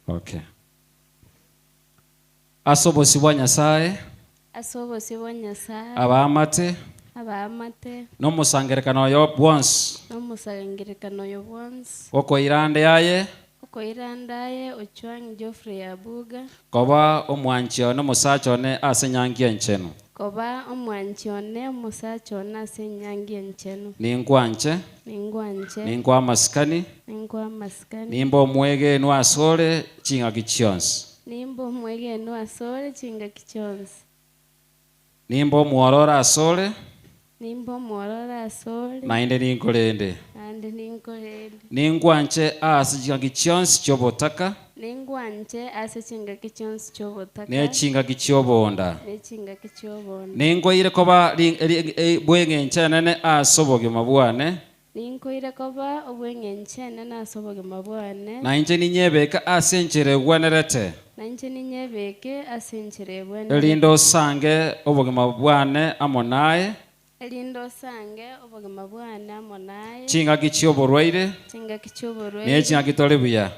okay asobosi bwa Nyasaye abamate n'omusangerekano yo bwonsi oko irande yaye Ochwang Geoffrey Abuga koba omwanchione musachone ase nyangi enchenu koba omwanchione musachone ase nyangi enchenu ningwanche ningwa maskani nimbo mwege no asore chinga kichionsi nimbo muorora asore nainde ninkolende ningwanche ase chinga kichionsi chobotaka nechinga kichobonda ningoire koba bwenge nene asoboge mabwane na inche ninyebeka asenchere gwenerete elindo sange obogema bwane amonaye chinga kichioborwaire nechinga kitole buya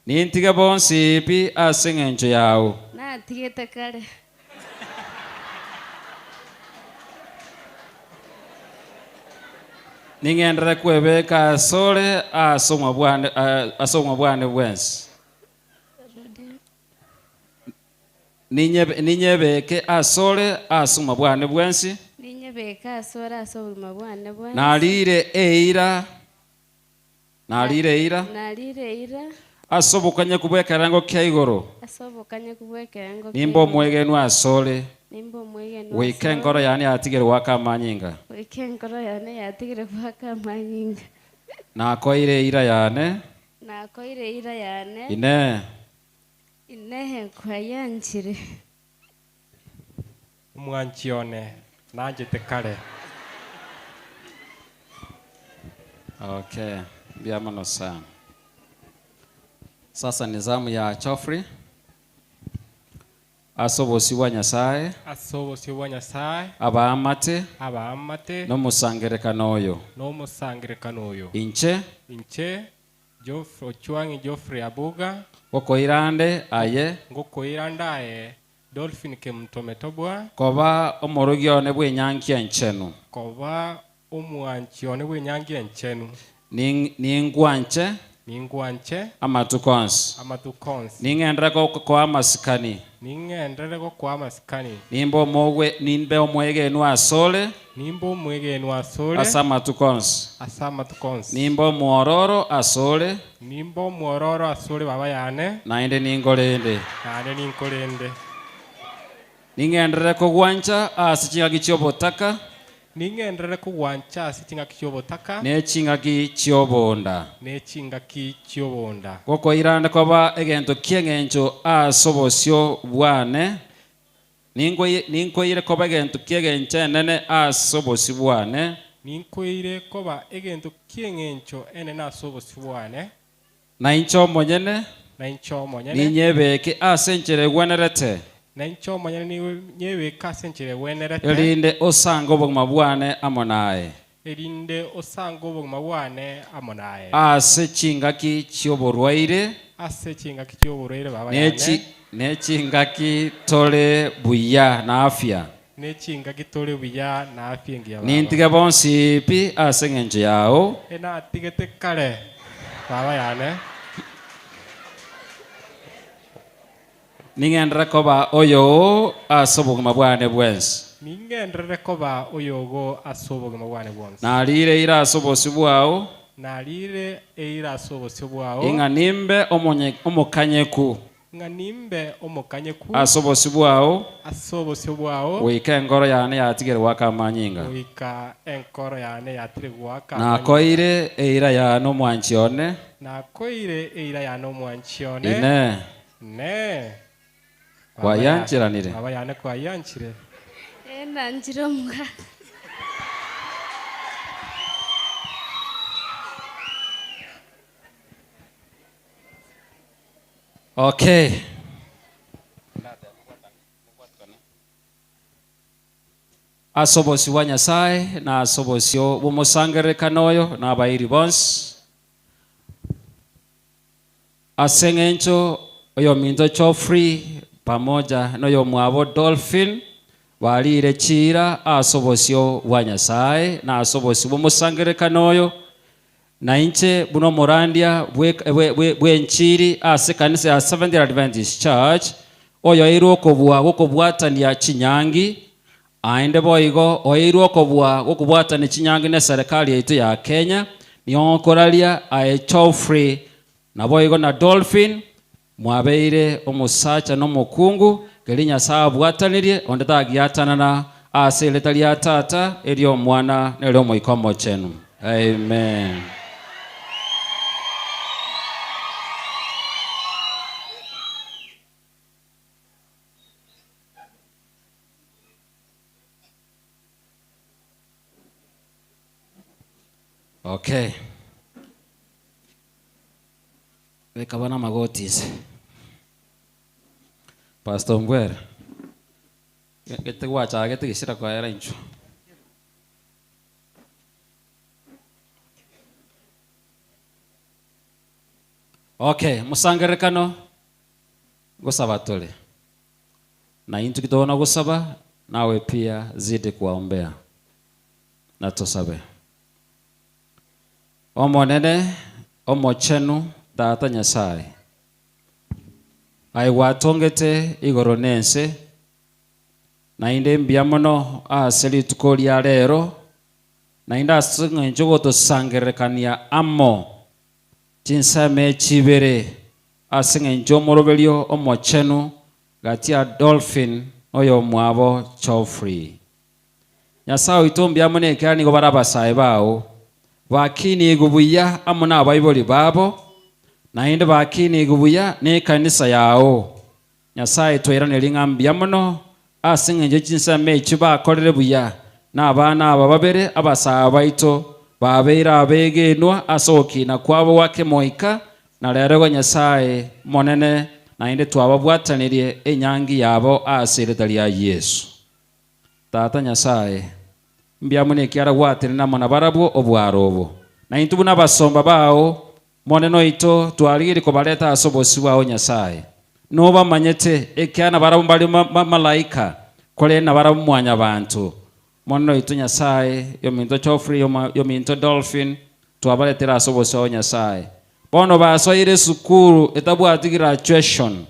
nintige bonsi pi aseng'encho yao ning'endere kwebeka asore asomwa bwane bwensi ninyebeke asore asomwa bwane bwensi nalire eira asobokanye kubweka rango kya igoro asobokanye kubwekerengo nimba omwegenu asole nimba omwegenu wike enkoro yane yatigere wakamanyinga wike enkoro yane yatigire gwakamanyinga nakoire ira yane nakoire ira yane ine kwayanchire umwanchione nanjete kale. Okay, biamano sana. Sasa ni zamu ya Geoffrey. Asobosi wa Nyasaye. Asobosi wa Nyasaye. Abaamate. No musangerekano oyo. Inche Geoffrey Ochwangi Geoffrey Abuga. Gokoirande aye. Dolphin Kemtometobwa. Koba omorogione bw'enyanki enchenu. Koba omwanchione bw'enyanki enchenu. Ningwanche amatukonsi ningendreko kwa masikani nimbe omwegenu asole asa matukonsi nimbe omwororo asole baba yane nainde ningolende ningendereko gwancha asichinga kichobotaka ningendreko gwancha asichinga kichobotaka nechinga kichobonda goko irande koba egento kiengencho asobosio bwane ninkoire koba egento kiegenche nene asobosi bwane ninkoire koba egento kiengencho enene asobosi bwane na incho monyene ninyebeke asenchere gwenerete elinde osanga obogima bwane amonaye ase chingaki chioborwaire nechingaki tole buya na afya nintige bonsipi ase eng'encho yao ningendera koba oyo ase obogima bwane bwensi nalire ira ase obosi bwao ing'a nimbe omokanyeku ase obosi bwao wika engoro yane yatigere wakamanyinga nakoire eira yane omwanchione ine kwayanchiranire baba yane kwayanchire nanchire omuga okay asobosi wa Nyasaye na asobosio bumusangerekano oyo n'abairi bonsi aseng'encho oyo minto Geoffrey pamoja n'oyo mwabo Dolphin balire chira asobosio bwa Nyasaye na asobosi bumusangerekano oyo na inche buno morandia bwenchiri ase kanisa ya Seventh Adventist Church oyo iro okobwatania chinyangi aende boigo oiro okobwatania chinyangi na serikali yetu ya Kenya niokoralia ae Geoffrey na boigo na Dolphin mwabeire omusacha n'omukungu keri Nyasaye abwatanirie onde tagiatanana ase letali ya tata elio mwana nelio moikomo chenu. Amen. Okay. Wekabana magotis. Pastor Mbwera. Gete wacha gete gishira kwa era incho. Okay, musangerekano gusaba tole. Na intu kitona gusaba nawe pia zidi kuwaombea. Na tusabe. Omonene omochenu tata Nyasaye aiwatongete igoro nense na inde mbiamono aseli tukolia lero na inda sing'encho gotosangerekania amo chinsame chibere asinga njomoroberio omochenu gatia Dolphin oyo mwabo Geoffrey. Nyasaye itombya mone kandi go barabasaye bawo bakini gubuya amuna abayiboli babo na inde bakini gubuya ne kanisa yawo. Nyasaye toirane lingambya muno asinga nje kinsa mechi bakorere buya n'abana aba babere abasaba baito babeira abegenwa asoki na kwabo wake moika na rero Nyasaye monene na inde twababwatanirie enyangi yabo asiretalia ya Yesu. Tata Nyasaye mbyamune kiara gwatene na mona barabwo obwarobo na intubu n'abasomba bawo moneno ito twalire ko baleta asobosi wawo Nyasaye no bamanyete ekyana barabu bali malaika kole na barabu mwanya bantu moneno ito Nyasaye yominto Geoffrey yominto Dolphin twabaletera asobosi wawo Nyasaye bono basoire sukuru etabwati graduation.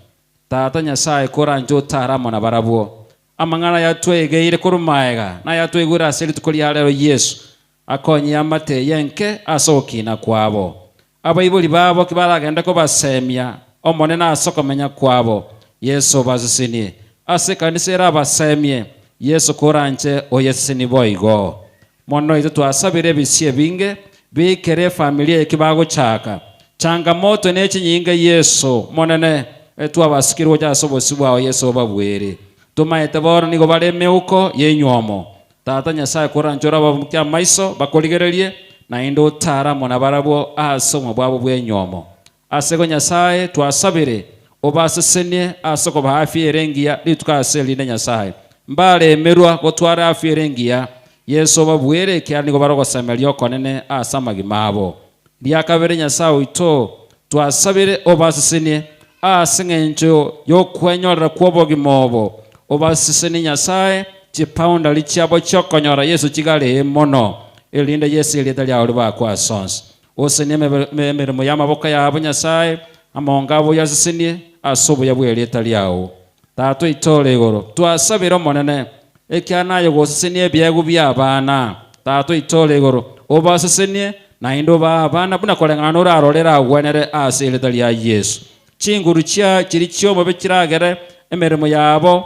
Tata Nyasaye koranjo taramo na barabwo amangana yatwegeire kurumaega na yatwegura asili tukoli halero Yesu akonyi amate yenke asoki na kwabo abayibuli babo kibaragenda ko basemya omone na asokomenya kwabo Yesu bazisini asekanisera basemye Yesu koranje oyesini boigo mono ito twasabire bisie binge bikere familia kibago chaka changamoto nechi nyinga Yesu monene etwabasikirwo jasobosi bwao Yesu babwere tumaete boro nigo bareme uko yenywomo. Tata Nyasaye koranjora babukya maiso bakoligererie na indo taramo na barabo asomo bwabo bwenywomo asego Nyasaye twasabire obasesenie asoko bahafi erengia litukaseli na Nyasaye mbale emerwa gotwara afi erengia Yesu babwere kyani nigo barogo samelio konene asamagimabo lyakabere Nyasaye ito twasabire obasesenie asingenjo yokwenyorera kwobogimobo obaseseni Nyasaye chipaunda lichiabo chokonyora Yesu chigale mono elinde Yesu elita lya oliba kwa sons osene meremo y'amaboko yabo Nyasaye amongabo yasesenie asobo yabwe elita lyawo tato itole igoro twasabira monene ekyanayo gosesenie byego byabana tato itole igoro obasesenie na indo babana buna kolengana orarorera gwenere ase elita lya Yesu chinguru chia chiri chiomo bekiragere emeremo yabo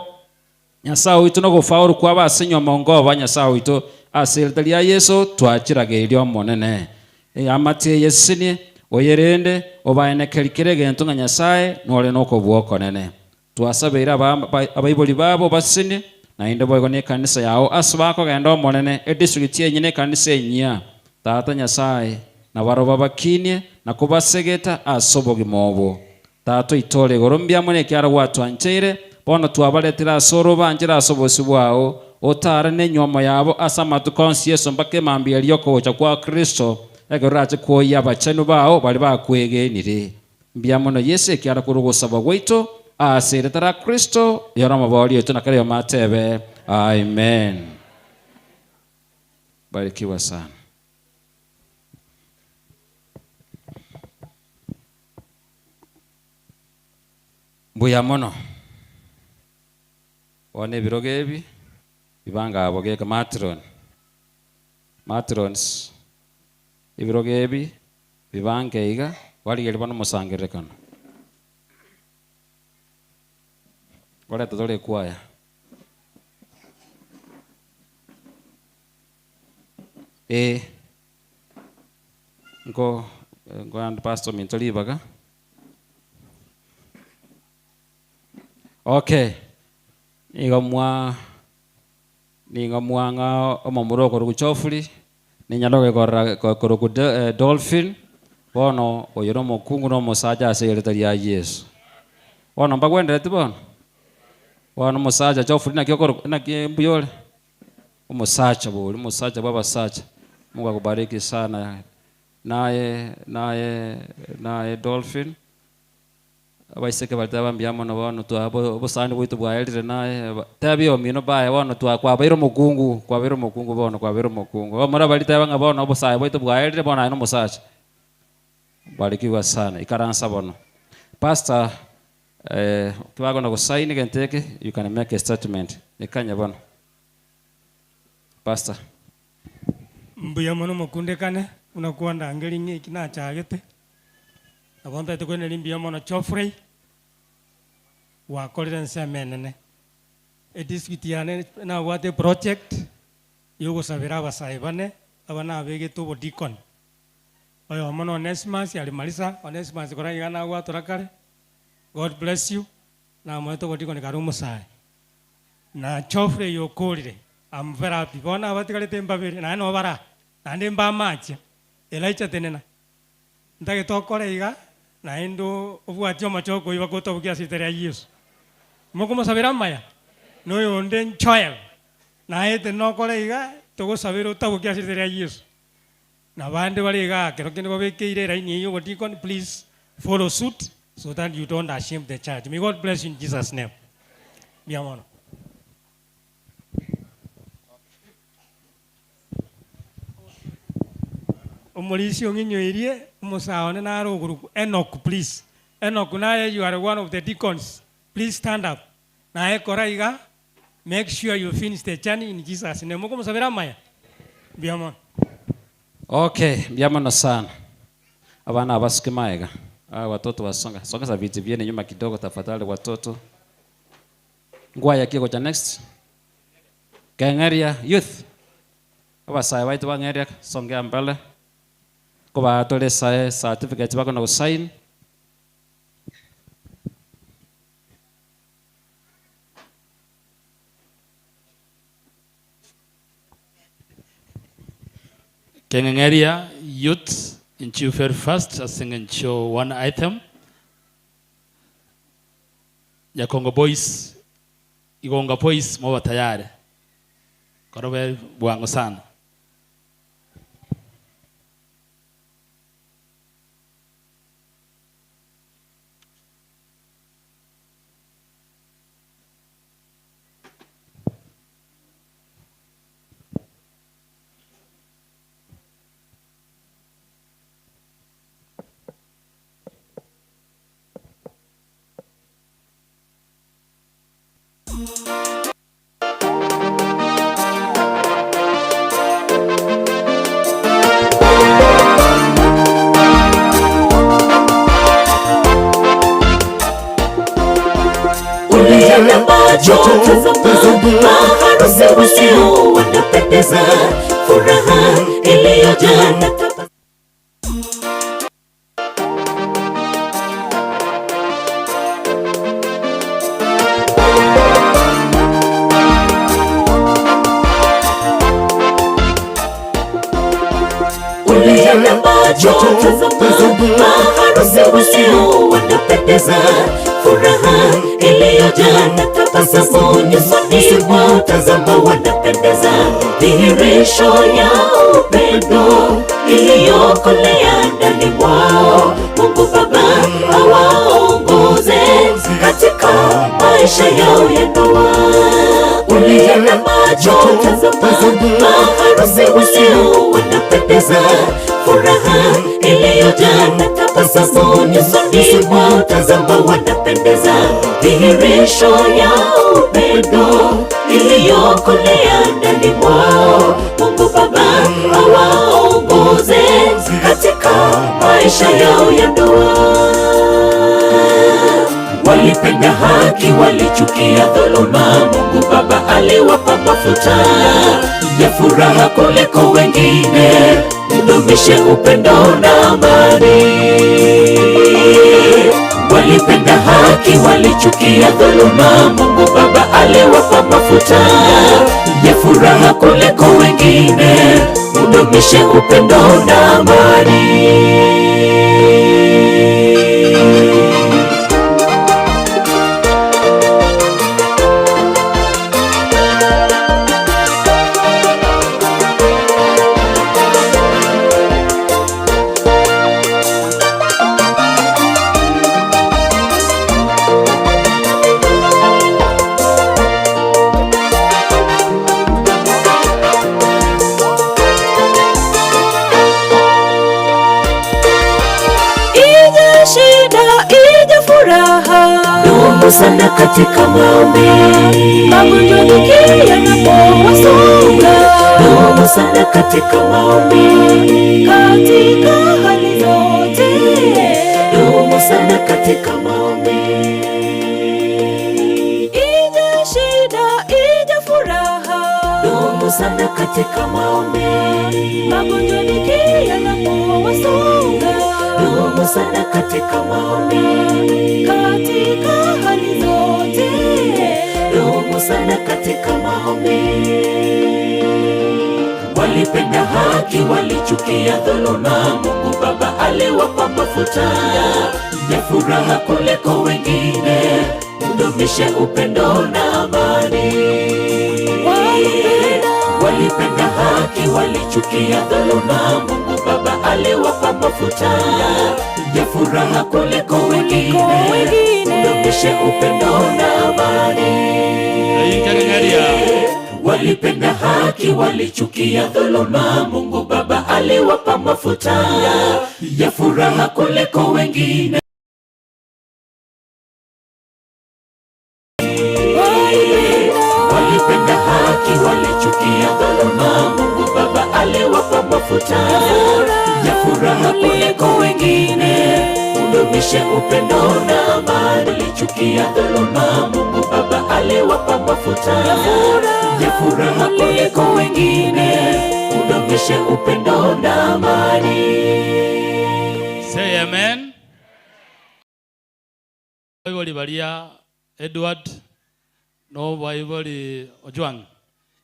Nyasaye ito no gofauru kwa basenyo mongo Nyasaye ito asiltali ya Yesu twachirage ilyo monene amate yesini oyerende obaene kelikirege ntunga Nyasaye nole noko bwoko nene twasabira abayiboli babo basini na inde boygo ne kanisa yawo asubako gendo monene edistrict yenyine kanisa enyia tata Nyasaye na baroba bakinie na kubasegeta asobogi mobo tato itole gorombya mone kyara watu ancheire bono twabaletera soro banjira asobosi bwao otara ne nyomo yabo asamatu conscious mbake mambia lyoko cha kwa Kristo egeraje ko yabachenu bao bali bakwegenire mbya mono Yesu kyara kurugusaba gweito asiretera Kristo yorama bali yetu nakale matebe amen. Barikiwa sana. Mbuya mono one birogebi bibanga abogeka matrons ibirogebi bibangeiga waligeli bano musangerekano wale totole kwaya ngo and pastor mintolibaga okay nigamwa nga omomuro ko Geoffrey ninyaloge ko Dolphin bono oyoro mokungu no mosaja asegereta lya Yesu bono mbagwendere tibono bono mosaja Geoffrey na kimbuyole umusacha boli musacha baba sacha Mungu akubariki sana naye Dolphin abaiseke batabambya mono bono twabo bosani bwitu bwaelire naye tabyo mino bae bono kwa bero mukungu bono kwa bero mukungu omara balita banga bono bosai bwitu bwaelire bono ano musacha barikiwa sana ikaransa bono pastor kibago na kusaini kenteke you can make a statement ikanya bono pastor mbuya mono mukundekane unakuwa ndangeli nyiki na chagete abonta tukone limbia mono Geoffrey wa koleren menene ediskitiane na wate project yogo sabira basaibane abana bege tubo deacon oyo mono Onesmus alimalisa Onesmus kora igana wa torakare. God bless you na mo to deacon karumo sai na Geoffrey yokorire am very happy bona abatikale temba bere na no bara na ndemba machi elaicha tenena ndage tokore iga na endo obwatio machoko iba kotobukia siteria Yesu moko sabira maya no yonde nchoya na ete no kore iga togo sabira otabukia siteria Yesu na bande bali iga kero kene babekeire raini yo deacon please follow suit so that you don't shame the church. May God bless you in Jesus name. Mi amor. Omolisi onginyo irie umusaone na ruguru Enoch please. Enoch na you are one of the deacons. Please stand up. Na ekoraiga make sure you finish the journey in Jesus name. Moko musabira maya. Mi amor. Okay, mi amor sana. Abana abasikimaega. Watoto wasonga. Songa za viti vyene nyuma kidogo tafadhali watoto. Ngwaya kiko cha next. Kengeria youth. Abasaya waitu wangeria songea mbele. Kwa atole sae certificate bako na usign. Kengeria youth in Chiufer first asingen show one item. Ya Kongo boys igonga boys mo tayari. Korobe buango sana. Maharusi wasio wanapendeza, furaha iliyojaa na tabasamu. Uliona macho, tazama, maharusi wasio wanapendeza, furaha iliyojaa na tabasamu nyusoni mwao, tazama wanapendeza, dhihirisho ya upendo iliyokolea ndani mwao. Mungu Baba awaongoze katika maisha yao ya ndoa. Uliona macho, tazama, maharusi wasio wanapendeza, furaha iliyojaa na tabasamu nyusoni mwao, tazama wanapendeza, dhihirisho ya upendo iliyokolea ndani mwao. Mungu Baba awaongoze katika maisha yao ya ndoa. Walipenda haki, walichukia dhuluma. Mungu Baba aliwapa mafuta ya furaha kuliko wengine. Mdumishe upendo na amani. Walipenda haki, walichukia dhuluma. Mungu Baba aliwapa mafuta ya furaha kuliko wengine. Mdumishe upendo na amani. Dumu sana katika maombi, magonjwa dhiki yanapowasonga. Dumu sana katika maombi, katika hali zote. katika maombi. Ije shida, ije furaha, dumu sana katika maombi. Magonjwa dhiki yanapowasonga, dumu sana katika maombi. Katika hali zote, dumu sana katika maombi. Walipenda haki, walichukia dhuluma. Mungu Baba aliwapa mafuta ya furaha kuliko wengine. Udumishe upendo na amani. Walipenda haki, walichukia dhuluma. Mungu Baba aliwapa mafuta ya furaha kuliko wengine. Udumishe upendo na amani. Walipenda haki, walichukia dhuluma. Mungu Baba aliwapa mafuta ya furaha kuliko wengine. Walipenda haki, walichukia dhuluma. Mungu Baba aliwapa mafuta ya furaha kuliko wengine. Udumishe upendo na amani. Walichukia dhuluma. Mungu Baba aliwapa mafuta ya furaha kuliko wengine. Udumishe upendo na amani. Say amen. Baibuli balia Edward no baibuli Ojwang.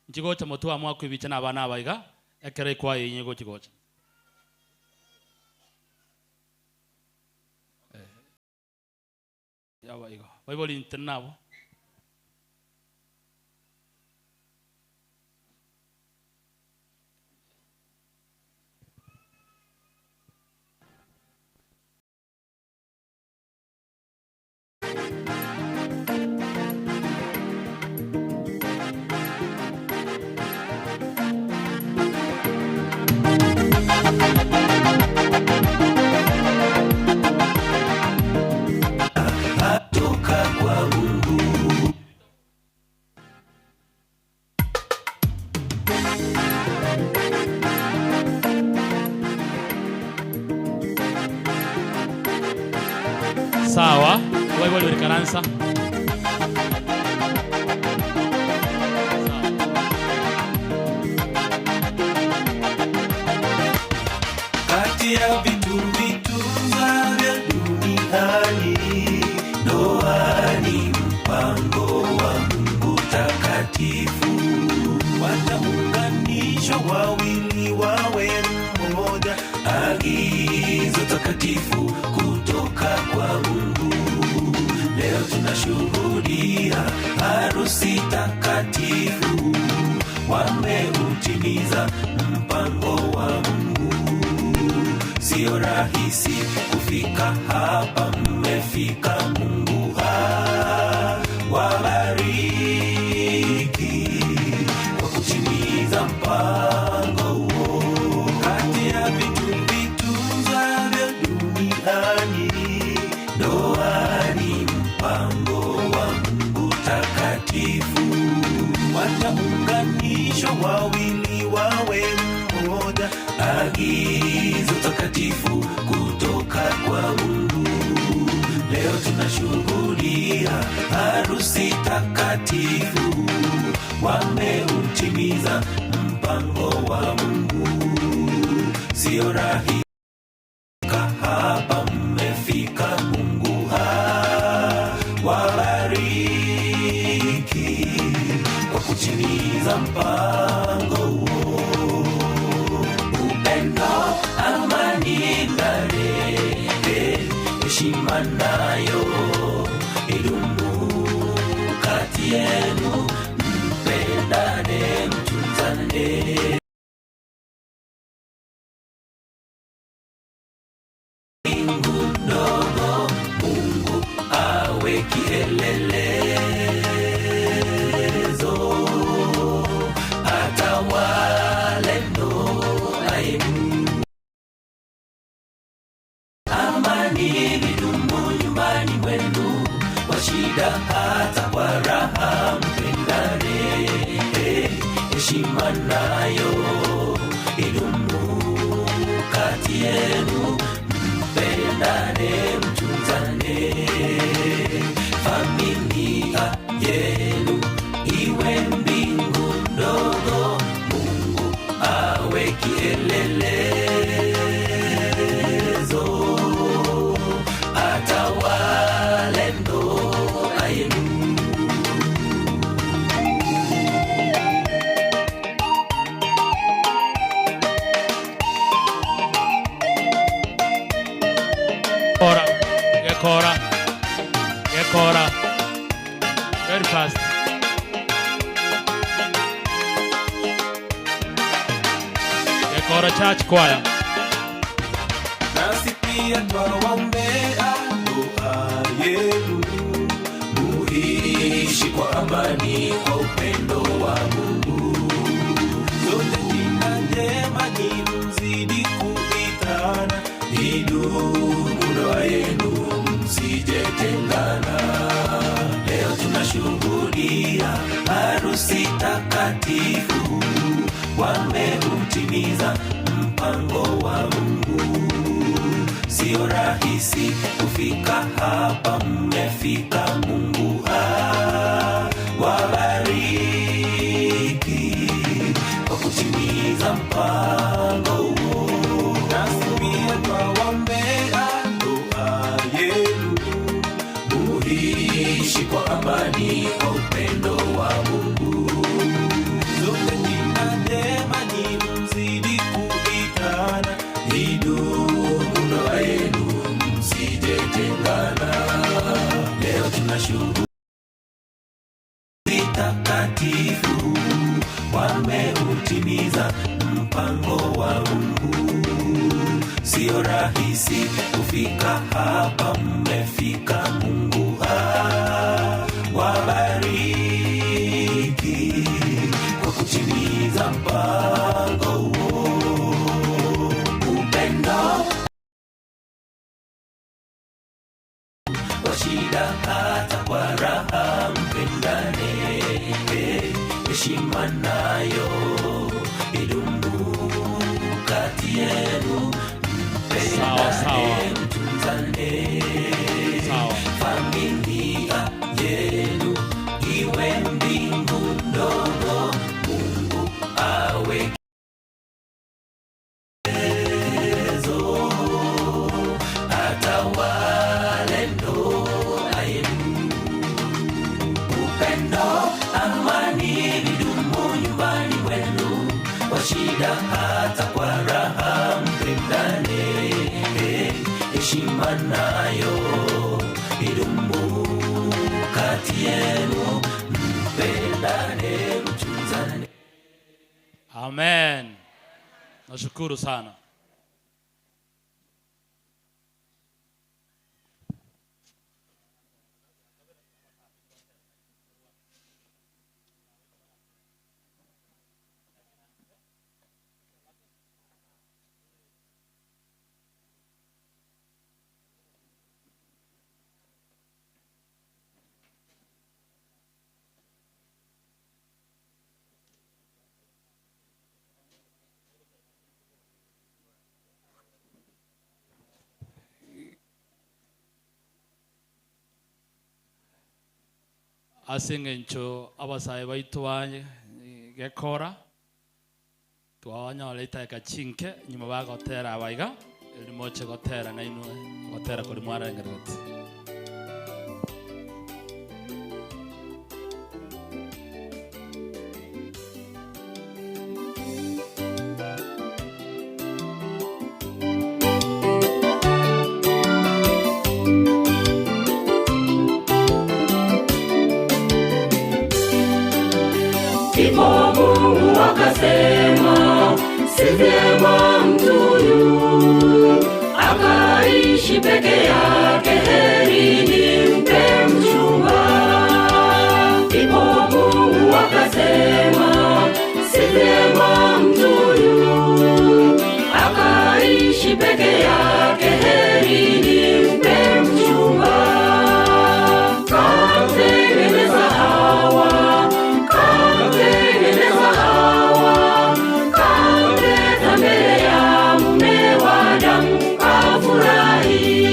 Njigocha motu amwa kwibicha na bana baiga ekere kwa yenye go chigocha. Ya baiga. Baibuli internabo. Sawa, Baibuli berikaransa. Kati ya vitu vya duniani, ndoa ni mpango wa Mungu takatifu. Wataunganishwa wawili wawe mmoja, agizo takatifu kutoka kwa Mungu. Leo tunashuhudia harusi takatifu, wameutimiza mpango wa Mungu. Sio rahisi kufika hapa, mmefika. Mungu wabariki kwa kutimiza mpango huo. Kati ya vitu vya duniani, ndoa ni mpango wa Mungu takatifu. Wataunganishwa wawili wawe mmoja, agizo takatifu kutoka kwa Mungu. Leo tunashuhudia harusi takatifu, wameutimiza mpango wa Mungu. Sio rahisi hapa, mmefika. Mungu wabariki kwa kutimiza mpango huo. Upendo, amani na heshima nayo idumu kati yenu, mpendane, mtunzane. Mungu ndogo, Mungu awe kielelezo, atawale ndoa yenu. Amani vidumu nyumbani mwenu, kwa shida hata kwa raha, mpendane. Heshima nayo idumu kati yenu, mpendane, mtunzane. Trust. Gekora Church Choir. Nasi pia twawaombea dua yenu, muishi kwa amani kwa upendo wa Mungu. Zote jina njema ni mzidi kuitana, idumu ndoa yenu msije tengana. Leo tunashuhudia harusi takatifu, wameutimiza mpango wa Mungu. Sio rahisi kufika hapa, mmefika. Mungu wabariki kwa kutimiza mpango huo. Nasi pia twawaombea dua yenu, muishi kwa amani kwa upendo wa Mungu. Zote jina njema ni mzidi kuitana, idumu ndoa yenu msije tengana. Leo tunashuhudia takatifu, wameutimiza mpango wa Mungu. Sio rahisi kufika hapa, mmefika. Mungu wabariki kwa kutimiza mpango huo. Upendo kwa shida hata kwa raha, mpendane. Heshima nayo idumu kati yenu, mpendane, mtunzane. Familia yenu iwe mbingu ndogo, Mungu awe kezo, atawale ndoa yenu. Upendo, amani vidumu nyumbani mwenu, kwa shida hata kwa raha, mpendane. Heshima nayo idumu kati yenu, mpendane, mtunzane. Amen. Nashukuru sana. Asingencho abasaye baitu banye gekora twanyole iteka chinke nyuma bagotera abaiga elimoche gotera na inwe gotera kuri mwara ngerete. Ndipo Mungu akasema, si vyema mtu huyu akaishi peke yake, heri nimpe mchumba. Ndipo Mungu akasema, si vyema mtu huyu akaishi peke yake, heri nimpe mchumba. Kamtengeneza Hawa, kamleta mbele ya mume wa Adamu, kafurahi.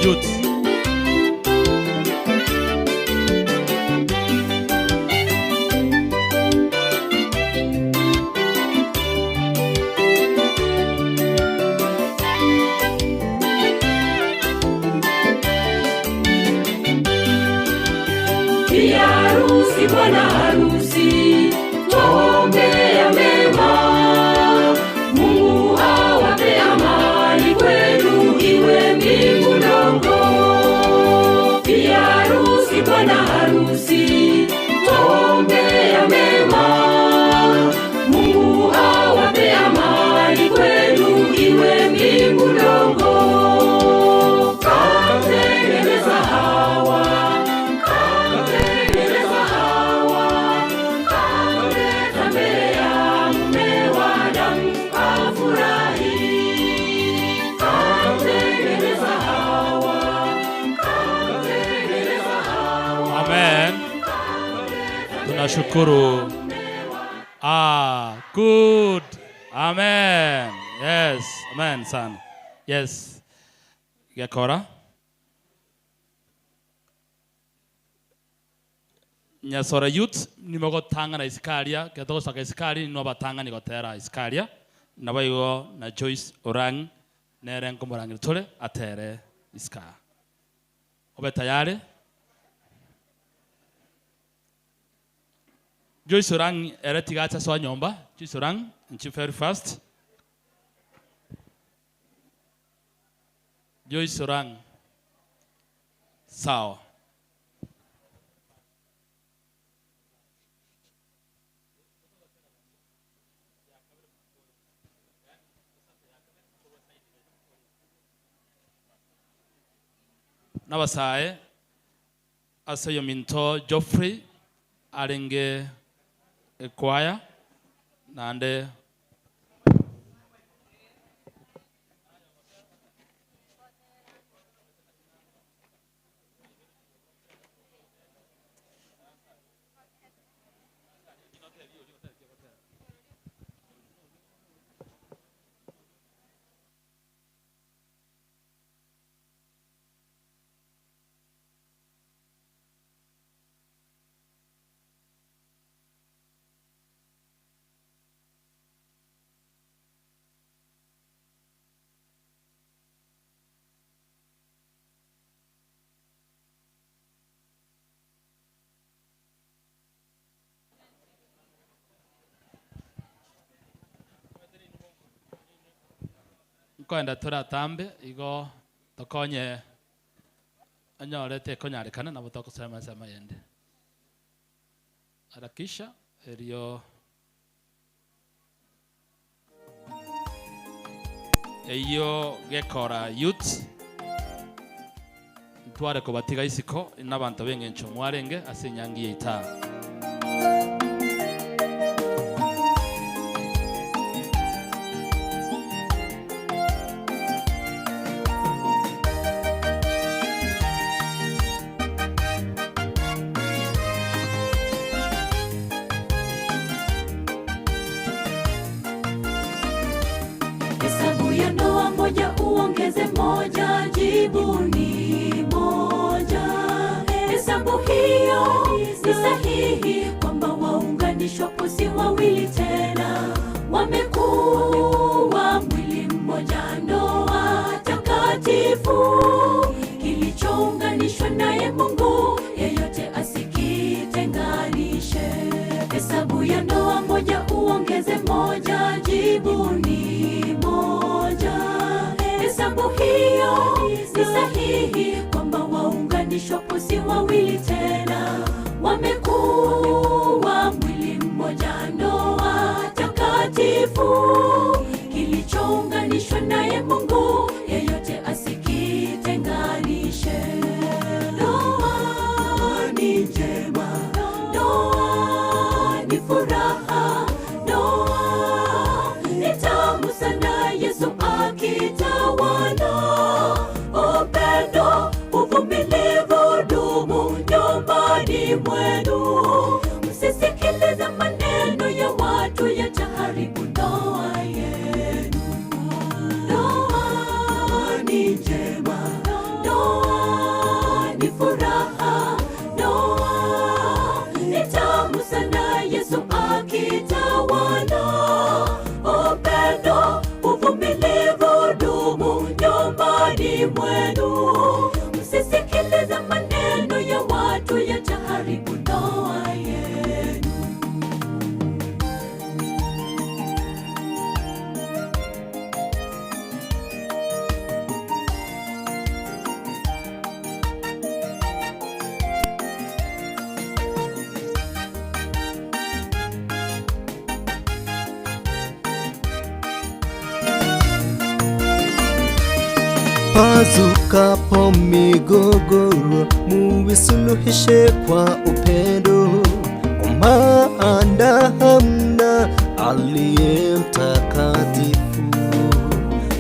Youth. Biharusi, bwana harusi, twaombea mema. Mungu awape amani, kwenu iwe mbingu ndogo. Biharusi, bwana harusi, twaombea mema. Mungu awape amani, kwenu iwe mbingu ndogo. Kamtengeneza Hawa, tunashukuru. Good. Amen. Yes. Amen, son. Yes. Yakora. Nyasora youth ni mogo tanga na iskaria, keto saka iskari no batanga ni gotera iskaria. Nabayo na Joyce Orang neren komorangir tole atere iska. Obe tayari? Joyce Orang eretigacha so nyomba. Joyce Orang nchi very fast. Joyce Orang. Sawa. Nabasae asayo minto Geoffrey arenge choir nande kwenda tora tambe igo tokonye anyorete konyarekana na butoko sema sema yende arakisha erio eyo gekora youth tware ko batiga isiko n'abantu benge ncho mwarenge asenyangiye ita. Sahihi kwamba waunganishwapo si wawili tena, wamekuwa mwili mmoja, ndoa takatifu. Kilichounganishwa naye Mungu, yeyote asikitenganishe. Hesabu ya ndoa moja uongeze moja, jibu ni moja. Hesabu hiyo ni sahihi kwamba waunganishwapo si wawili tena, wamekuwa mwili mmoja, ndoa takatifu. Kilichounganishwa naye Mungu, yeyote asikitenganishe. Ndoa ni njema, ndoa ni furaha, ndoa ni tamu sana, Yesu akitawala. Upendo, uvumilivu dumu nyumbani mwenu. Msisikilize maneno ya watu, yataharibu ndoa yenu. Ndoa ni njema, ndoa akitawala. Upendo, uvumilivu dumu nyumbani mwenu. Msisikilize maneno ya watu yataharibu ndoa yenu. Pazukapo migogoro, muisuluhishe kwa upendo, kwa maana hamna aliye mtakatifu.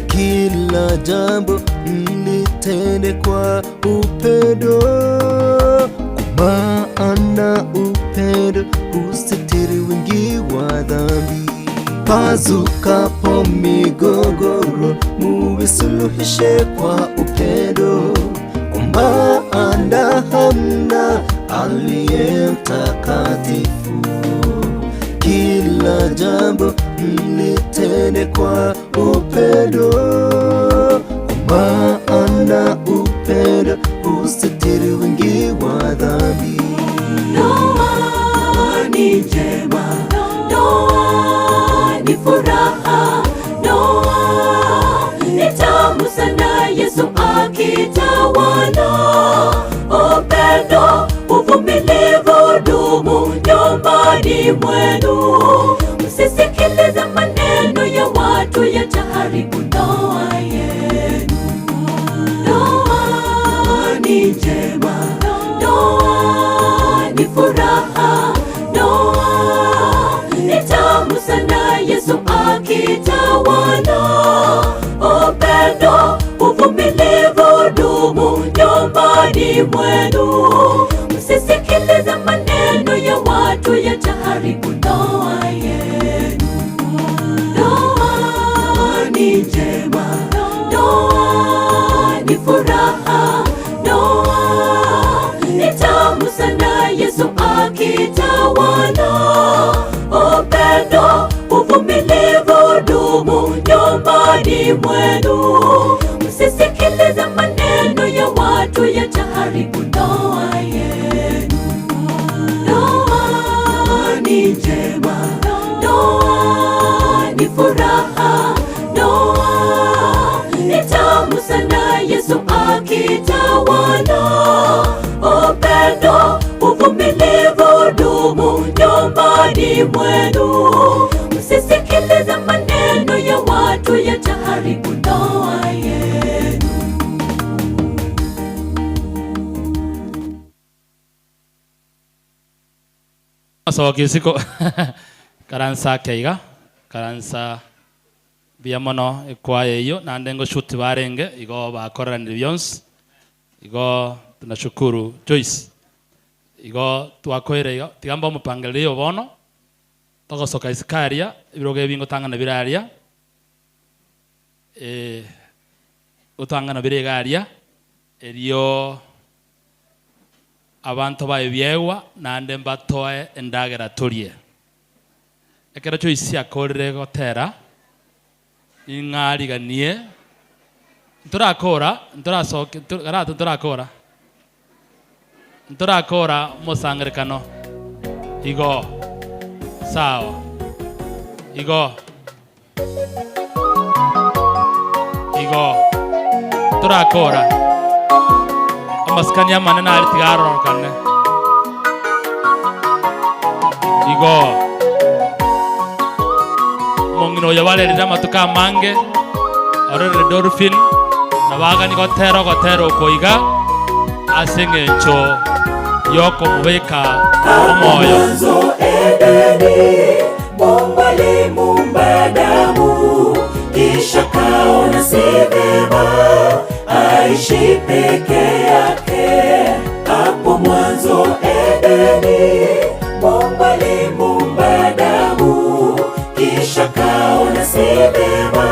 Kila jambo mlitende kwa upendo, kwa maana upendo husitiri wingi wa dhambi. Pazukapo migogoro, muisuluhishe kwa upendo, kwa maana hamna aliye mtakatifu. Kila jambo mlitende kwa upendo, kwa maana upendo husitiri wingi wa dhambi. Ndoa ni njema, ndoa ni furaha, ndoa ni tamu sana, Yesu akitawala. Upendo, uvumilivu dumu nyumbani mwenu. Msisikilize maneno ya watu yataharibu ndoa yenu. Ndoa ni njema, ndoa ni furaha, ndoa ni tamu sana, Yesu akitawala. Upendo, uvumilivu dumu nyumbani mwenu. Msisikilize maneno ya watu yataharibu ndoa yenu. Ndoa ni njema, ndoa ni furaha, ndoa ni tamu sana, Yesu akitawala. Upendo, uvumilivu dumu nyumbani mwenu. Msisikilize maneno ya watu yataharibu ndoa yenu. Ndoa ni njema, ndoa ni furaha, ndoa ni tamu sana, Yesu akitawala. Upendo, uvumilivu dumu nyumbani mwenu. Msisikilize maneno ya watu yataharibu ndoa yenu. Sawa kisiko karansa keiga karansa biamono ikwaye iyo nande ngo shuti barenge igo bakoranira byonse igo tunashukuru Joyce igo twakoire igo tigamba mupangilio bono togosoka isikaria ibiroge bingo tangana biraria utangana biregaria elio abantu bayebyewa nande mbatoe endagera turie ekero Joyce akorire gotera ing'ariganie nturakora nturasoke garato nturakora nturakora musangerekano igo sawa igo turakora amaskania manena ari tigaro kanne igo mongino yabalerira matuka mange arore Dolphin nabaga ni gotero koiga asengencho yoko mubeka omoyo Edeni Mungu alimuumba Adamu, kisha kaona si vema aishi peke yake. Hapo mwanzo Edeni Mungu alimuumba Adamu, kisha kaona si vema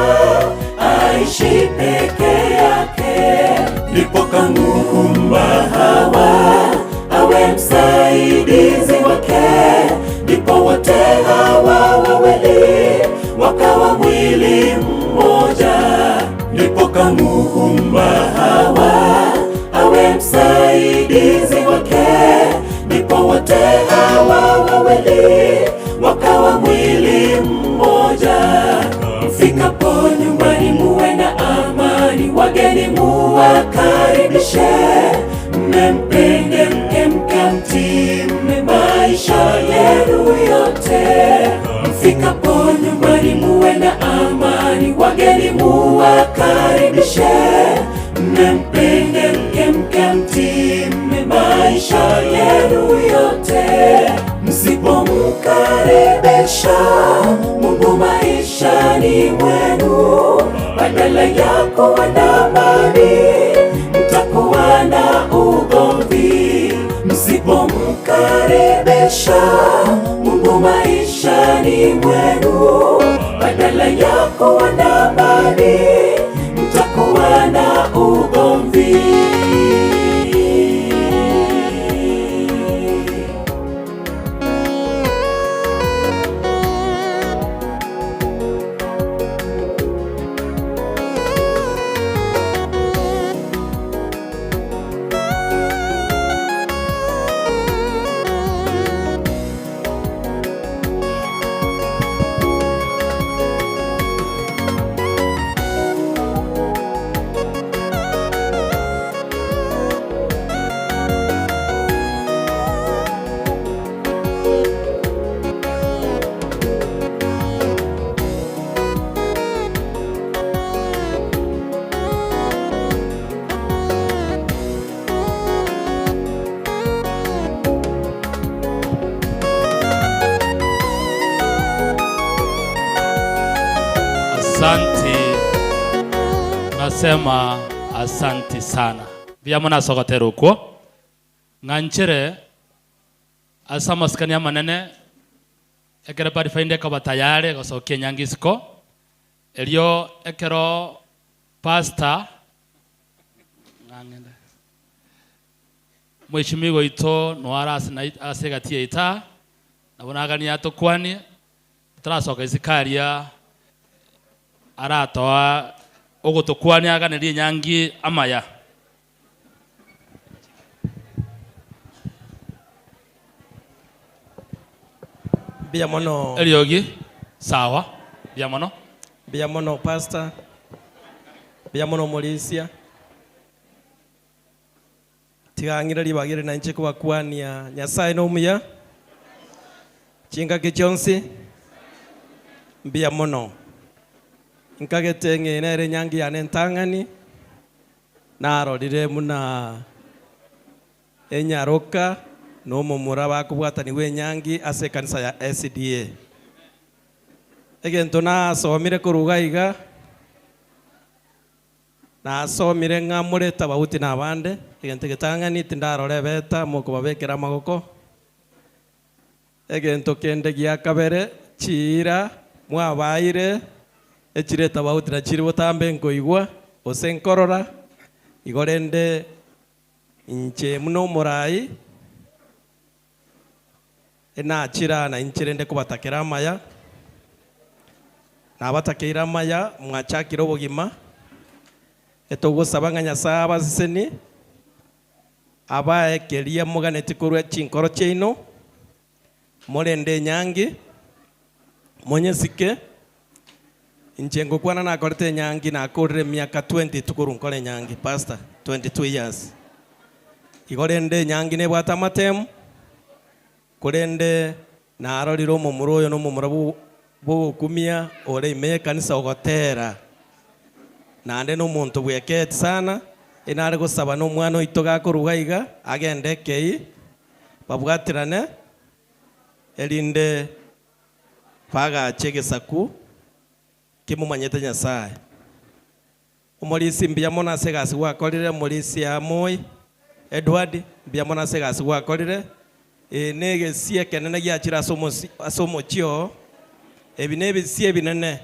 aishi peke yake. Ndipo kamuumba Hawa awe msaidizi wake, ndipo wote hawa muwakaribishe, mmempende, mkemtie maisha yenu yote. Mfikapo nyumbani muwe na amani, wageni muwakaribishe, mmempende, mkemtie maisha yenu yote. Msipomkaribisha Mungu maishani mwenu, badala ya kuwa na amani mtakuwa na ugomvi. Msipomkaribisha Mungu maishani mwenu, badala ya kuwa na amani mtakuwa na ugomvi. Asanti, nasema asanti sana. Bia mwana sokotero uko nganchere asa maskani manene ekere bari fainde ka batayare gosokia nyangisiko elio ekero pastor ngangenda mwishimigo ito nwara asegatie ita nabonaga ni atokwani turasoka isikaria aratoa ogotokwani aganeri nyangi amaya bia mono eliogi sawa bia mono pastor bia mono Molisia tigangira libagire na nche kwa kwania Nyasaye no muya chinga kichonsi bia mono nkagete nere nyangi yane ntangani narorire muna enyaroka no mumura bakubwatani we nyangi ase kanisa ya SDA egento na somire kurugaiga na somire ngamureta bauti na bande egento getangani tindarore beta moko babekera magoko egento kende gya kabere chira mwabaire echireta bauti na chiri botambe nkoigwa osenkorora igorende inche muno morai ena chira na inchirende kubatakera amaya na batakira amaya mwachakira obogima etogosaba Nyasaye abaseni abaekeria muganeti kurwa chinkoro cheino morende nyangi monyesike inchengo kwana na korete nyangi na korre miaka 20 tukuru nkole nyangi pastor 22 years igorende nyangi ne bwata matem kurende na aroriro mumuroyo no mumurabu bo kumia ore ime kanisa ogotera nande no muntu bwekete sana inare gusaba no mwana itoga kurugaiga agende kei babwatirane elinde paga chegesaku kimumanyete Nyasaye umolisi mbia mona segasi wakorire molisi ya Moi Edward mbia mona segasi wakorire nege sie kenene gya chira asomo chio ebinebe sie binene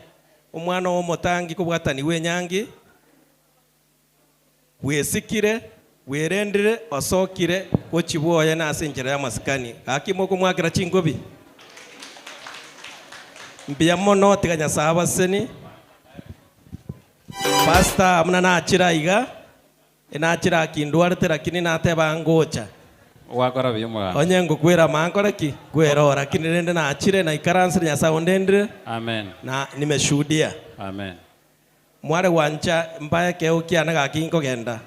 umwana wo motangi kubwatani we nyangi wesikire werendire osokire ko chiboya na asenjera ya maskani akimoko mwakira chingobi mbia mono tiganya saba seni pasta amna na achira iga ina achira kindwarte lakini na teba ngocha wakora bimwa onye ngukwira mankora ki gwero lakini nende na achire na ikaransi nya soundendre amen na nimeshuhudia amen mware wancha mbaye keo kiana gakinko genda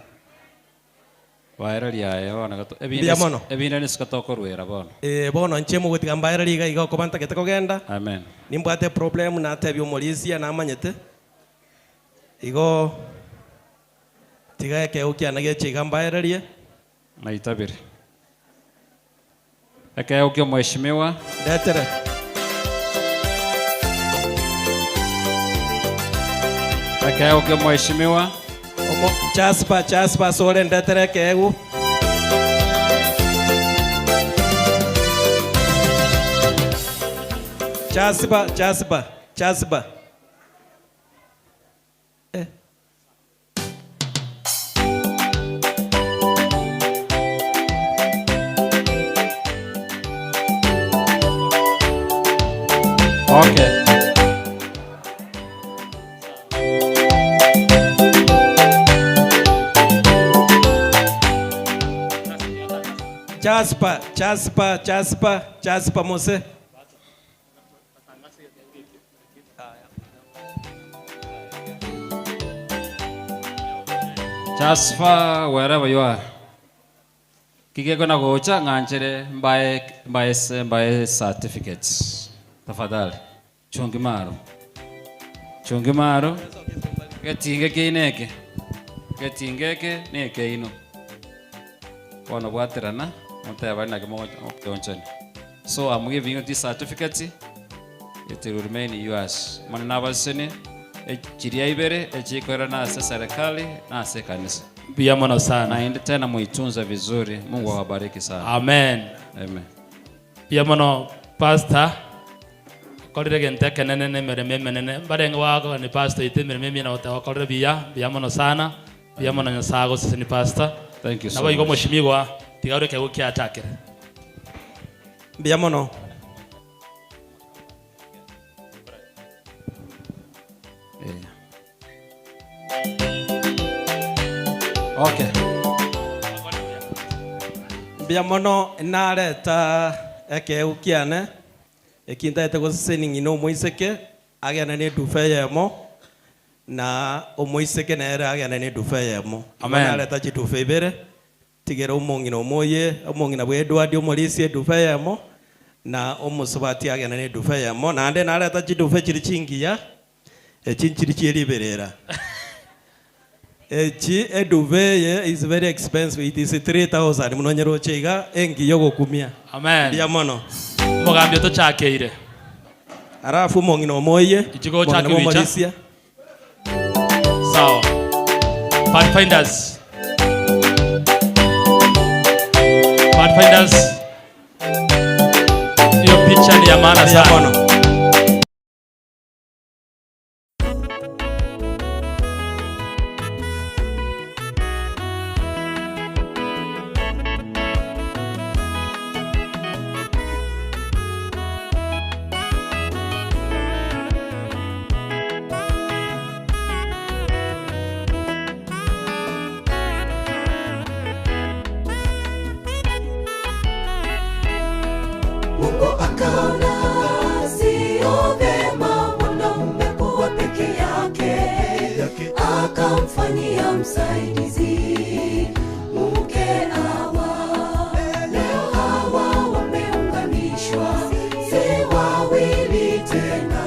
Waira liae ona gato. Bia mono. Ebina ni skatoko ruera bono. Bono nchemu gutika mbaye liga igo komanta keteko genda. Amen. Nimbate problem na tebyo molisia na manyete. Igo tiga keo kiana gechiga mbaye lie. Na itabiri. Keo kio mheshimiwa. Detere. Keo kio mheshimiwa. Chaspa sore ndetere kegu. Chaspa. Okay. Chaspa Mose. Jasper, wherever you are. Kike kona gocha nganchere mbaye certificates. Tafadhali. Chungimaro. Getingeke ineke. Getingeke neke ino. Wana bwaterana. Mutaba na kemo onchani. So I'm giving you this certificate. It will remain yours. Manana basene chiria ibere echikora na serikali na kanisa. Pia mono sana. Na ende tena muitunza vizuri. Mungu awabariki sana. Amen. Amen. Pia mono pastor korire gente kenene mereme barenga wako ni pastor ite mereme na utawakorire pia mono sana. Pia mono nyasago sisi ni pastor. Thank you so much. Na bayigo mushimigwa tigaure kego kiatakere. Pia mono. Okay. Bia mono nareta ekeukiane ekinta etego seningi no moiseke agana ne dufeyemo na omoiseke na era agana ne dufeyemo. Amen. Nareta chitufebere tigera umongi no moye umongi na bwedwa dio molisi dufeyemo na omusubati agana ne dufeyemo na ande nareta chidufe chirichingiya echinchiri chiriberera. Echi eduveye is very expensive. It is 3,000. Munonyero chega engi yogo kumia. Amen. Bia mono. Mugambyo to chakeire. Arafu mongino moye. Ichigo chake wicha. Sawa. Pathfinders. Hiyo picha ni ya maana sana. Mungu akaona sio vema mwanaume kuwa peke yake, akamfanyia msaidizi mke Hawa. Leo Hawa wameunganishwa, si wawili tena,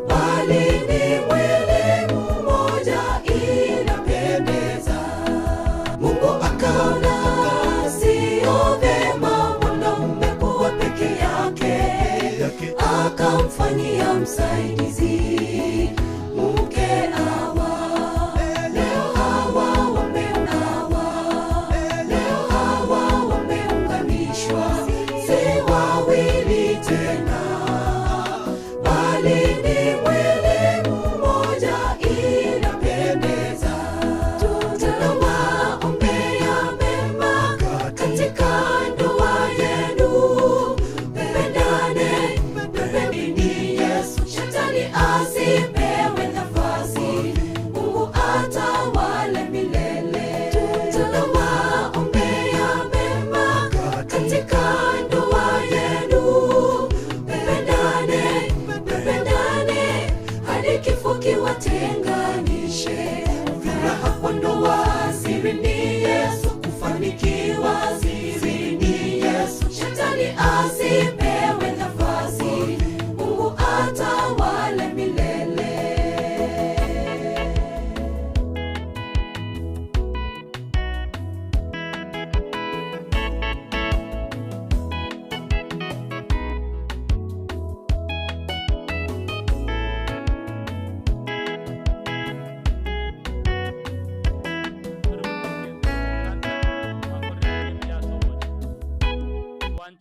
bali ni mwili mmoja, inapendeza. Mungu akaona sio vema mwanaume kuwa peke yake, akamfanyia msaidizi mke Hawa. Leo Hawa wameunganishwa, si wawili tena, bali ni mwili mmoja, inapendeza. Tunawaombea mema katika ndoa yenu, mpendane, mpendeni Yesu. Shetani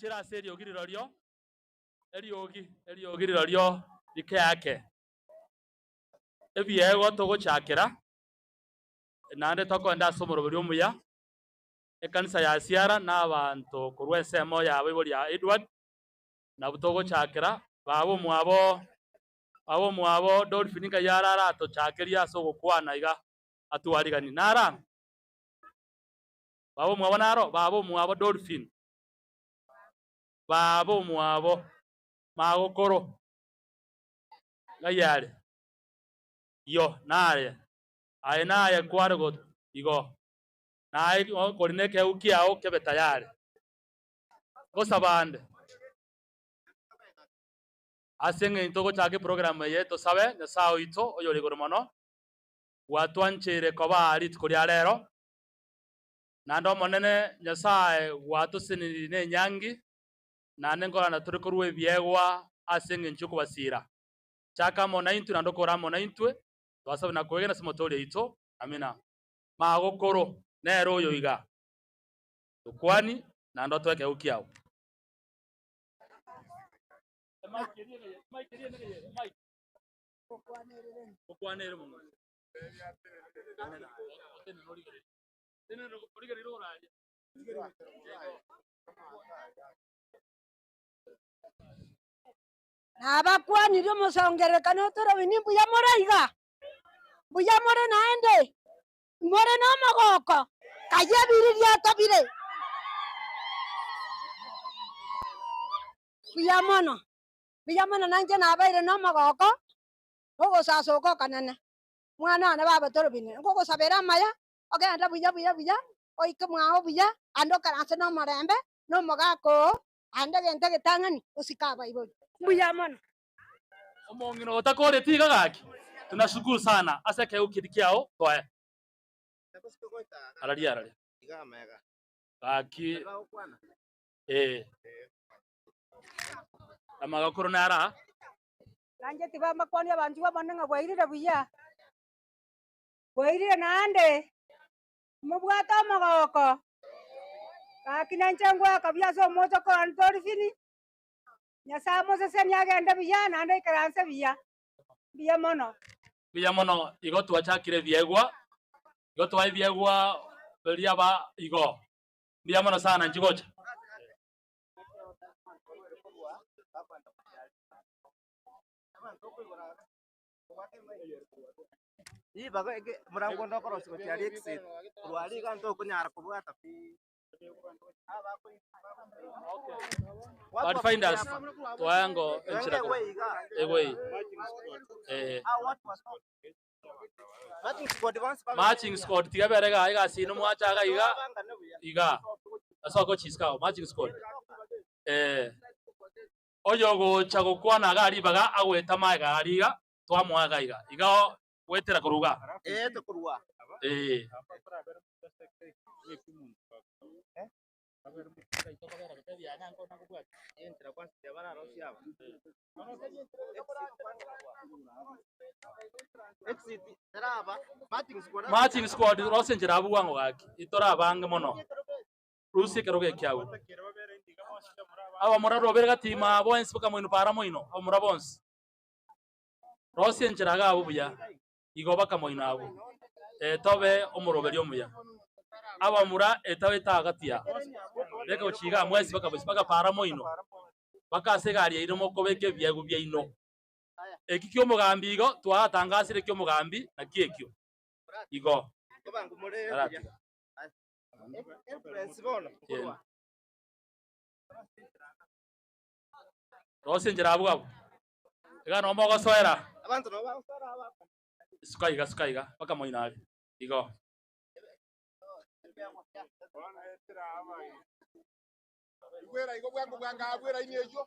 tuchira seri ogirirorio eriogiriroryo rike yake ebiego togochakera nande tokonda somoro buri omuya ekanisa ya siara n'abantu kurwa ensemo yawe ibori ya Edward na butogochakera babo mwabo Dolphin ka yarara atochakeria so gukwana iga atuarigani nara babo mwabo naro babo mwabo Dolphin babo mwabo magokoro gayare yo nare aina kware go igo nai korine ke ukiao kebe tayari gosabande asenge intoko chake program yeto sabe na sao ito oyori goromono watwanchere koba ari tukuri arero nando monene nyasaye watu sinine nyangi nane ngora na turi kuruwe biegwa asenge nchuko basira chaka mona intu nando kora mona intwe twasabe na kwegena simotori ito amina magokoro nero yo iga tukwani nando tweke ukiao Nabakwani ryo musongerekano toro bini buya moraiga buya more naende more no mogoko kaye biriria tabire buya mono nanje nabaire no mogoko ogo sasoko kanene mwana na baba toro bini ogo sabera maya ogenda buya oike mwao buya ando karanse no morembe no mogako ande gente getangani usikaba ibo buya mono omongino otakore tiga gaki tunashukuru sana asake ukirikiao toa araria gaki amaga corona ara nanje tibamba kwani abantu babonanga bwairira buya bwairira nande mubwata amagoko gaki nanje ngwa kabya so moto ko Dolphin nyasa mose nyagenda buya nande ikaranse buya mono igo twachakire biegwa beria ba igo buya mono sana njigocha baga ege murango ndokoro siko cyari exit rwari ganto kunyara kubwata pi What find us twango enchira egwei matching squad tigaberega iga sinu mwachaga iga asoko chiskao matching squad oyogo chago kwana gari baga aweta maiga ariga twamwaga iga wetera kuruga tukurwa matching squad rosenjera abuwango gaki itora bange mono rusi keroge kyawe aba moraro berga tima boens baka moino para moino amura bons rosenjera ga abuya igo baka moino abo tobe omuroberi omuya aba mura etawe tagatia reka uchiga mwezi baka para moino baka segari irimo kobeke byego byino ekikyo mugambi igo twatangasire kyo mugambi na kiekyo igo rosenjera abugabo ega no mogo soera abantu no ba sukaiga baka moinabe igo Igwera igo bwangu bwanga abwera inejo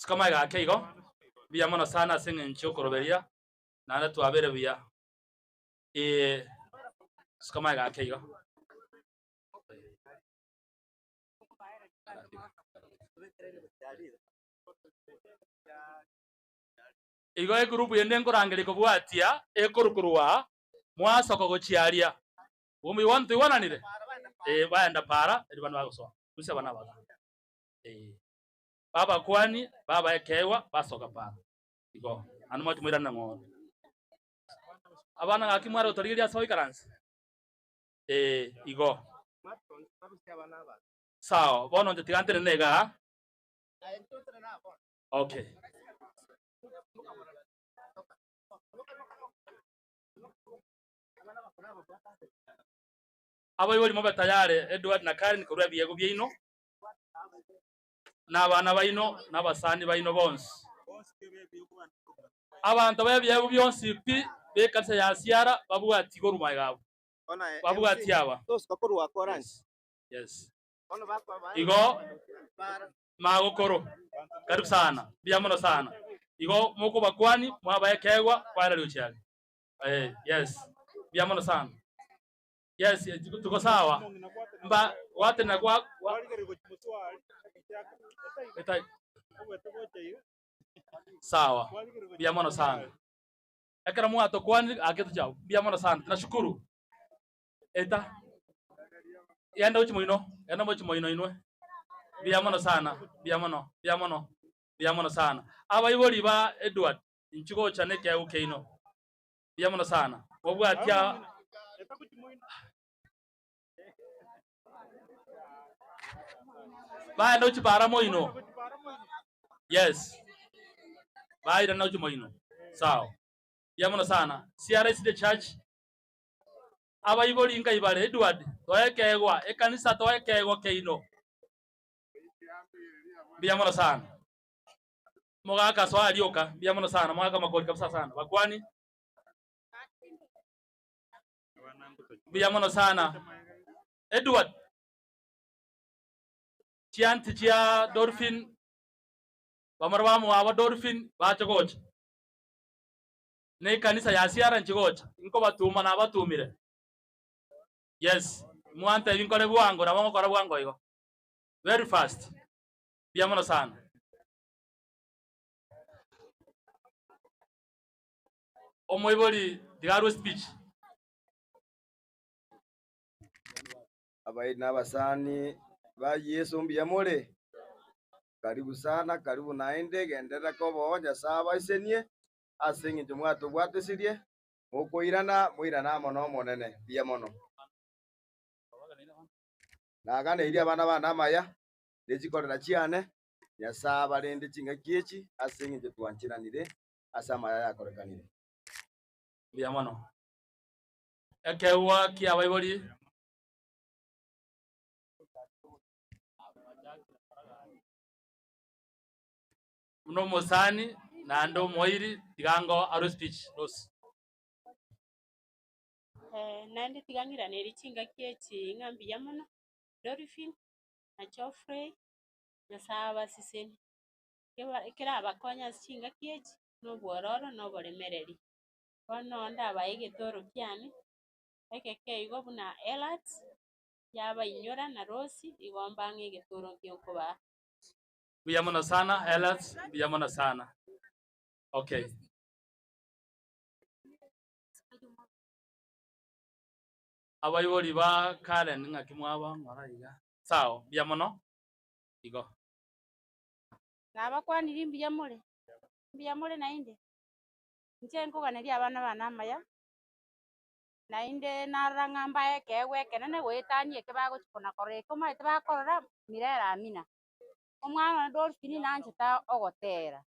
Skama ga keigo biya mono sana singe nchokoroberia nana tuabere biya skama ga keigo igo e group yende nkorangere ko bwatia e kurukurwa mwasoko gochiaria Umi wantu iwana nire. Baenda para, edi bana bagoso. Kusia bana baga. Baba kwani, baba ekewa, basoka para. Igo, anu matu mwira na ngone. Abana ngakimwara utoriria sawi karansi. Igo. Sawa, bono nje tigante nega. Okay. Abayiboli mobe tayare Edward na Karen kurwa biyego byino n'abana bayino n'abasani bayino bonse abantu bayebiyego byonse pi bekanisa ya siara babwati go rumay gabo babwati aba yes igo magokoro karibu sana biamono sana igo moko bakwani mwabayekegwa kwa radio chale yes biamono sana yes tuko sawa mba wate na kwa sawa biamono sana ekara mwato kwani aketu chao biamono sana tunashukuru eta yanda uchi moino inwe biamono sana biamono sana abayiboli ba Edward inchigo chane kya ukeino biamono sana wabwatia Bye, no chipara moino. Yes. Bye, no chimoino. Sawa. Yamono sana. CRS the church. Abayiboli inga ibale Edward. Toekegwa. Ekanisa toekegwa keino. Biamono sana. Mogaka swali yoka. Biamono sana. Mogaka makoli kabisa sana. Bakwani. Biamono sana. Edward. Chianti chia Dolphin bamarwamu aba Dolphin bachogocha ne kanisa ya siara nchigocha inko batuma na batumire yes mwante binkore bwango na bango kora bwango igo very fast biamono sana omoiboli digaru speech abaidi n'abasani ba Yesu mbiyamole karibu sana karibu naende gendera ko bonya saba isenie asingi tumwato bwatesirie mukoirana muirana mono monene biyamono nagane iria bana maya dejikorera chiane ya saba rende chinga kiechi asingi twanchiranire asama ya yakorekanire biyamono ekewa kia baiboli uno mosani na ndo moiri tigango aro speech nos nandi tigangira neri chinga kiechi ngambi yamono Dolphin na Geoffrey na saba siseni kera abakonya chinga kiechi no bwororo no boremereri bono nda abaige toro kiani ekeke igo buna Elat yaba inyora na Rosi igomba ngege toro kyoko ba biyamono sana Elas biyamono sana okay abayiboli ba Karen ngakimwaba maraiga sawa biyamono igo naba kwani biyamole nainde nchenko ganeria abana banamaya nainde narangamba ekewe kenene gwetanie kebago chikona koreko maite bakorora mirera amina omwana Dolphin nancheta ogotera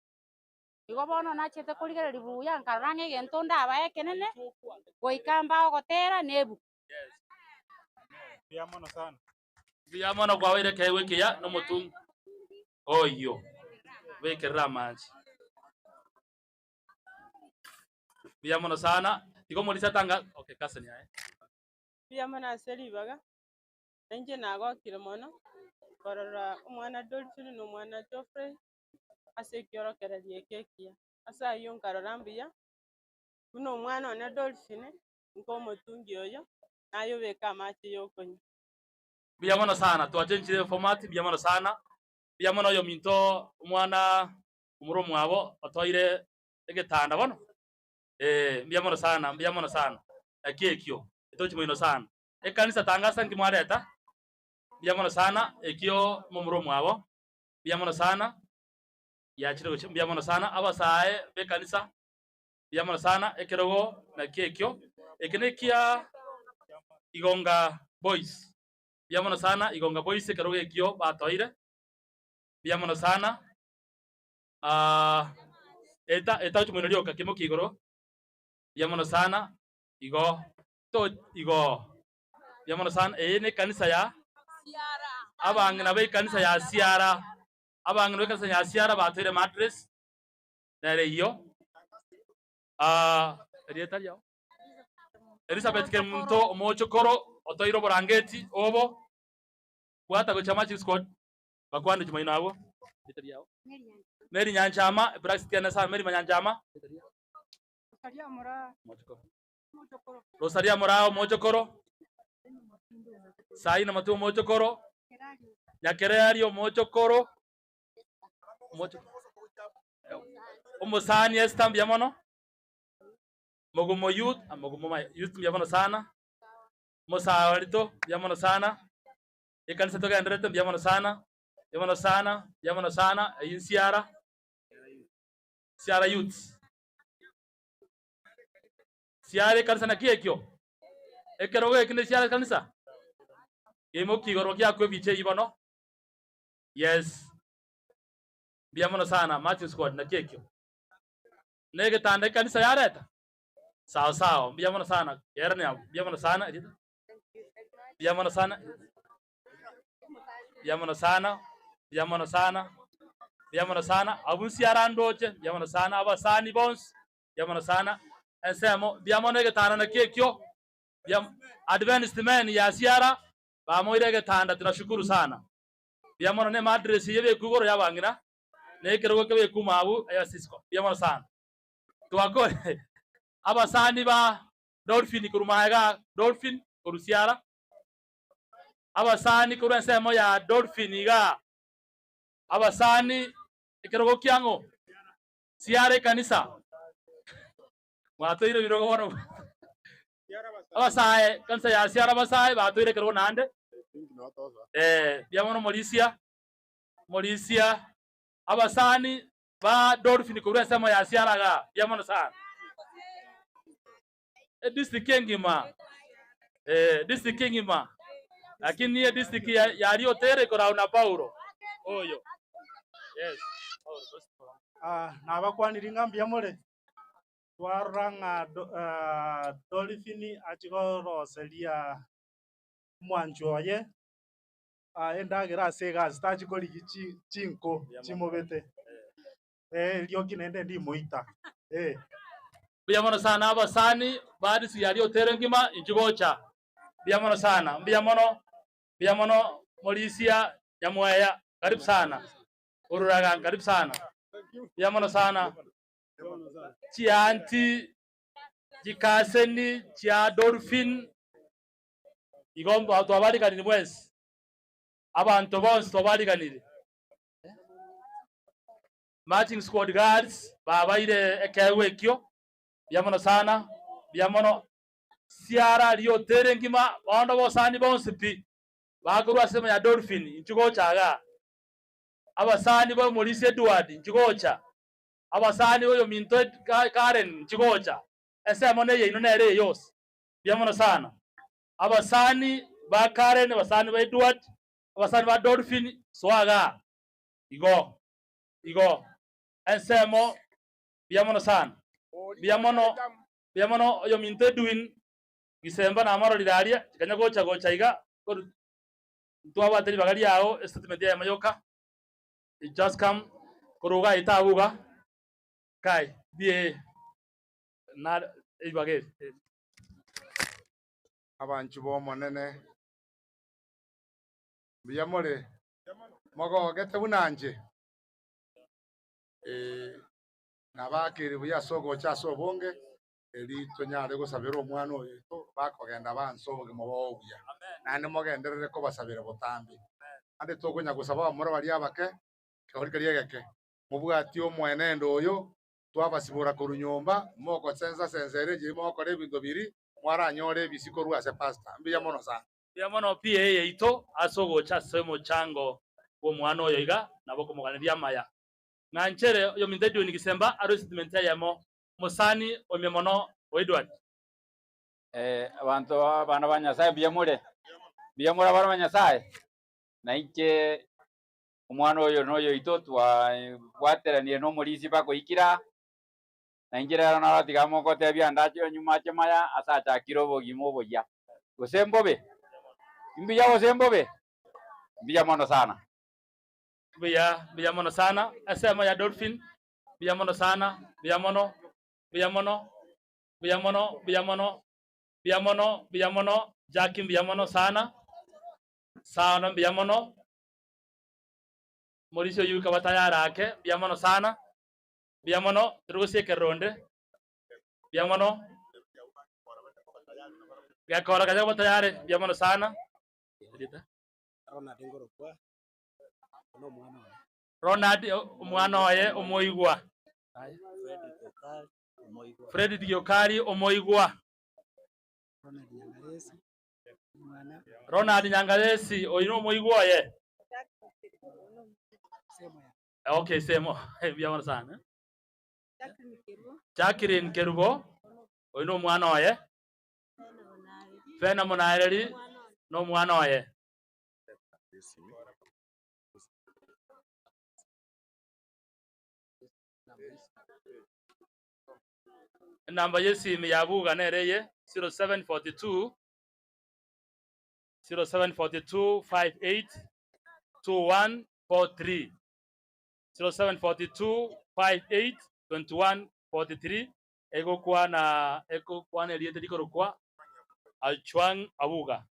igo bono nachete kurigera ribuya nkarange gento ndaba ekenene goikamba ogotera nebu biamono sana biyamono kwa wire kewe kiya no mutungu oyo wekera manji biyamono sana igo muri satanga okay kasani aye biyamono aselibaga enje nago kiremono korora umwana Dolphin no mwana Geoffrey ase kiorokera liekekia asa yo nkarorambiya uno mwana ona Dolphin nko mutungi oyo nayo beka machi yokonyi biyamono sana twachenjire format biyamono sana biyamono yo minto umwana umuro mwabo otoire egetanda bono biyamono sana akiekyo etochi mwino sana Ekanisa tangasa nkimwareta. Biamono sana ekio mumuro mwabo. Biamono sana. Ya chiro biamono sana abasae bekanisa. Biamono sana ekerogo na kekyo. Ekenekia Igonga Boys. Biamono sana Igonga Boys ekerogo ekio batoire. Biamono sana. Eta tumunolioka kimo kigoro. Biamono sana igo biamono sana ne kanisa ya abangina be kanisa ya siara abangina be kanisa ya siara batoire mattress nere iyo rieta yao Elizabeth Kemunto omochokoro otoiro borangeti obo kwata go chama squad bakwande jumaina abo rieta yao Meri Nyanchama Braxtiana sa Meri Nyanchama Rosaria Morao Mochokoro Saina Matu Mochokoro Nyakerario Mochokoro Omosani Estam Biamono Mogumo Youth Mogumo Youth Biamono sana Mosawarito Biamono sana Ekanisa toka Andrete Biamono sana Biamono sana Insiara Siara Youth Siare kanisa na kiekyo ekerogo ekine siare kanisa imo kigoro kya kwe biche ibono yes biamono sana Matthew squad na kiekyo nege tande kanisa yareta sawa biamono sana yernya biamono sana biamono sana biamono sana abun siara ndoche biamono sana abasani bons biamono sana Ensemo biamono nege tanda na kiekyo advanced men ya siara bamoire ge tanda tunashukuru sana biamono ne madress yebe kugoro yabangina ne kerogo kebe kumabu aya Cisco biamono sana tuakore abasani ba Dolphin kurumaga Dolphin kurusiara abasani kurensemo ya Dolphin ga abasani kerogo kyango siare kanisa Watoire birogo wono abasae kanisa ya siara basae batoire kerogo nande biamono Mauricia abasani ba Dolphin kurensemo ya siara ga biamono sana district kengima lakini ye district ya Rio Tere korauna Paulo oyo yes na bakwaniri ngambia more twaranga Dolphin achigoroseria mwanjoye endagira sega stage kori chinko chimobete lio kinende ndi muita biamono sana abasani badi si Rio Tere ngima injigocha biamono sana biamono Mauricia Nyamwaya karibu sana ururaga karibu sana biamono sana Chianti Jikaseni Chia Dolphin igomba atwabali kanini mwezi abantu bonse twabali kanini marching squad guards babaire ekewekyo biamono sana biamono siara Rio Tere ngima bondo bosani bonse pi bagurwa sema ya Dolphin inchugocha abasani bo Maurice Edward inchugocha abasani oyo Minto Karen inchugocha esemo ne yino nere yose biamono sana abasani ba Karen abasani ba Edward abasani ba Dolphin swaga igo esemo biamono sana biamono oyo Minto Edwin gisemba na amaro liraria kanya gocha iga twabateri bagali yao statement ya mayoka it just come kuruga itabuga kai die na ibage abanchu bomonene biyamore mogo gete bunanje nabakiri buya sogo cha sobonge eli tonyare gusabira omwana oyo bakogenda bansoboge mubobuya nane mogenderere ko basabira botambi ande tokunya gusaba amoro bali abake kori kariegeke mubwati omwenendo oyo twabasibura ku runyomba moko sensa sensere je moko re bingo biri mwaranyore bisiko rwase pastor mbiya mono sana biamono pia yeito asogocha semo chango wo mwana oyo iga nabo kumuganiria maya nganchere yo mindedio ni Gisemba aro statement yamo musani omemono Edward abantu bana banyasaye biyamure bana banyasaye na ike umwana oyo noyo ito twateranie no mulisi bako ikira na ingira na ratigamo ko tebya ndacho nyuma chemaya asacha kirobo gimoboya gosembobe imbiya gosembobe biya mono sana biya mono sana asema ya Dolphin biya mono sana biya mono Jackie biya mono sana biya mono Mauricio yuka batayara ake biya mono sana biya mono turuse keronde biya mono ya kora kaja batayare biya mono sana Ronald umwana waye omoigwa Fred Diokari omoigwa Ronald Nyangalesi oyino omoigwa ye okay semo biya mono sana Jacqueline Kerubo oyino omwana waye Fena Monareri no mwana waye namba yesimi yabuga nereye 0742 58 2143 0742 58 2143 ego kwa eliete dikoro kwa Alchwang Abuga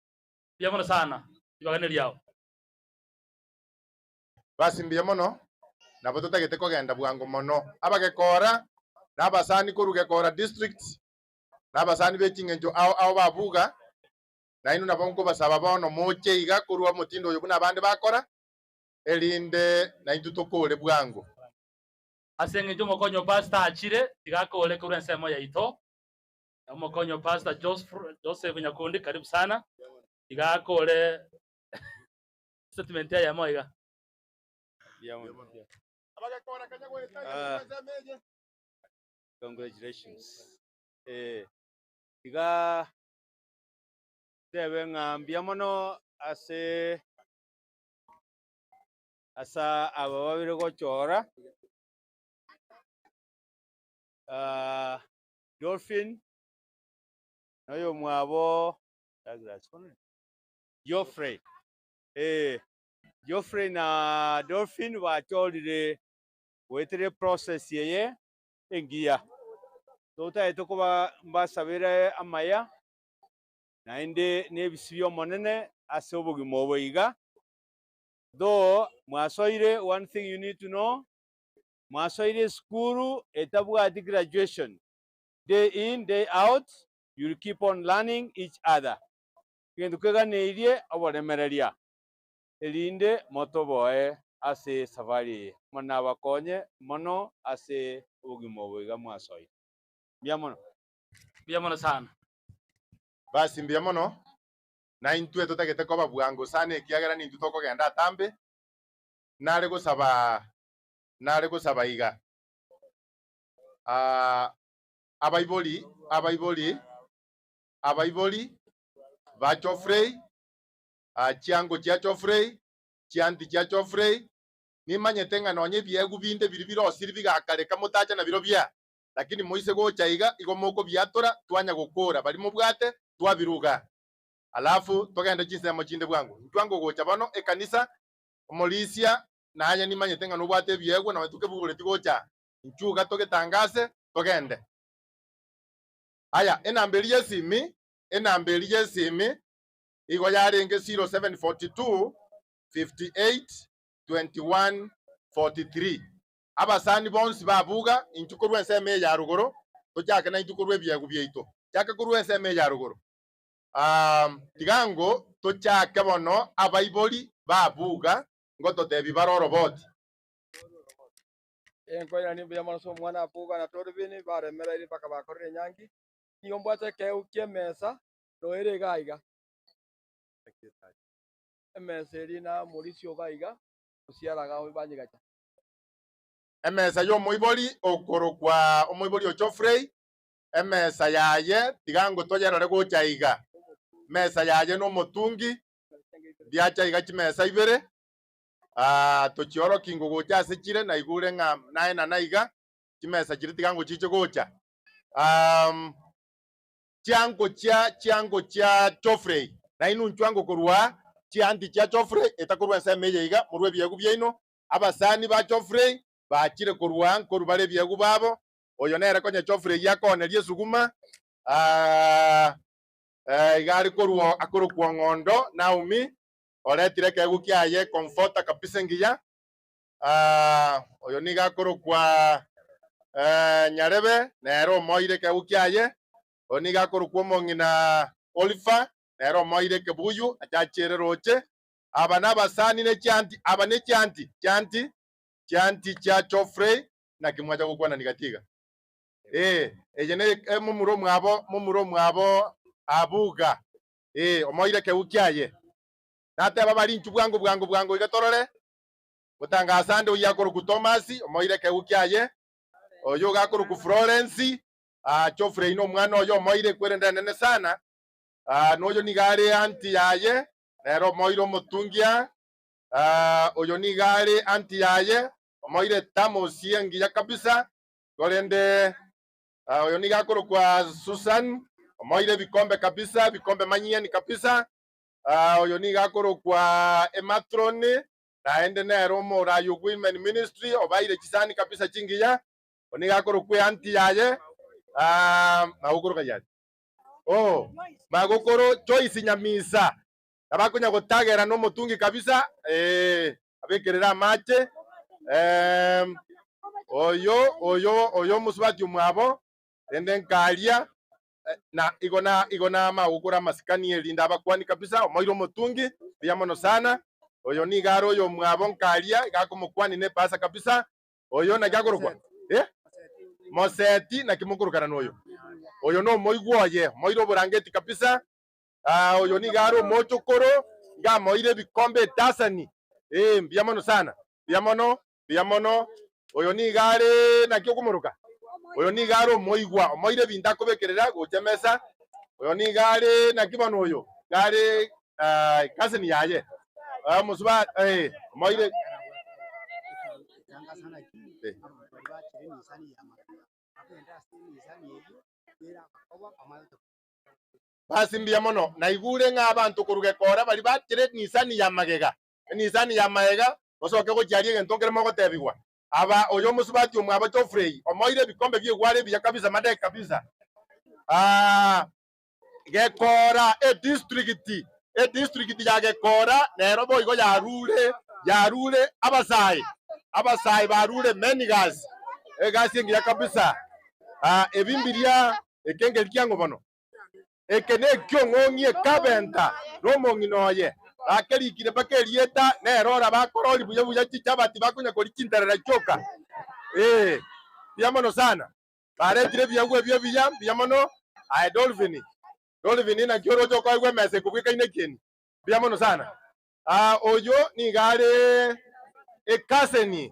biamono sana ibagane lyao basi mbiya mono nabo tutagete kogenda bwango mono abagekora nabasani korugekora district nabasani bekingenjo ao babuga na ino nabongo basaba bono moche iga kurwa mutindo oyo buna bande bakora elinde na intutokole bwango asengenjo mokonyo pastor achire igakole kurwa nsemo ya ito mokonyo pastor Joseph Nyakundi karibu sana igakole statement ya moiga congratulations iga debe ngambia mono asa ababire gochora Dolphin nayo mwabo Geoffrey Geoffrey na Dolphin bacholire wetere process yeye engia tota etoko basabire amaya na inde nebisibyo monene asobogi moboiga do mwasoire one thing you need to know mwasoire skuru etabwati graduation day in day out you keep on learning each other kindu keganeirie aboremereria elinde motoboe ase safari mona bakonye mono ase ubugimo bwiga mwasoire biya mono sana basi mbiya mono na intwe tutagete koba bwango sana ekiagera ni tutoko genda atambe nare gusaba iga abaiboli ba Geoffrey chiango chia Geoffrey chianti chia Geoffrey nimanyete ng'anonye biegu binde biri birosiri bigakareka mutacha na biro bia lakini moise gocha iga igo moko biatora twanya gukura bari mubwate twabiruga alafu togenda chisemo chinde bwangu ntwango gocha bano ekanisa omolisia nanya nimanyete ng'ano bwate biegu na wetuke bugure tigocha nchuga togetangase togende aya enamberi yesimi igo yarenge 0742 58 21 43 abasani bonsi babuga inchukurwe nseme ya rugoro tochake na inchukurwe biyagu byeito chake kurwe nseme ya rugoro tigango tochake bono abaiboli babuga ngoto tebi baroro boti enkoya ni biya mano so mwana abuga na toribini baremera iri baka bakorere nyangi niyo mbwate keu kia mesa no ere gaiga emesa eri na Mauricio gaiga uciaraga banyigacha emesa y'omoibori okorokwa omoibori o Geoffrey emesa yaye tigango toyerore gochaiga mesa yaye n'omotungi ndiachaiga chimesa ibere tochioro kingo gocha ase chire na igure ng'a nae na naiga chimesa chiri tigango chiche gocha chiango chia Geoffrey na inu nchwango korwa chianti chia Geoffrey etakorwa nseme yeiga murwe biegu byaino abasani ba Geoffrey bachire korwa nkoru bare biegu babo oyo nere konya Geoffrey yakonerie suguma igari korwa akorokwa ng'ondo Naomi oretire kegu kiaye comforta kabisa ngiya oyo niga akorokwa Nyarebe nero moire kegu kiaye oniga akorokwa omong'ina Oliver nero moire kebuyu achachere roche aba n'abasani ne chianti aba ne chianti chia Geoffrey na kimwacha gukwana nigatiga ejene mumuro mwabo abuga omoire kegu kiaye nateba bari nchu bwango igatorore gutanga sande uyakoroku Thomas omoire kegu kiaye oyo gakoroku Florence Geoffrey no mwana oyo omoire kwerenda nene sana noyo nigare anti yaye nero moiro motungia oyo nigare anti yaye omoire tamosie ngiya kabisa korende oyo nigakoroku Susan omoire bikombe kabisa bikombe manyien kabisa oyo nigakoroku Ematrone naende nero morayo women ministry obaire chisani kabisa chingiya onigakoroku anti yaye magokoro yaye magokoro Joyce Nyamisa abakunya gotagera no mutungi kabisa abekerera mache oyo musubati mwabo ende nkalia na igona magokora masikani elinda abakwani kabisa omoiro mutungi biamono sana oyo nigaro oyo mwabo nkalia gakomukwani ne pasa kabisa oyo na gakorokwa Moseti na kimukurukana noyo oyo no moigwoye moiro burangeti kabisa oyo nigaro mochokoro nga moire bikombe tasani biamono sana biamono oyo nigare na kyokumuruka oyo nigaro moigwa moire bindako bekerera gochemesa oyo nigare na kibono oyo gare kasini yaye musuba moire basi mbiamono na igure ng'abantu kurugekora bari bakire nisani ya magega osoke gochiarie gento keremo gotebigwa aba oyo musubati omwabo Geoffrey omoire bikombe byegware biya kabisa made kabisa gekora district ya gekora nero boigo yarure abasai barure menigas egasi ngiya kabisa ebimbiria ekengeri kyango bono ekene kyong'ong'ie kabenta nomong'inoye bakerikire bakerieta nerora bakorori buya chichabati bakunya kori chinterera choka biamono sana baretire byagwe biamono Dolphin na kyoro choko igwe mese kubika inekeni biamono sana oyo nigare cousin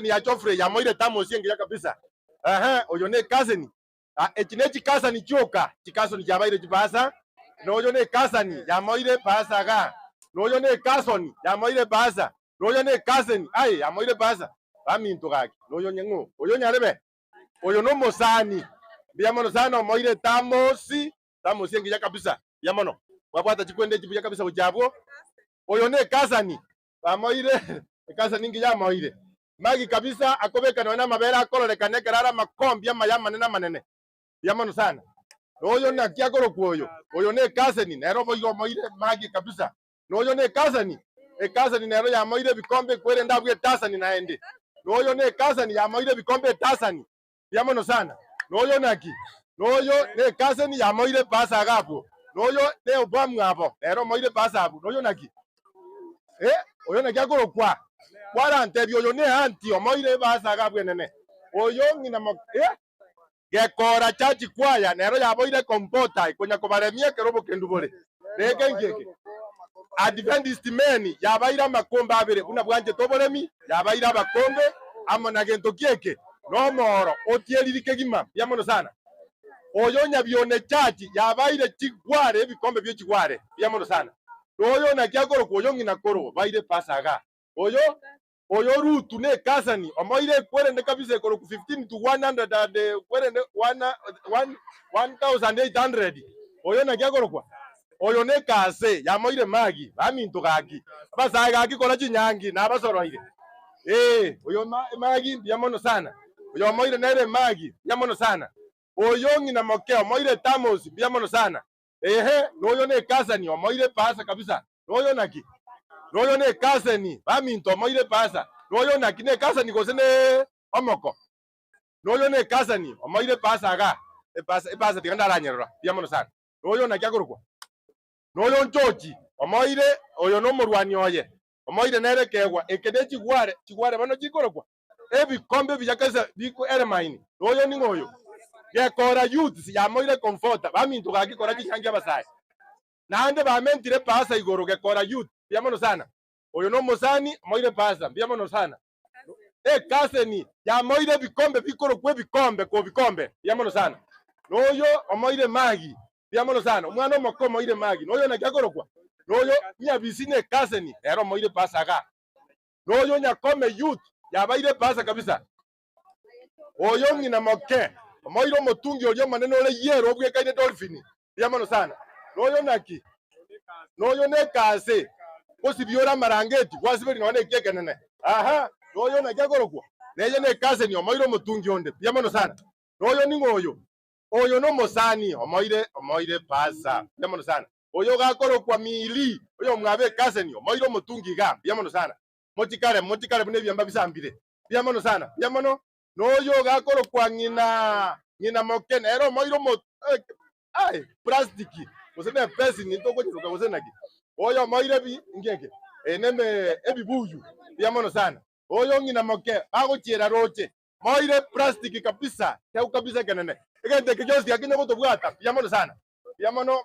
ya Geoffrey ya moire tamosie ngiya kabisa oyo ne cousin echinechi cousin choka chikason jabaire chibasa noyo ne cousin ya moire basa ga noyo ne cousin ya moire basa noyo ne cousin ya moire basa baminto gaki noyo nyengo oyo nyarebe oyo no mosani biamono sana moire tamosi ngiya kabisa biamono wabwata chikwende chibuya kabisa ujabwo oyo ne cousin ba moire cousin ngiya moire magi kabisa akobeka na mabera akolorekane karara makombi amayama manene biamono sana noyo na kiagoro kuoyo oyo ne cousin nero boigo moire magi kabisa noyo ne cousin nero ya moire bikombe kwere ndabwe tasani naende noyo ne cousin ya moire bikombe tasani biamono sana noyo ne cousin ya moire pasa gapo noyo ne obamwe abo nero moire pasa abo noyo naki oyo na kiagoro kwa warante bi oyo ne anti omoire pasa gapo nene oyo ngina gekora chachi kwaya nero yaboire kompota ikonya kobaremia kerobo kendubore rege ngeke Adventist men yabaira makombe abere buna bwanje toboremi yabaira abakombe amo na gento kieke no moro otieririke gima yamono sana oyo nyabione chachi yabaire chigware ebikombe byo chigware yamono sana oyo na kyakoro koyo ngina koro baire pasaga oyo rutu ne kasani omoire kwere kabisa koro ku 15 to 100 and kwere 1800 oyo na kyakoro kwa oyo ne kase yamoire magi baminto gaki basaga gaki kora chinyangi na basoroire oyo magi yamono sana oyo moire nere magi yamono sana oyo ngina mokeo moire tamos yamono sana noyo ne kasani omoire pasa kabisa noyo naki noyo ne kasani baminto moire pasa noyo naki ne kasani gosene omoko noyo ne kasani omoire pasa ga pasa tiganda ranyerora yamono sana noyo naki agorukwa noyo nchochi omoire oyo no murwani oye omoire nere kegwa ekede chigware bano chikorokwa ebikombe byakasa biko eremaini noyo ni ngoyo gekora youth yamoire comforta baminto gakikora kichangi abasai nande bamentire pasa igoro gekora youth biamono sana oyo no musani moire pasa biamono sana kaseni yamoire bikombe bikoro kwe bikombe ko bikombe biamono sana noyo omoire magi biamono sana umwana omoko moire magi noyo nakyagorokwa noyo nyabisine kaseni ero moire pasa ga noyo nyakome youth yabaire pasa kabisa oyo ngina moke omoire omotungi olio manene ole yero obwe kaine dolphin biamono sana noyo naki noyo ne kase osibiora marangeti wasibiri none kiekenene noyo nakyagorokwa neye ne kase ni omoire omotungi onde biamono sana noyo ni ngoyo oyo no mosani omoire pasa biamono sana oyo gakorokwa mili oyo mwabe kase ni omoire omotungi ga biamono sana motikare bune byamba bisambire biamono sana biamono noyo gakorokwa ngina mokene ero moiro plastiki kusene pesi ni toko chiruka kusene ki oyo moire bi ngeke eneme ebibuyu biamono sana oyo ngina moke agochiera roche moire plastiki kabisa teu kabisa kenene egente kijosi akinye gotobwata biamono sana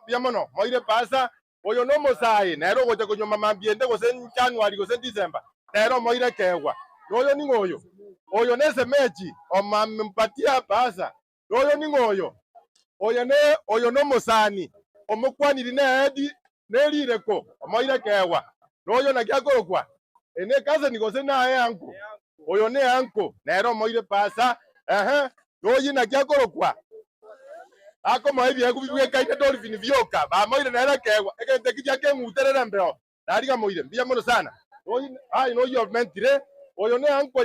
biamono moire pasa oyo no mosai nero gocha kunyoma mambiende gosen January gosen December nero moire kegwa oyo ni ngoyo oyo nese mechi omampatia pasa oyo ni ngoyo oyo no mosani omukwaniri needi nerireko omoire kewa noyo nakyagorokwa ene kaze nigose naye anko oyo ne anko nero moire pasa noyi nakyagorokwa ako moibye kubibwe kaine dolphin vyoka ba moire nere kewa egente kijya kenguterere mbeo nariga moire biamono sana oyi noyo mentire oyo ne anko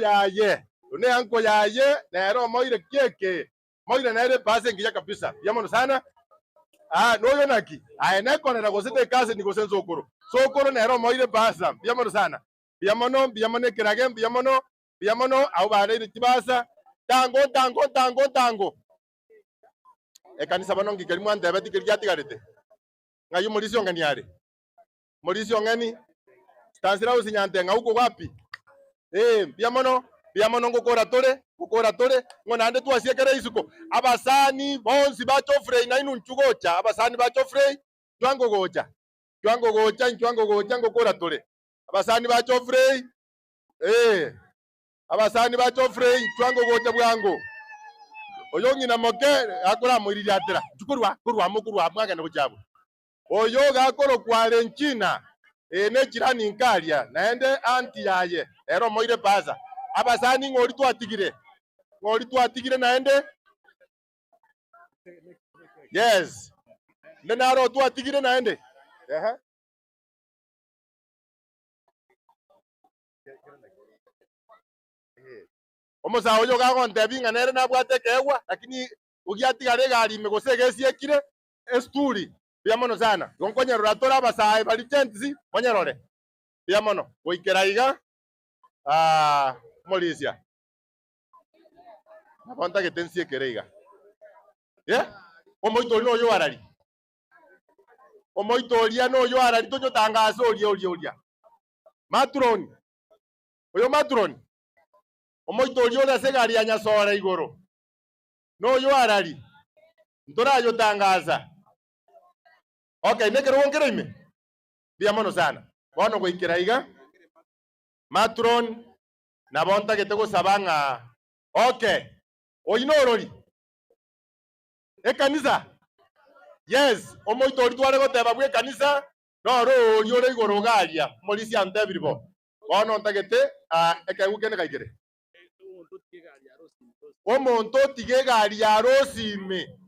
yaye nero moire kieke moire nere pasa ngija kabisa biamono sana noyo naki aene konera gosete kase ni gosen sokoro nero moire pasa biamono sana biamono kirage biamono au bare tibasa tango ekanisa banongi keri mwande beti keri yatigarete ngayu morisio ngani yare morisio ngani stansira usinyante uko wapi biamono ngokora tore ngona ande twasiekere isuko abasani bonsi bacho frei na inu nchugocha abasani bacho frei twango gocha ngokora tore abasani bacho frei abasani bacho frei twango gocha bwango oyo ngina moke akora mwiriri atira kurwa mwagene buchabo oyo gakoro kware nchina ne jirani nkalia naende anti yaye ero moire pasa abasani ngori twatigire naende yes nenaro twatigire naende omusa oyo gagonte binga nere nabwate kewa lakini ugiatigare gari megosegesiekire esturi biamono sana gonkonyerora tora abasai bali chentisi monyerore biamono goikeraiga Molisia naponta getensie kereiga omoitori no yo arari omoitoria no yo arari tonyo tangazo oria matroni oyo matroni omoitoria ole segari ya nyasora igoro no yo arari ntora yo tangaza. Okay, nekero wongera ime bia mono sana bono goikera iga matron na bonta getego sabanga. Okay, oyino orori ekanisa. Yes, omoito ritware goteba bwe kanisa no ro yore igoro garia molisi antebiribo bono ntagete ekegukene kaikere omonto tige gari ya rosime.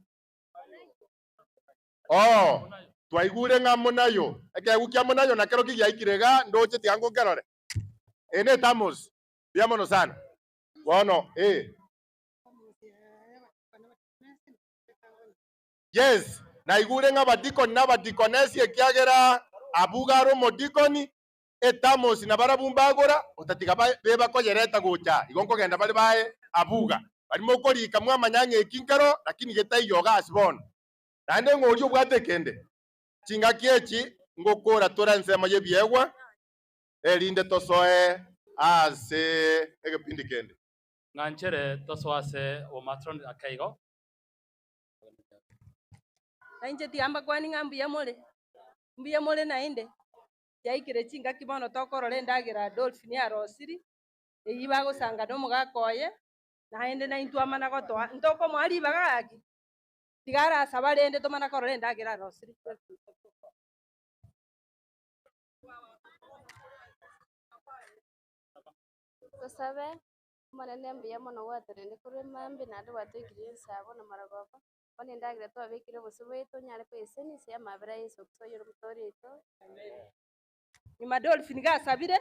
Oh, twaigure ngamo nayo ekegukia monayo na kero kigia ikirega ndoche tiango kerore ene tamos bia mono sana bono yes na igure ng'abadikoni n'abadikonesi ekiagera abugaro modikoni etamos na barabumbagora otatiga bebakoyereta gocha igo nkogenda bari bae abuga barimo korika mwamanyanga ekinkero lakini getaiyoga asibona nande ng'ori obwate kende chingaki echi ngokora tora nsemo yebiegwa erinde tosoe ase egepindi kende nganchere tosoase o matron akaigo Nainje tiamba kwani ngambuya mole nainde yaikire chinga kibono tokorore ndagira Dolphin ya Rosiri eyiba gosanga no mugakoye nainde naintwa mana gotoa ntoko mwali bagaki tigara sabarende to mana korore ndagira Rosiri Sabe manene mbiya mono waterende kuri mambi na ndo wategire sabo na maragoba bone ndagira to abekire bosubweto nyare peseni se amabira yeso kusoyero mutorito ni madolphin gasabire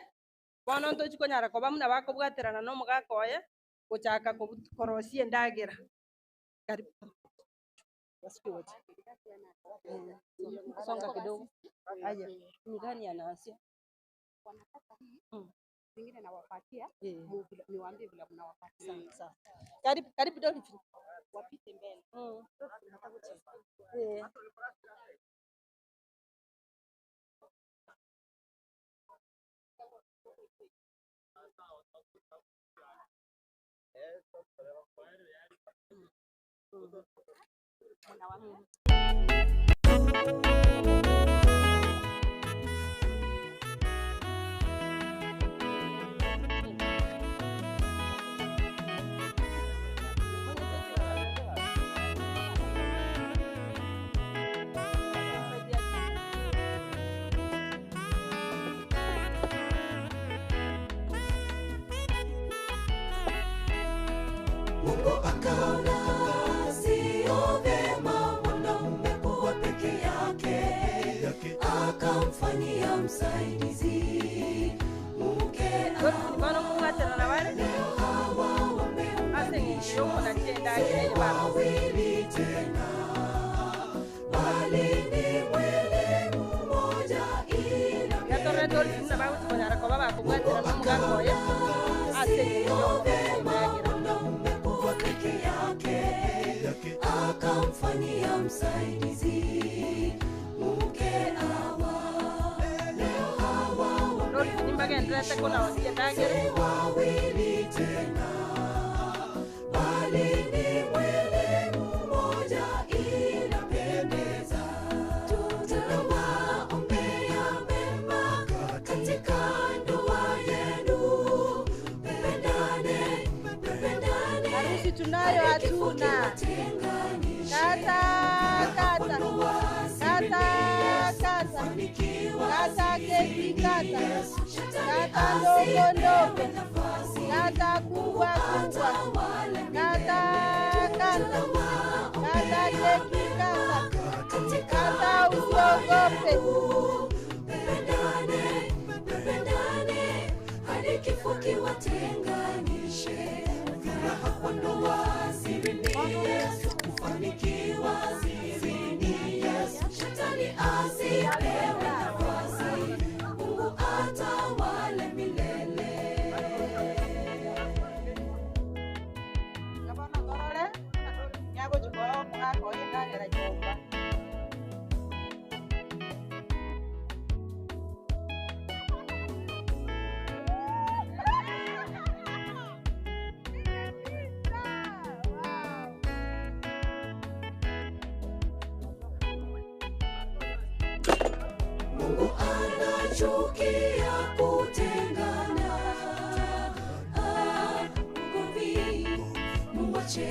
bono nto chiko nyara koba muna bakobwaterana no mugakoye gochaka korosie ndagira karibu wasikiwe songa kidogo aje ni gani anaansia zingine nawapatia niwaambie vile mnawapatia. Sawa. Karibu Dolphin. Wapite mbele. Mungu akaona sio vema mwanaume kuwa peke yake, akamfanyia msaidizi mke Hawa wameunganishwa wawili tena, bali ni mwili mmoja ila peke yake akamfanyia msaidizi mke Hawa. Leo Hawa wawili tena, bali ni mwili mmoja inapendeza. Tunawaombea mema katika ndoa yenu, mpendane harusi tunayo hatuna kata keki kata ndogo ndogo kata kubwa kata keki kata usiogope. Mpendane hadi kifo kiwatenganishe. Furaha kwa ndoa siri ni Yesu, kufanikiwa siri ni Yesu. Shetani asipewe nafasi, Mungu atawale milele. chuki ya kutengana, ugomvi muwache,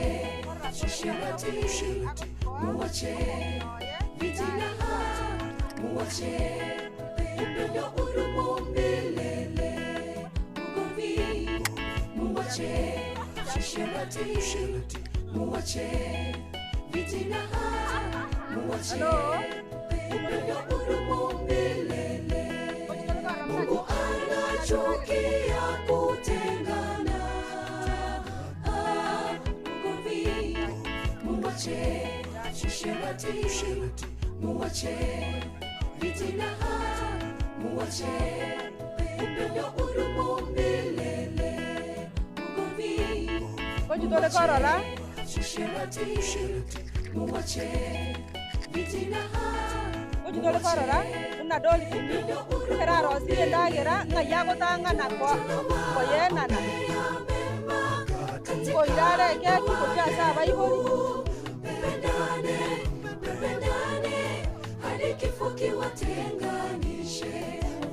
shisharati muwache, vitina muwache, upendo udumu milele. Ugomvi muwache, shisharati muwache, vitina muwache, upendo udumu milele. Mungu anachukia kutengana, ugomvi muwache, shisharati muwache, vitina muwache, upendo udumu milele. Ugomvi muwache, shisharati muwache, vitina Ujidole korora, una doli fini, kera rosi endagera, ngaya gutangana kwa koyenana. Koirare keki kujaza baibuli. Pendane, hadi kifo kiwatenganishe.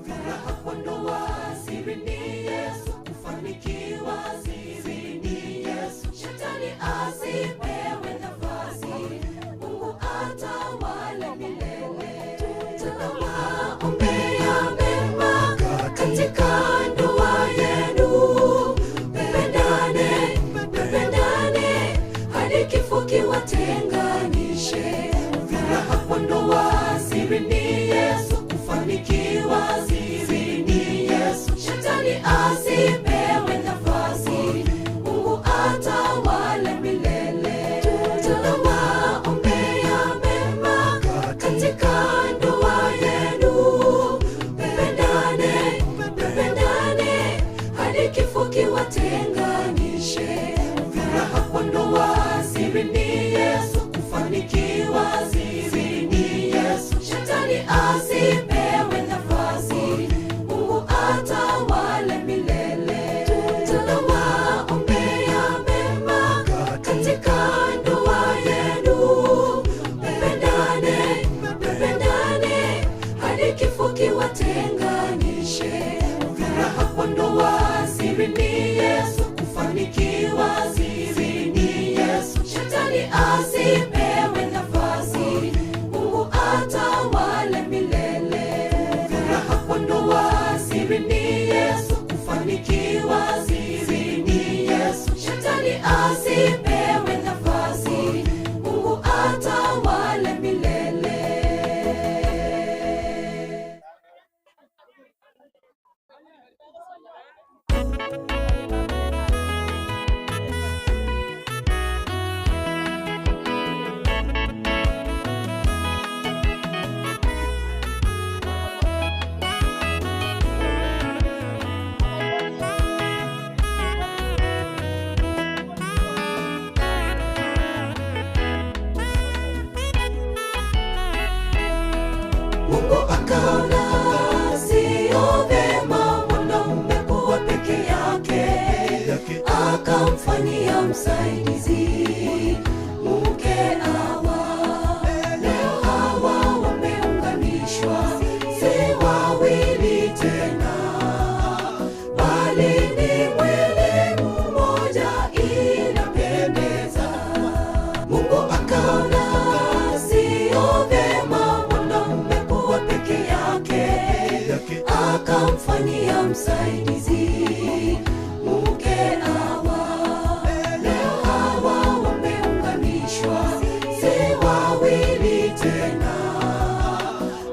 Furaha kwa ndoa, siri ni Yesu. Kufanikiwa, siri ni Yesu. Shetani asipewe nafasi, Mungu atawale milele. Tunawaombea mema katika ndoa yenu. Pendane, hadi kifo kiwatenganishe. Furaha kwa ndoa, siri ni Yesu. Kufanikiwa, siri ni Yesu. Shetani asipewe nafasi, Mungu atawale milele. Tunawaombea mema katika ndoa yenu. Pendane, hadi kifo kiwatenganishe. Furaha kwa ndoa, siri ni Yesu. Kufanikiwa, siri ni Yesu. Shetani asipewe nafasi, Mungu atawale milele. Tunawaombea mema katika ndoa yenu. Pendane, hadi kifo kiwatenganishe. Furaha kwa ndoa, siri ni Yesu. Kufanikiwa, siri ni Yesu. Shetani asipewe nafasi, Mungu atawale milele. Furaha kwa ndoa, siri ni Yesu. Kufanikiwa, siri ni Yesu. Shetani asipewe nafasi, Mungu atawale milele. Mungu akaona sio vema mwanaume kuwa peke yake, akamfanyia msaidizi mke Hawa. Leo Hawa wameunganishwa, si wawili tena, bali ni mwili mmoja, inapendeza. Mungu akaona sio vema mwanaume kuwa peke yake, akamfanyia msaidizi mke Hawa. Leo Hawa wameunganishwa, si wawili tena,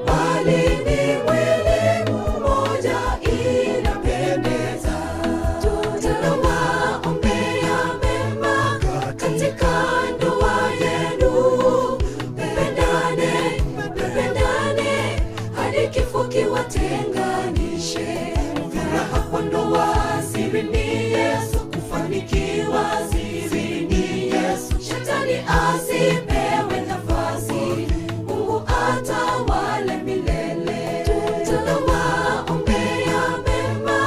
bali ni mwili mmoja, inapendeza. Tunawaombea mema katika ndoa yenu. Pendane, hadi kifo kiwatenganishe. Furaha kwa ndoa, siri ni Yesu. Kufanikiwa, siri ni Yesu. Shetani asipewe nafasi, Mungu atawale milele. Tunawaombea mema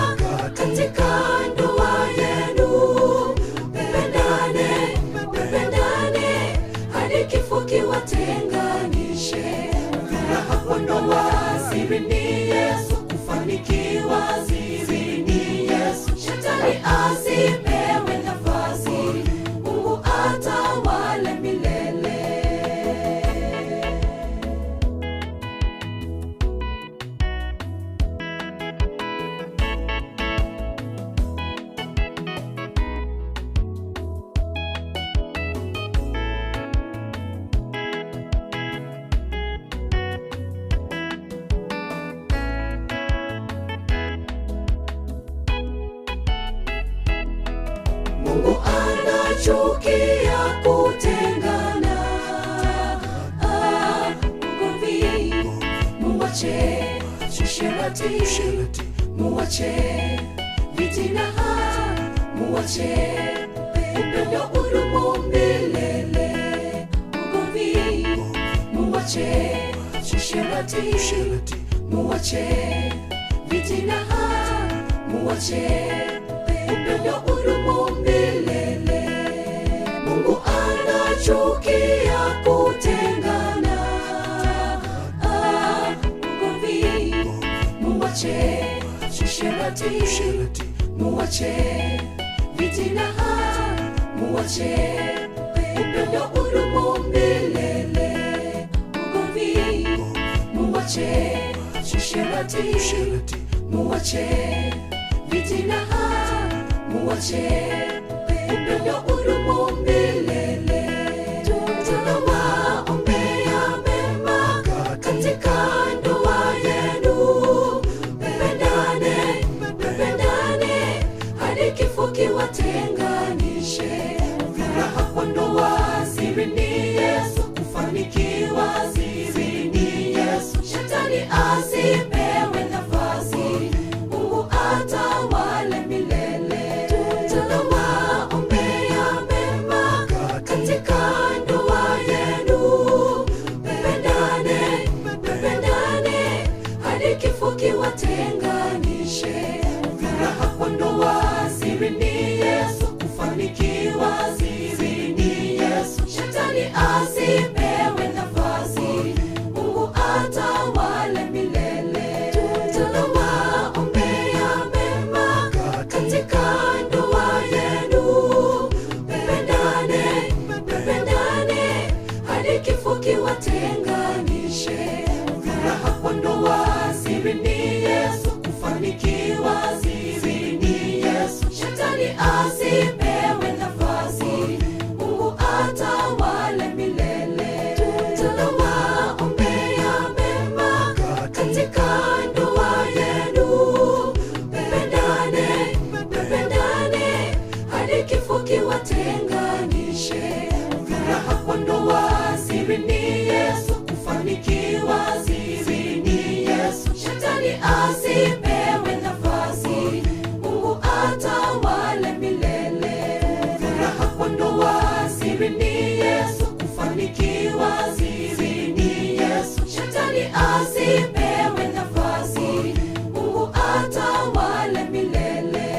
katika ndoa yenu. Pendane, hadi kifo kiwatenganishe. Furaha kwa ndoa, siri ni Yesu. Mungu anachukia kutengana. Ugomvi muwache, usherati muwache, fitina muwache, upendo udumu milele. Ugomvi muwache, usherati muwache, fitina muwache, upendo udumu milele. Mungu anachukia kutengana. Ugomvi muwache, usherati muwache, fitina muwache, upendo udumu milele. Ugomvi muwache, usherati muwache, fitina muwache, upendo udumu milele. Tunawaombea mema katika ndoa yenu. Mpendane hadi kifo kiwatenganishe. Furaha kwa ndoa siri ni Yesu, kufanikiwa siri ni Yesu. Shetani asipewe nafasi, Mungu atawale milele. Tunawaombea mema katika ndoa yenu. Mpendane hadi kifo kiwatenganishe. Furaha kwa ndoa siri ni Yesu, kufanikiwa siri ni Yesu. Shetani asipewe nafasi, Mungu atawale milele. Tunawaombea mema katika ndoa yenu. Mpendane hadi kifo kiwatenganishe. Furaha kwa ndoa siri ni Yesu, kufanikiwa siri ni Yesu. Shetani asipewe nafasi, Mungu atawale milele. Tunawaombea mema katika ndoa yenu. Mpendane hadi kifo kiwatenganishe. Furaha kwa ndoa siri ni Yesu, kufanikiwa siri ni Yesu. Shetani asipewe nafasi, Mungu atawale milele. Furaha kwa ndoa siri ni Yesu, kufanikiwa siri ni Yesu. Shetani asipewe nafasi, Mungu atawale milele.